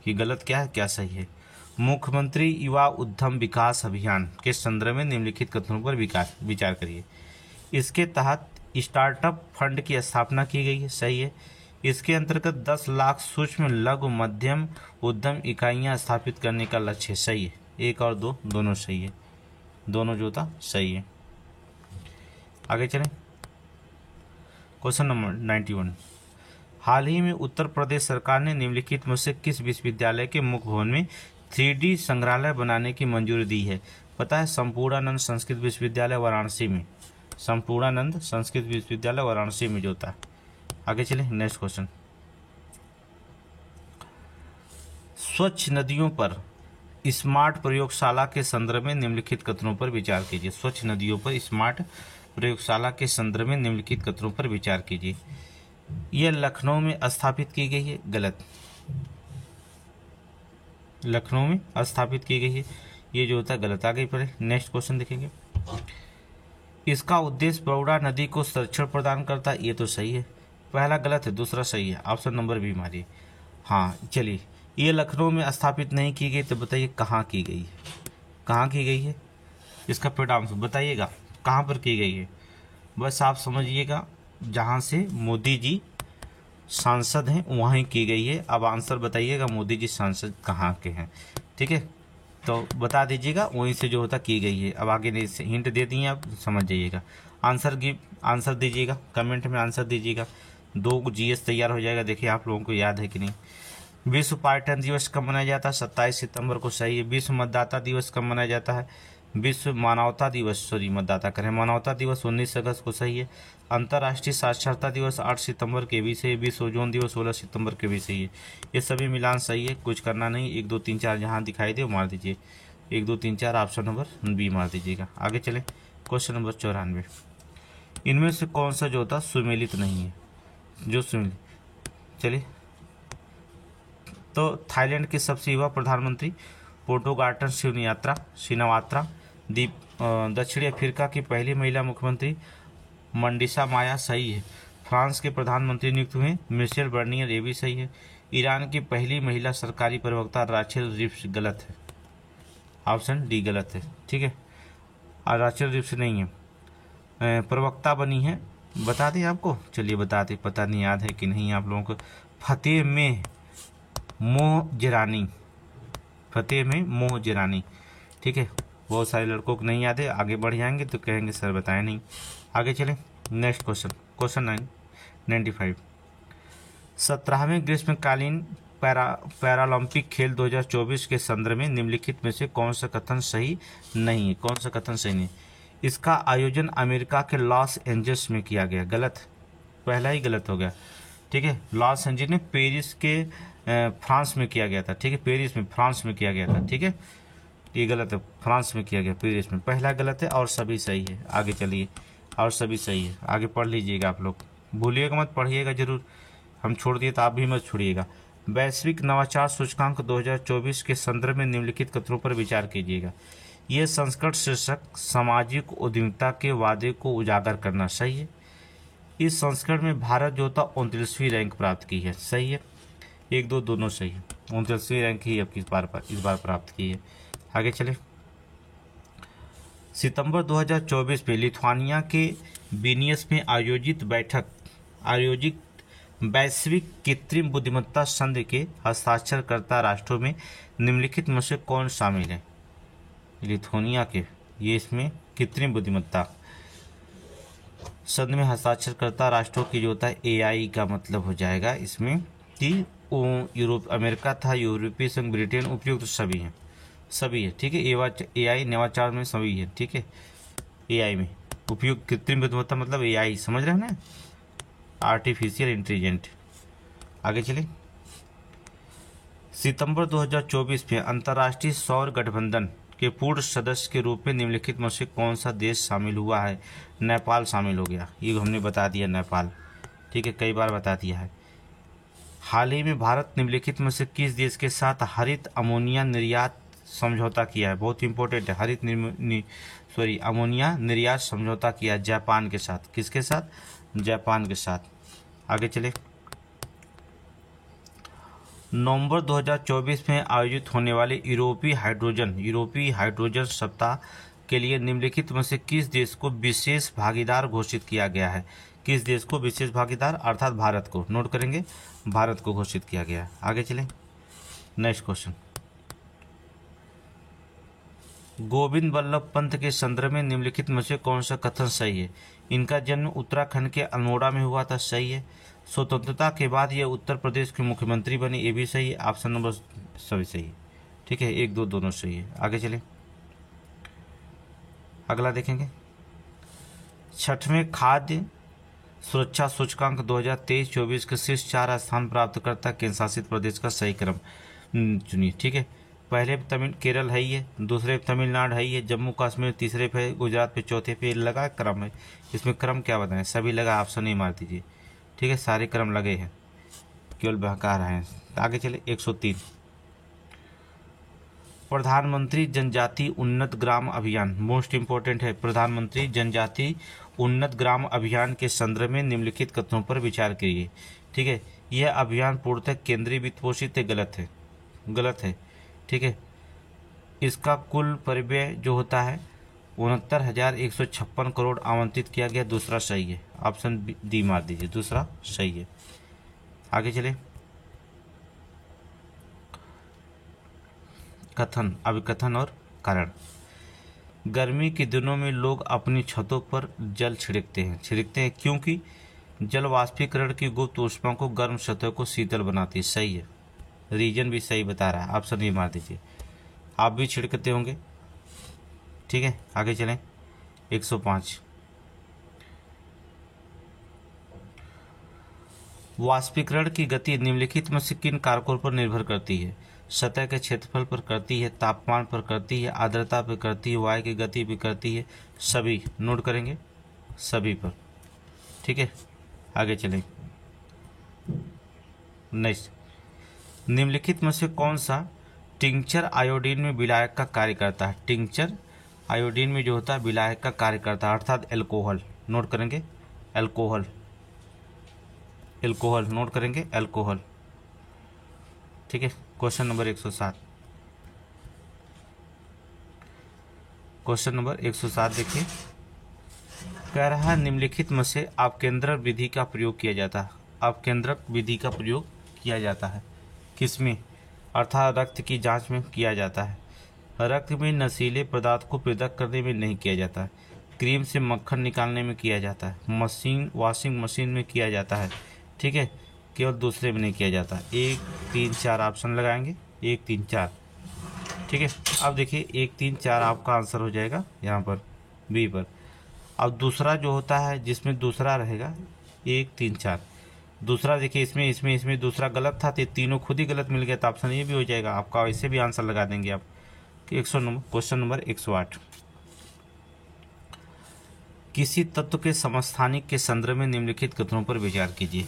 कि गलत क्या है क्या सही है। मुख्यमंत्री युवा उद्यम विकास अभियान के संदर्भ में निम्नलिखित कथनों पर विचार करिए। इसके तहत स्टार्टअप फंड की स्थापना की गई है, सही है। इसके अंतर्गत 10 लाख सूक्ष्म लघु मध्यम उद्यम इकाइयां स्थापित करने का लक्ष्य है, सही है। एक और दो दोनों सही है, दोनों जो था सही है। आगे चलें। Question number 91। हाल ही में उत्तर प्रदेश सरकार ने निम्नलिखित में से किस विश्वविद्यालय के मुख्य भवन में 3D संग्रहालय बनाने की मंजूरी दी है? पता है, संपूर्णानंद संस्कृत विश्वविद्यालय वाराणसी में। संपूर्णानंद संस्कृत विश्वविद्यालय वाराणसी में जो था। आगे चलें, नेक्स्ट क्वेश्चन। स्वच्छ नदियों पर स्मार्ट प्रयोगशाला के संदर्भ में निम्नलिखित कथनों पर विचार कीजिए। स्वच्छ नदियों पर स्मार्ट प्रयोगशाला के संदर्भ में निम्नलिखित कथनों पर विचार कीजिए। यह लखनऊ में स्थापित की गई है, गलत। लखनऊ में स्थापित की गई है, ये जो होता है गलत। आगे पढ़े, नेक्स्ट क्वेश्चन देखेंगे। इसका उद्देश्य बरूड़ा नदी को संरक्षण प्रदान करता है, ये तो सही है। पहला गलत है, दूसरा सही है। ऑप्शन नंबर बी मारिए। हाँ चलिए, ये लखनऊ में स्थापित नहीं की गई, तो बताइए कहाँ की गई है? कहाँ की गई है? इसका परिणाम बताइएगा, कहाँ पर की गई है? बस आप समझिएगा, जहाँ से मोदी जी सांसद हैं वहीं की गई है। अब आंसर बताइएगा, मोदी जी सांसद कहाँ के हैं? ठीक है, तो बता दीजिएगा, वहीं से जो होता की गई है। अब आगे हिंट दे दिए, आप समझ जाइएगा। आंसर दीजिएगा, कमेंट में आंसर दीजिएगा। 2 GS तैयार हो जाएगा। देखिए आप लोगों को याद है कि नहीं। विश्व पर्यटन दिवस कब मनाया जाता है? 27 सितंबर को, सही है। विश्व मतदाता दिवस कब मनाया जाता है? विश्व मानवता दिवस, सॉरी मतदाता करें, मानवता दिवस 19 अगस्त को सही है। अंतर्राष्ट्रीय साक्षरता दिवस 8 सितंबर के भी सही है। विश्व ओजोन दिवस 16 सितंबर के भी सही है। ये सभी मिलान सही है, कुछ करना नहीं। 1 2 3 4 जहाँ दिखाई दे वो मार दीजिए। 1 2 3 4 ऑप्शन नंबर बी मार दीजिएगा। आगे चले क्वेश्चन नंबर 94। इनमें से कौन सा जो होता सुमेलित नहीं है, जो सुमेलित, चलिए तो थाईलैंड के सबसे युवा प्रधानमंत्री, पोर्टोगाटन श्रीनिवात्रा, दक्षिणी अफ्रीका की पहली महिला मुख्यमंत्री मंडिसा माया सही है। फ्रांस के प्रधानमंत्री नियुक्त हुए मिशेल बर्नियर, ये भी सही है। ईरान की पहली महिला सरकारी प्रवक्ता राचेल रिप्स, गलत है, ऑप्शन डी गलत है, ठीक है। और राचेल रिप्स नहीं है, प्रवक्ता बनी है, बता दें आपको, चलिए बता दें, पता नहीं याद है कि नहीं आप लोगों को। फतेह में मोहजेरानी, ठीक है। बहुत सारे लड़कों को नहीं याद है, आगे बढ़ जाएंगे तो कहेंगे सर बताए नहीं। आगे चलें नेक्स्ट क्वेश्चन, क्वेश्चन 95। 17वें ग्रीष्मकालीन पैरालंपिक खेल 2024 के संदर्भ में निम्नलिखित में से कौन सा कथन सही नहीं है? कौन सा कथन सही नहीं? इसका आयोजन अमेरिका के लॉस एंजल्स में किया गया, गलत, पहला ही गलत हो गया, ठीक है। लॉस एंजल्स में, पेरिस के फ्रांस में किया गया था, ठीक है, पेरिस में, फ्रांस में किया गया था, ठीक है, ये गलत है, फ्रांस में किया गया, पेरिस में, पहला गलत है और सभी सही है। आगे चलिए, और सभी सही है, आगे पढ़ लीजिएगा आप लोग, भूलिएगा मत, पढ़िएगा जरूर, हम छोड़ दिए तो आप भी मत छोड़िएगा। वैश्विक नवाचार सूचकांक 2024 के संदर्भ में निम्नलिखित कथनों पर विचार कीजिएगा। ये संस्करण शीर्षक सामाजिक उद्यमिता के वादे को उजागर करना, सही है। इस संस्करण में भारत जो था 29वीं रैंक प्राप्त की है, सही है। 1 2 दोनों सही है, 29वीं रैंक ही अब इस बार प्राप्त की है। आगे चले, सितंबर 2024 में लिथुआनिया के विनियस में आयोजित वैश्विक कृत्रिम बुद्धिमत्ता संधि के हस्ताक्षरकर्ता राष्ट्रों में निम्नलिखित में से कौन शामिल है? लिथुआनिया के, ये इसमें कृत्रिम बुद्धिमत्ता संधि में हस्ताक्षरकर्ता राष्ट्रों की जो होता है AI का मतलब हो जाएगा इसमें कि यूरोप, अमेरिका था, यूरोपीय संघ, ब्रिटेन, उपयुक्त सभी हैं, सभी है, ठीक है। AI नवाचार में सभी है, ठीक है। AI में उपयुक्त कृत्रिम बुद्धिमत्ता मतलब AI, समझ रहे हैं ना, आर्टिफिशियल इंटेलिजेंट। आगे चले, सितंबर 2024 में अंतर्राष्ट्रीय सौर गठबंधन के पूर्ण सदस्य के रूप में निम्नलिखित में से कौन सा देश शामिल हुआ है? नेपाल शामिल हो गया, ये हमने बता दिया, नेपाल, ठीक है, कई बार बता दिया है। हाल ही में भारत निम्नलिखित में से किस देश के साथ हरित अमोनिया निर्यात समझौता किया है? बहुत इंपॉर्टेंट है, अमोनिया निर्यात समझौता किया जापान के साथ। किसके साथ? जापान के साथ। आगे चले, नवंबर 2024 में आयोजित होने वाले यूरोपीय हाइड्रोजन सप्ताह के लिए निम्नलिखित में से किस देश को विशेष भागीदार घोषित किया गया है? किस देश को विशेष भागीदार, अर्थात भारत को, नोट करेंगे, भारत को घोषित किया गया। आगे चलें नेक्स्ट क्वेश्चन, गोविंद वल्लभ पंत के संदर्भ में निम्नलिखित में से कौन सा कथन सही है? इनका जन्म उत्तराखंड के अल्मोड़ा में हुआ था, सही है। स्वतंत्रता के बाद ये उत्तर प्रदेश के मुख्यमंत्री बने, ये भी सही है, ऑप्शन नंबर सभी सही है, ठीक है। 1 2 दोनों सही है। आगे चलें, अगला देखेंगे, 6वें खाद्य सुरक्षा सूचकांक 2023-24 के शीर्ष 4 स्थान प्राप्तकर्ता केंद्र शासित प्रदेश का सही क्रम चुनिए, ठीक है। पहले केरल है ही है, दूसरे तमिलनाडु है ही है, जम्मू कश्मीर तीसरे पे, गुजरात पे चौथे पे, लगा क्रम है, इसमें क्रम क्या बताएं, सभी लगा, ऑप्शन नहीं मार दीजिए, ठीक है, सारे क्रम लगे हैं, केवल बहका रहे हैं। आगे चले, 103, प्रधानमंत्री जनजाति उन्नत ग्राम अभियान, मोस्ट इंपॉर्टेंट है, प्रधानमंत्री जनजाति उन्नत ग्राम अभियान के संदर्भ में निम्नलिखित कथनों पर विचार करिए, ठीक है। यह अभियान पूर्णतः केंद्रीय वित्त पोषित है, गलत है, ठीक है। इसका कुल परिव्यय जो होता है 69,156 करोड़ आवंटित किया गया, दूसरा सही है, ऑप्शन डी मार दीजिए, दूसरा सही है। आगे चले, कथन, अभिकथन और कारण। गर्मी के दिनों में लोग अपनी छतों पर जल छिड़कते हैं क्योंकि जल वाष्पीकरण की गुप्त ऊष्मा को गर्म सतह को शीतल बनाती है, सही है, रीजन भी सही बता रहा है, ऑप्शन भी मार दीजिए। आप भी छिड़कते होंगे, ठीक है, आगे चलें। 105, वाष्पीकरण की गति निम्नलिखित में से किन कारकों पर निर्भर करती है? सतह के क्षेत्रफल पर करती है, तापमान पर करती है, आर्द्रता पर करती है, वायु की गति पर करती है, सभी। नोट करेंगे, सभी पर। ठीक है, आगे चलें। नेक्स्ट, निम्नलिखित में से कौन सा टिंचर आयोडीन में विलायक का कार्य करता है? टिंचर आयोडीन में जो होता है विलायक का कार्य करता है, अर्थात एल्कोहल। नोट करेंगे, एल्कोहल। एल्कोहल नोट करेंगे, एल्कोहल। ठीक है, क्वेश्चन नंबर 107। क्वेश्चन नंबर 107 देखिए, कह रहा है निम्नलिखित में से अपकेंद्रक विधि का प्रयोग किया जाता है। अपकेंद्रक विधि का प्रयोग किया जाता है किसमें? अर्थात रक्त की जांच में किया जाता है। रक्त में नशीले पदार्थ को पृथक करने में नहीं किया जाता है। क्रीम से मक्खन निकालने में किया जाता है। मशीन, वॉशिंग मशीन में किया जाता है। ठीक है, केवल दूसरे में नहीं किया जाता। 1, 3, 4 ऑप्शन लगाएंगे, 1, 3, 4। ठीक है, अब देखिए 1, 3, 4 आपका आंसर हो जाएगा यहाँ पर बी पर। अब दूसरा जो होता है जिसमें दूसरा रहेगा 1, 3, 4, दूसरा देखिए इसमें दूसरा गलत था, तो तीनों खुद ही गलत मिल गया, तो ऑप्शन ये भी हो जाएगा आपका। वैसे भी आंसर लगा देंगे आप। क्वेश्चन नंबर 108, किसी तत्व के समस्थानिक के संदर्भ में निम्नलिखित कथनों पर विचार कीजिए।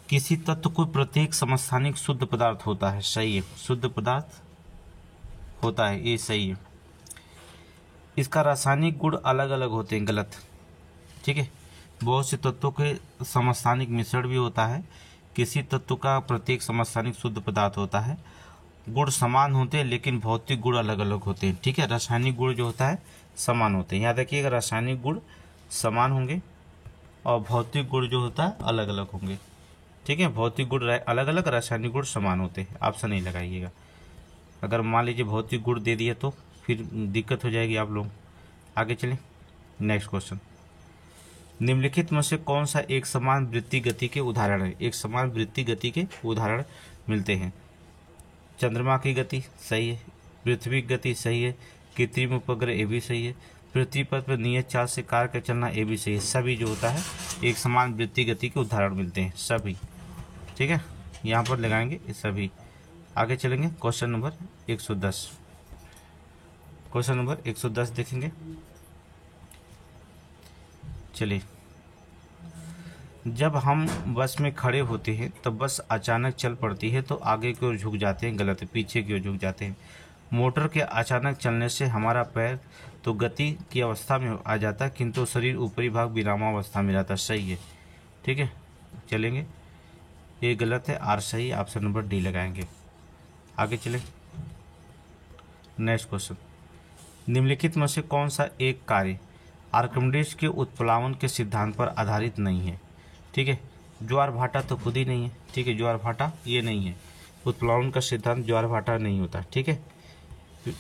किसी तत्व को प्रत्येक समस्थानिक शुद्ध पदार्थ होता है, सही है, शुद्ध पदार्थ होता है, ये सही है। इसका रासायनिक गुण अलग अलग होते हैं, गलत। ठीक है, बहुत से तत्वों के समस्थानिक मिश्रण भी होता है। किसी तत्व का प्रत्येक समस्थानिक शुद्ध पदार्थ होता है। गुण समान होते हैं लेकिन भौतिक गुण अलग अलग होते हैं। ठीक है, रासायनिक गुण जो होता है समान होते हैं। याद रखिएगा, रासायनिक गुण समान होंगे और भौतिक गुण जो होता है अलग अलग होंगे। ठीक है, भौतिक गुण अलग अलग, रासायनिक गुण समान होते हैं। ऑप्शन नहीं लगाइएगा। अगर मान लीजिए भौतिक गुण दे दिए तो फिर दिक्कत हो जाएगी आप लोग। आगे चलें, नेक्स्ट क्वेश्चन, निम्नलिखित में से कौन सा एक समान वृत्ति गति के उदाहरण है? एक समान वृत्ति गति के उदाहरण मिलते हैं। चंद्रमा की गति सही है, पृथ्वी की गति सही है, कृत्रिम उपग्रह ये भी सही है, पृथ्वी पर नियत चाल से कार का चलना ये भी सही है। सभी जो होता है एक समान वृत्ति गति के उदाहरण मिलते हैं, सभी। ठीक है, यहाँ पर लगाएंगे सभी। आगे चलेंगे, क्वेश्चन नंबर 110। क्वेश्चन नंबर 110 देखेंगे। चलिए, जब हम बस में खड़े होते हैं तब बस अचानक चल पड़ती है तो आगे की ओर झुक जाते हैं, गलत है, पीछे की ओर झुक जाते हैं। मोटर के अचानक चलने से हमारा पैर तो गति की अवस्था में आ जाता है किंतु शरीर ऊपरी भाग विरामावस्था में रहता है, सही है। ठीक है, चलेंगे, ये गलत है, आर सही, ऑप्शन नंबर डी लगाएंगे। आगे चलें, नेक्स्ट क्वेश्चन, निम्नलिखित में से कौन सा एक कार्य आर्किमिडीज के उत्प्लावन के सिद्धांत पर आधारित नहीं है? ठीक है, ज्वार भाटा तो खुद ही नहीं है। ठीक है, ज्वार भाटा ये नहीं है, उत्प्लावन का सिद्धांत ज्वार भाटा नहीं होता। ठीक है,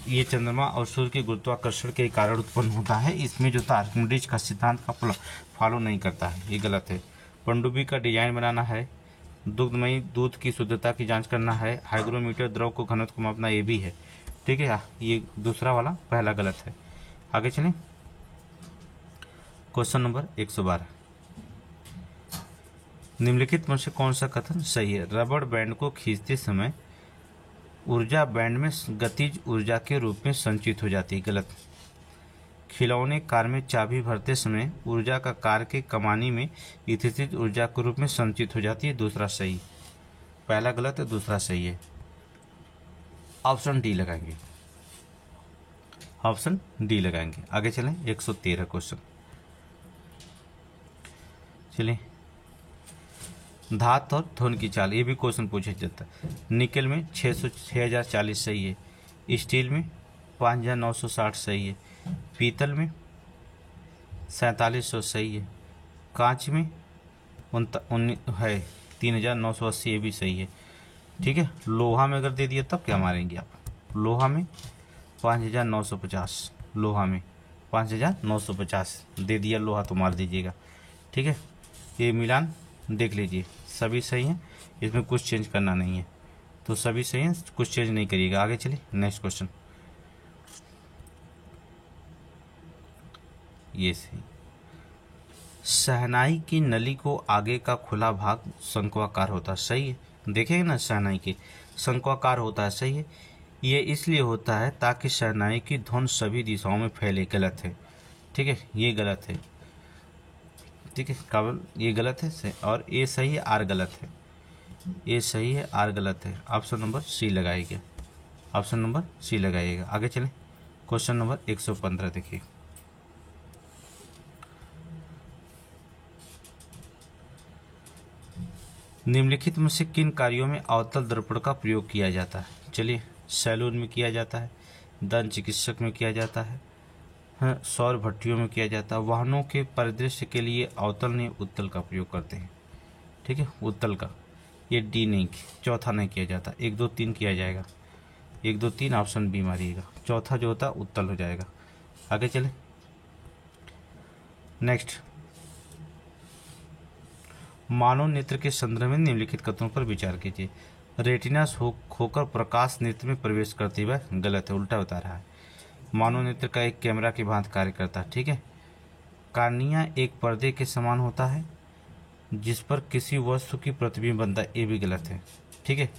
ये चंद्रमा और सूर्य के गुरुत्वाकर्षण के कारण उत्पन्न होता है। इसमें जो था आर्किमिडीज का सिद्धांत का फॉलो नहीं करता है, ये गलत है। पनडुब्बी का डिजाइन बनाना है, दुग्धमयी दूध की शुद्धता की जांच करना है, हाइग्रोमीटर द्रव को घनत्व को मापना ये भी है। ठीक है, ये दूसरा वाला पहला गलत है। आगे चलें, क्वेश्चन नंबर 112, निम्नलिखित में से कौन सा कथन सही है? रबड़ बैंड को खींचते समय ऊर्जा बैंड में गतिज ऊर्जा के रूप में संचित हो जाती है, गलत। खिलौने कार में चाबी भरते समय ऊर्जा का कार के कमानी में स्थितिज ऊर्जा के रूप में संचित हो जाती है, दूसरा सही। पहला गलत है, दूसरा सही है। ऑप्शन डी लगाएंगे, ऑप्शन डी लगाएंगे। आगे चलें, 113 क्वेश्चन। चलिए, धातु और ध्वनि की चाल, ये भी क्वेश्चन पूछा जाता है। निकल में 6040 सही है, स्टील में 5960 सही है, पीतल में 4700 सही है, कांच में 3980, ये भी सही है। ठीक है, लोहा में अगर दे दिया तब क्या मारेंगे आप? लोहा में 5950, लोहा में 5950 दे दिया लोहा तो मार दीजिएगा। ठीक है, ये मिलान देख लीजिए, सभी सही हैं, इसमें कुछ चेंज करना नहीं है, तो सभी सही हैं, कुछ चेंज नहीं करिएगा। आगे चलिए, नेक्स्ट क्वेश्चन, ये सही। शहनाई की नली को आगे का खुला भाग शंक्वाकार होता है, सही है। देखेंगे ना, शहनाई के शंक्वाकार होता है, सही है। ये इसलिए होता है ताकि शहनाई की धुन सभी दिशाओं में फैले। गलत है, ठीक है, ये गलत है, ठीक है। काबिल ये गलत है सही, और ये सही है, आर गलत है। ये सही है, आर गलत है। ऑप्शन नंबर सी लगाइएगा, ऑप्शन नंबर सी लगाइएगा। आगे चलें, क्वेश्चन नंबर 115 देखिए। निम्नलिखित में से किन कार्यों में अवतल दर्पण का प्रयोग किया जाता है? चलिए, सैलून में किया जाता है, दंत चिकित्सक में किया जाता है, सौर भट्टियों में किया जाता है, वाहनों के परिदृश्य के लिए अवतल नहीं उत्तल का प्रयोग करते हैं, ठीक है, उत्तल का। ये डी नहीं, चौथा नहीं किया जाता। 1 2 3 किया जाएगा, 1 2 3 ऑप्शन बी मारिएगा। चौथा जो होता है उत्तल हो जाएगा। आगे चले, नेक्स्ट, मानव नेत्र के संदर्भ में निम्नलिखित कथनों पर विचार कीजिए। रेटिना होकर प्रकाश नेत्र में प्रवेश करते हुए, गलत है, उल्टा बता रहा है। मानव नेत्र का एक कैमरा की भांति कार्य करता है, ठीक है। कार्निया एक पर्दे के समान होता है जिस पर किसी वस्तु की प्रतिबिंब बनता है, ये भी गलत है, ठीक है,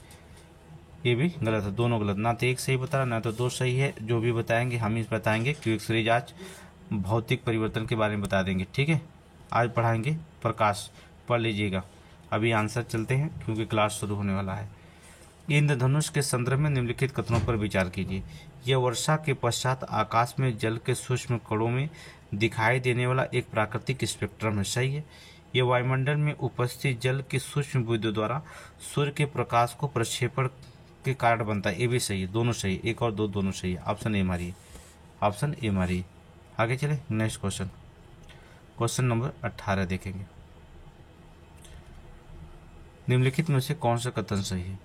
ये भी गलत है। दोनों गलत, ना तो एक सही बता रहा ना तो दो सही है। जो भी बताएंगे हम ही बताएंगे, क्योंकि एक्सरे आज भौतिक परिवर्तन के बारे में बता देंगे, ठीक है। आज पढ़ाएंगे प्रकाश, पढ़ लीजिएगा। अभी आंसर चलते हैं क्योंकि क्लास शुरू होने वाला है। इंद्रधनुष के संदर्भ में निम्नलिखित कथनों पर विचार कीजिए। यह वर्षा के पश्चात आकाश में जल के सूक्ष्म कणों में दिखाई देने वाला एक प्राकृतिक स्पेक्ट्रम है, सही है। यह वायुमंडल में उपस्थित जल की सूक्ष्म बूंदों द्वारा सूर्य के प्रकाश को प्रक्षेपण के कारण बनता है, ये भी सही है। दोनों सही, 1 और 2 दोनों सही है। ऑप्शन ए मारिए, ऑप्शन ए मारिए। आगे चले, नेक्स्ट क्वेश्चन, क्वेश्चन नंबर 18 देखेंगे। निम्नलिखित में से कौन सा कथन सही है?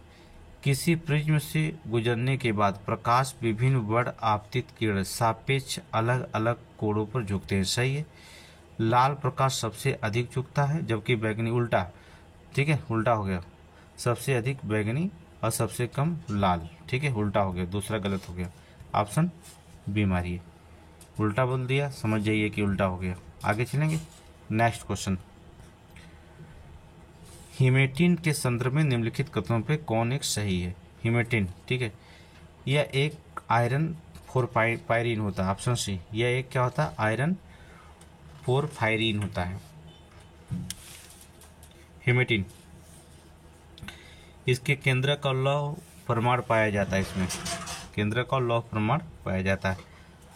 किसी प्रिज्म से गुजरने के बाद प्रकाश विभिन्न वर्ण आपतित किरण सापेक्ष अलग अलग कोणों पर झुकते हैं, सही है। लाल प्रकाश सबसे अधिक झुकता है जबकि बैगनी उल्टा, ठीक है, उल्टा हो गया, सबसे अधिक बैगनी और सबसे कम लाल, ठीक है, उल्टा हो गया, दूसरा गलत हो गया। ऑप्शन बी मारिए, उल्टा बोल दिया, समझ जाइए कि उल्टा हो गया। आगे चलेंगे, नेक्स्ट क्वेश्चन। हीमेटिन के संदर्भ में निम्नलिखित कथनों पे कौन एक सही है? हीमेटिन, ठीक है, यह एक आयरन 4 पायरीन होता है, ऑप्शन सी। यह एक क्या होता है? आयरन 4 पायरीन होता है हीमेटिन। इसके केंद्र का लौह प्रमाण पाया जाता है, इसमें केंद्र का लौह प्रमाण पाया जाता है।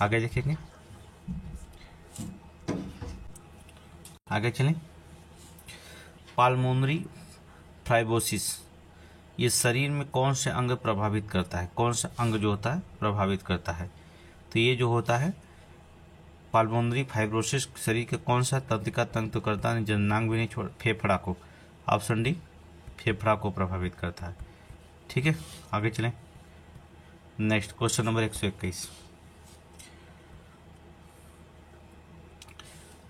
आगे देखेंगे, आगे चलें। पाल्मोनरी फाइब्रोसिस ये शरीर में कौन से अंग प्रभावित करता है? कौन सा अंग जो होता है प्रभावित करता है? तो ये जो होता है पाल्मोनरी फाइब्रोसिस शरीर के कौन सा तंत्रिका तंत्र करता है? जननांग भी नहीं छोड़, फेफड़ा को। ऑप्शन डी, फेफड़ा को प्रभावित करता है, ठीक है। आगे चलें, नेक्स्ट क्वेश्चन नंबर 121।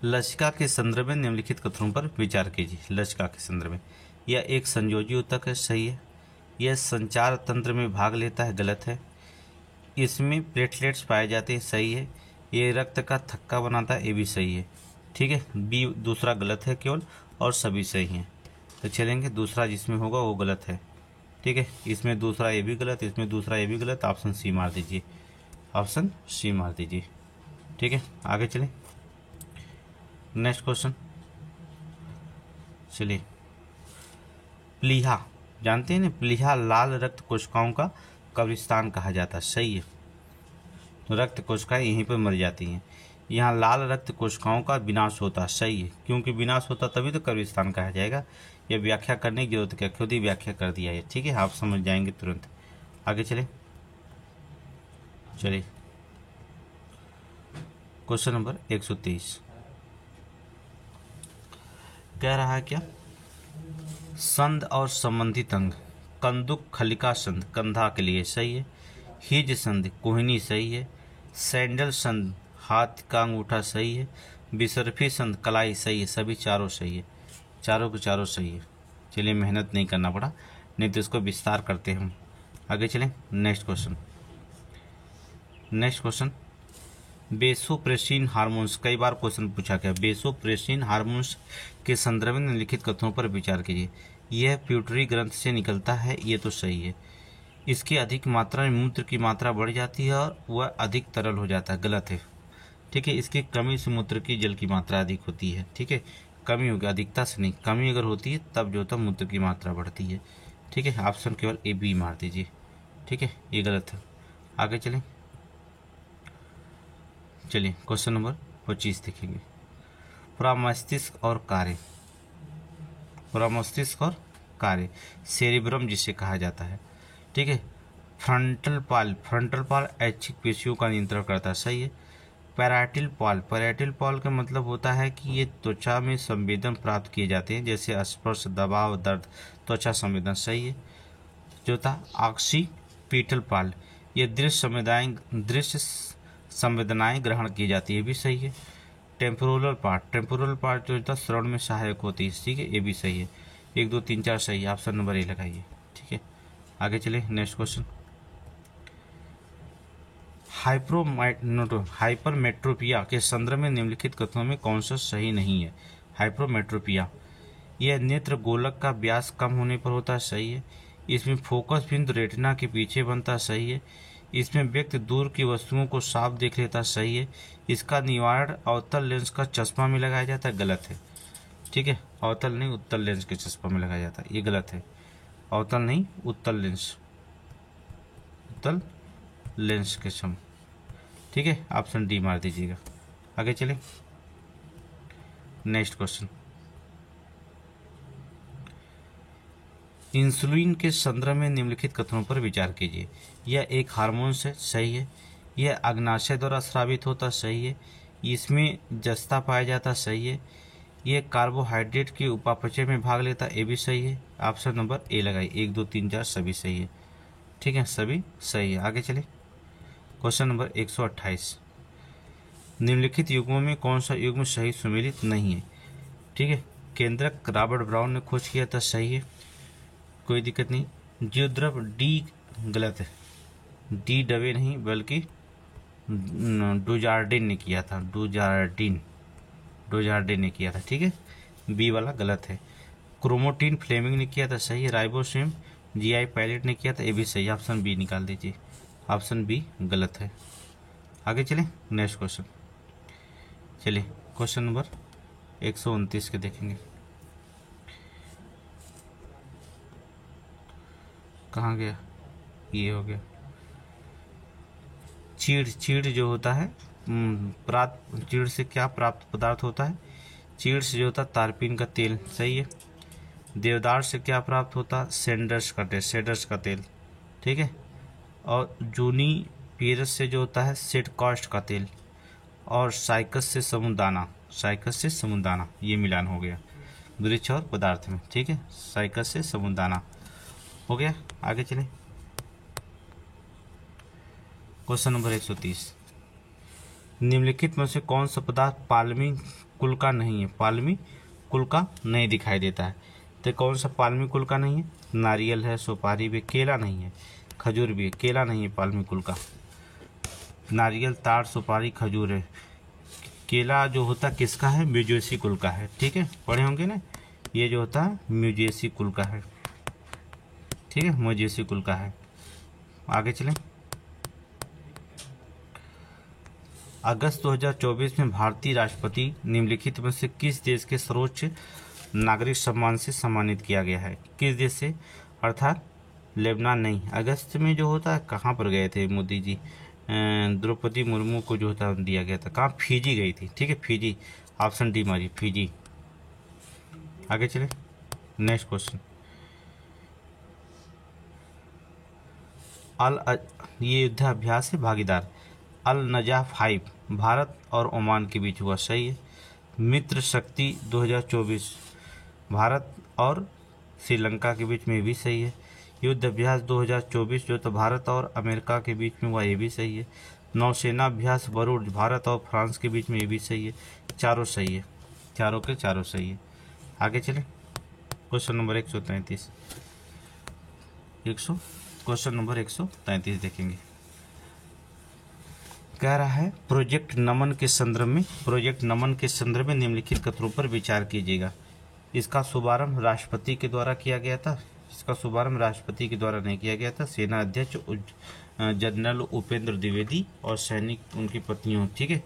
लसिका के संदर्भ में निम्नलिखित कथनों पर विचार कीजिए। लसिका के संदर्भ में, यह एक संयोजी ऊतक है, सही है। यह संचार तंत्र में भाग लेता है, गलत है। इसमें प्लेटलेट्स पाए जाते हैं, सही है। ये रक्त का थक्का बनाता है, ये भी सही है, ठीक है। बी दूसरा गलत है केवल, और सभी सही हैं। तो चलेंगे, दूसरा जिसमें होगा वो गलत है, ठीक है। इसमें दूसरा ये भी गलत, इसमें दूसरा ये भी गलत। ऑप्शन सी मार दीजिए, ऑप्शन सी मार दीजिए, ठीक है। आगे चलें, नेक्स्ट क्वेश्चन। चलिए, प्लीहा जानते हैं ना, प्लीहा लाल रक्त कोशिकाओं का कब्रिस्तान कहा जाता है, सही है। रक्त कोशिकाएं यहीं पर मर जाती हैं, यहाँ लाल रक्त कोशिकाओं का विनाश होता है, सही है। क्योंकि विनाश होता तभी तो कब्रिस्तान कहा जाएगा। यह व्याख्या करने की जरूरत क्या, खुद ही व्याख्या कर दिया है, ठीक है, आप समझ जाएंगे तुरंत। आगे चले, चलिए क्वेश्चन नंबर 123 कह रहा है क्या? संध और संबंधित अंग, कंदुक खलिका संध कंधा के लिए, सही है। हिज संध कोहनी, सही है। सैंडल संध हाथ का अंगूठा, सही है। बिसरफी संध कलाई, सही है। सभी चारों सही है, चारों के चारों सही है। चलिए, मेहनत नहीं करना पड़ा, नहीं तो इसको विस्तार करते हम। आगे चलें, next question. Next question vasopressin hormones, कई बार क्वेश्चन पूछा गया। बेसोप्रेसिन हार्मोन्स के संदर्भ में निम्नलिखित कथनों पर विचार कीजिए। यह प्यूटरी ग्रंथ से निकलता है, ये तो सही है। इसकी अधिक मात्रा में मूत्र की मात्रा बढ़ जाती है और वह अधिक तरल हो जाता है, गलत है। ठीक है, इसकी कमी से मूत्र की जल की मात्रा अधिक होती है। ठीक है, कमी होगी, अधिकता से नहीं, कमी अगर होती है तब जो होता है मूत्र की मात्रा बढ़ती है। ठीक है, ऑप्शन केवल ए बी मार दीजिए। ठीक है, ये गलत है। आगे चलें, चलिए क्वेश्चन नंबर 25 देखेंगे। प्रमस्तिष्क और कार्य, प्रमस्तिष्क और कार्य, सेरिब्रम जिसे कहा जाता है। ठीक है, फ्रंटल पाल ऐच्छिक पेशियों का नियंत्रण करता है, सही है। पैराटिल पाल का मतलब होता है कि ये त्वचा में संवेदन प्राप्त किए जाते हैं, जैसे स्पर्श, दबाव, दर्द, त्वचा संवेदन, सही है। जो था ऑक्सीपिटल पाल, ये दृश्य संवेदनाएं ग्रहण की जाती है, ये भी सही है। टेम्पोरल पार्ट जो था श्रवण में सहायक होती है, ठीक है, ये भी सही है। 1 2 3 4 सही है, ऑप्शन नंबर ए लगाइए। ठीक है, आगे चले नेक्स्ट क्वेश्चन। हाइपरमेट्रोपिया के संदर्भ में निम्नलिखित कथनों में कौन सा सही नहीं है। हाइपरमेट्रोपिया, यह नेत्र गोलक का व्यास कम होने पर होता है, सही है। इसमें फोकस बिंदु रेटिना के पीछे बनता है, सही है। इसमें व्यक्ति दूर की वस्तुओं को साफ देख लेता है, सही है। इसका निवारण अवतल लेंस का चश्मा में लगाया जाता है, गलत है। ठीक है, अवतल नहीं उत्तल लेंस के चश्मा में लगाया जाता है, ये गलत है। अवतल नहीं उत्तल लेंस, उत्तल लेंस के चश्मा। ठीक है, ऑप्शन डी मार दीजिएगा। आगे चलें, नेक्स्ट क्वेश्चन। इंसुलिन के संदर्भ में निम्नलिखित कथनों पर विचार कीजिए। यह एक हार्मोन है, सही है। यह अग्नाशय द्वारा स्रावित होता, सही है। इसमें जस्ता पाया जाता, सही है। यह कार्बोहाइड्रेट के उपापचय में भाग लेता, ये भी सही है। ऑप्शन नंबर ए लगाइए। 1 2 3 4 सभी सही है। ठीक है, सभी सही है। आगे चले, क्वेश्चन नंबर 128। निम्नलिखित युग्मों में कौन सा युग्म सही सुमेलित नहीं है। ठीक है, केंद्रक रॉबर्ट ब्राउन ने खोज किया था, सही है, कोई दिक्कत नहीं। जियोद्रव डी, गलत है। डी डवे नहीं बल्कि डुजार्डिन ने किया था, डुजार्डिन ने किया था। ठीक है, बी वाला गलत है। क्रोमोटिन फ्लेमिंग ने किया था, सही है। राइबोसोम जीआई पायलट ने किया था, ये भी सही। ऑप्शन बी निकाल दीजिए, ऑप्शन बी गलत है। आगे चलें, नेक्स्ट क्वेश्चन। चलिए क्वेश्चन नंबर 129 के देखेंगे। कहाँ गया, ये हो गया। चीड़ जो होता है, चीड़ से क्या प्राप्त पदार्थ होता है। चीड़ से जो होता है तारपीन का तेल, सही है। देवदार से क्या प्राप्त होता है, सेडर्स का तेल। ठीक है, और जूनी पीरस से जो होता है सेडकास्ट का तेल। और साइकस से समुदाना, ये मिलान हो गया वृक्ष और पदार्थ में। ठीक है, साइकस से समुदाना हो गया। आगे चले, क्वेश्चन नंबर 130। निम्नलिखित में से कौन सा पदार्थ पालमी कुल का नहीं है। पालमी कुल का नहीं दिखाई देता है, तो कौन सा पालमी कुल का नहीं है। नारियल है, सुपारी भी, केला नहीं है, खजूर भी है। केला नहीं है पालमी कुल का, नारियल, ताड़, सुपारी, खजूर है। केला जो होता किसका है, म्यूजेसी कुल का है। ठीक है, पढ़े होंगे ना, ये जो होता है म्यूजेसी कुल का है। ठीक है, म्यूजेसी कुल का है। आगे चलें, अगस्त 2024 में भारतीय राष्ट्रपति निम्नलिखित में से किस देश के सर्वोच्च नागरिक सम्मान से सम्मानित किया गया है। किस देश से, अर्थात लेबनान नहीं। अगस्त में जो होता है कहाँ पर गए थे मोदी जी, द्रौपदी मुर्मू को जो होता दिया गया था, कहाँ, फिजी गई थी। ठीक है, फिजी, ऑप्शन डी मारिए, फिजी। आगे चले, नेक्स्ट क्वेश्चन। ये युद्धाभ्यास है भागीदार। अल नजाफ 5 भारत और ओमान के बीच हुआ, सही है। मित्र शक्ति 2024 भारत और श्रीलंका के बीच में भी सही है। युद्ध अभ्यास 2024 जो तो भारत और अमेरिका के बीच में हुआ, ये भी सही है। नौसेना अभ्यास बरूड भारत और फ्रांस के बीच में, ये भी सही है। चारों सही है, चारों के चारों सही है। आगे चले, क्वेश्चन नंबर 133। क्वेश्चन नंबर 133 देखेंगे। कह रहा है प्रोजेक्ट नमन के संदर्भ में निम्नलिखित कथनों पर विचार कीजिएगा। इसका शुभारंभ राष्ट्रपति के द्वारा किया गया था। इसका शुभारंभ राष्ट्रपति के द्वारा नहीं किया गया था। सेना अध्यक्ष जनरल उपेंद्र द्विवेदी और सैनिक उनकी पत्नियों, ठीक है,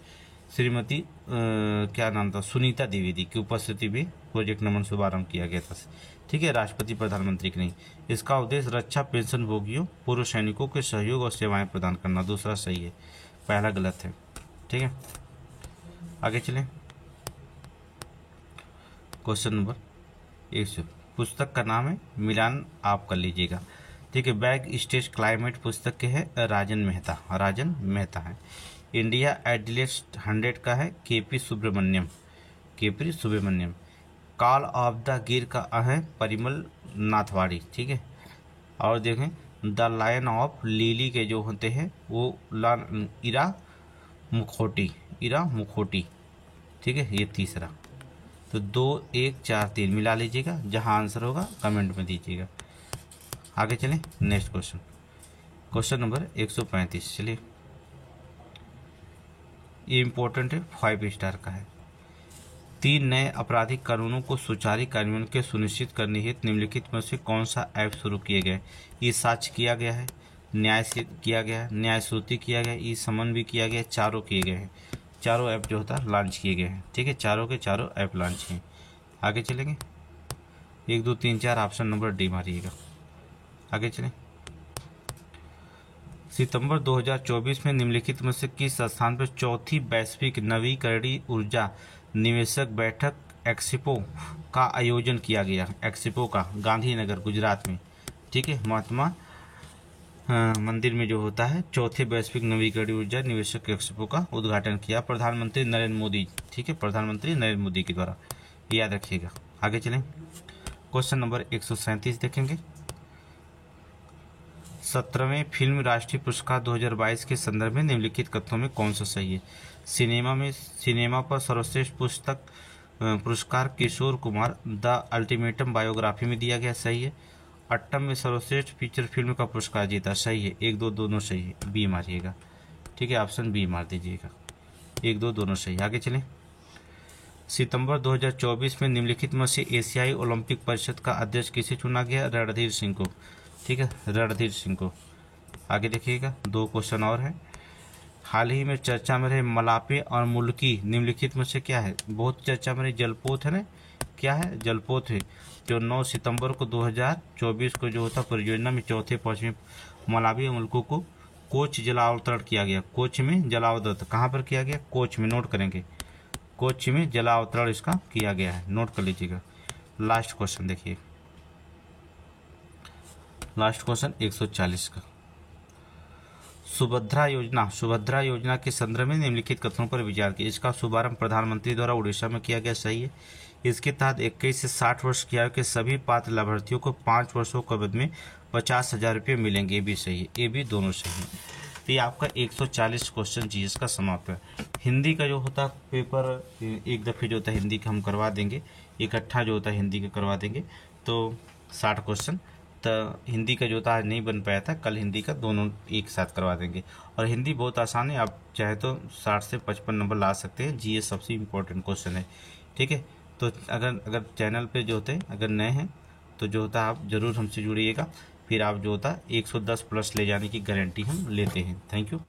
श्रीमती क्या नाम था, सुनीता द्विवेदी की उपस्थिति में प्रोजेक्ट नमन शुभारंभ किया गया था, ठीक है, राष्ट्रपति प्रधानमंत्री की नहीं। इसका उद्देश्य रक्षा पेंशन भोगियों पूर्व सैनिकों के सहयोग और सेवाएं प्रदान करना। दूसरा सही है, पहला गलत है, ठीक है। आगे चलें। क्वेश्चन नंबर 100, पुस्तक का नाम है मिलान, आप कर लीजिएगा, ठीक है। बैक स्टेज क्लाइमेट पुस्तक के है राजन मेहता है। इंडिया एडलेस्ट 100 का है KP Subramaniam. Call of the Gir का है परिमल नाथवाड़ी, ठीक है। और देखें द लायन ऑफ लिली के जो होते हैं वो इरा मुखोटी, ठीक है, ये तीसरा। तो 2 1 4 3 मिला लीजिएगा, जहां आंसर होगा कमेंट में दीजिएगा। आगे चलें नेक्स्ट क्वेश्चन नंबर 135। चलिए, ये इम्पोर्टेंट है, 5 स्टार का है। 3 नए आपराधिक कानूनों को सुचारू कार्यान्वयन के सुनिश्चित करने हेतु निम्नलिखित में से कौन सा ऐप शुरू किए गए? ये साक्ष्य किया गया है, न्याय से किया गया है, न्याय श्रुति किया गया है, ई समन भी किया गया है, चारों किए गए हैं। चारों ऐप जो होता है लॉन्च किए गए हैं, ठीक है, चारों के चारों ऐप लॉन्च किए। आगे चलेंगे, 1 2 3 4 ऑप्शन नंबर डी मारिएगा। आगे चलें। सितंबर 2024 में निम्नलिखित में से किस स्थान पर चौथी वैश्विक नवीकरणीय ऊर्जा निवेशक बैठक एक्सपो का आयोजन किया गया? एक्सपो का गांधीनगर गुजरात में, ठीक है, महात्मा मंदिर में जो होता है चौथे वैश्विक नवीकरणीय ऊर्जा निवेशक एक्सपो का उद्घाटन किया प्रधानमंत्री नरेंद्र मोदी, ठीक है, प्रधानमंत्री नरेंद्र मोदी के द्वारा, याद रखिएगा। आगे चलें, क्वेश्चन नंबर 137 देखेंगे। 17वें फिल्म राष्ट्रीय पुरस्कार 2022 के संदर्भ में निम्नलिखित कथनों में कौन सा सही है? सिनेमा पर सर्वश्रेष्ठ पुरस्कार Kishore Kumar the ultimatum biography में दिया गया, सही है। 8 में सर्वश्रेष्ठ फीचर फिल्म का पुरस्कार जीता, सही है। 1 2 दोनों सही है, बी मारिएगा, ठीक है, ऑप्शन बी मार दीजिएगा। 1 2 दोनों सही। आगे चलें। सितंबर 2024 में निम्नलिखित में से एशियाई ओलंपिक परिषद का अध्यक्ष किसे चुना गया? रणधीर सिंह को, ठीक है, रणधीर सिंह को। आगे देखिएगा, 2 क्वेश्चन और हैं। हाल ही में चर्चा में रहे मलापे और मुल्की निम्नलिखित में से क्या है? बहुत चर्चा में रहे जलपोत है ना, क्या है? जलपोत है, जो 9 सितंबर को 2024 को जो होता परियोजना में चौथे पश्चिमी मलावी मुल्कों को कोच जलावतरण किया गया। कोच में जलावतरण कहाँ पर किया गया? कोच में, नोट करेंगे, कोच में जलावतरण इसका किया गया है, नोट कर लीजिएगा। लास्ट क्वेश्चन देखिए, लास्ट क्वेश्चन 140 का। सुभद्रा योजना के संदर्भ में निम्नलिखित कथनों पर विचार किया। इसका शुभारंभ प्रधानमंत्री द्वारा उड़ीसा में किया गया, सही है। इसके तहत 21 से 60 वर्ष की आयु के सभी पात्र लाभार्थियों को 5 वर्षों के अवधि में 50,000 रुपये मिलेंगे, ये भी सही है, ये भी दोनों सही है। तो ये आपका 140 क्वेश्चन जीएस का समाप्त है। हिंदी का जो होता पेपर एक दफ़े जो होता है हिंदी का हम करवा देंगे, इकट्ठा जो होता है हिंदी का करवा देंगे, तो 60 क्वेश्चन। तो हिंदी का जो था आज नहीं बन पाया था, कल हिंदी का दोनों एक साथ करवा देंगे। और हिंदी बहुत आसान है, आप चाहे तो 60 से 55 नंबर ला सकते हैं। जीएस सबसे इम्पोर्टेंट क्वेश्चन है, ठीक है। तो अगर चैनल पे जो होते हैं अगर नए हैं तो जो होता है आप ज़रूर हमसे जुड़िएगा, फिर आप जो होता है 110 प्लस ले जाने की गारंटी हम लेते हैं। Thank you.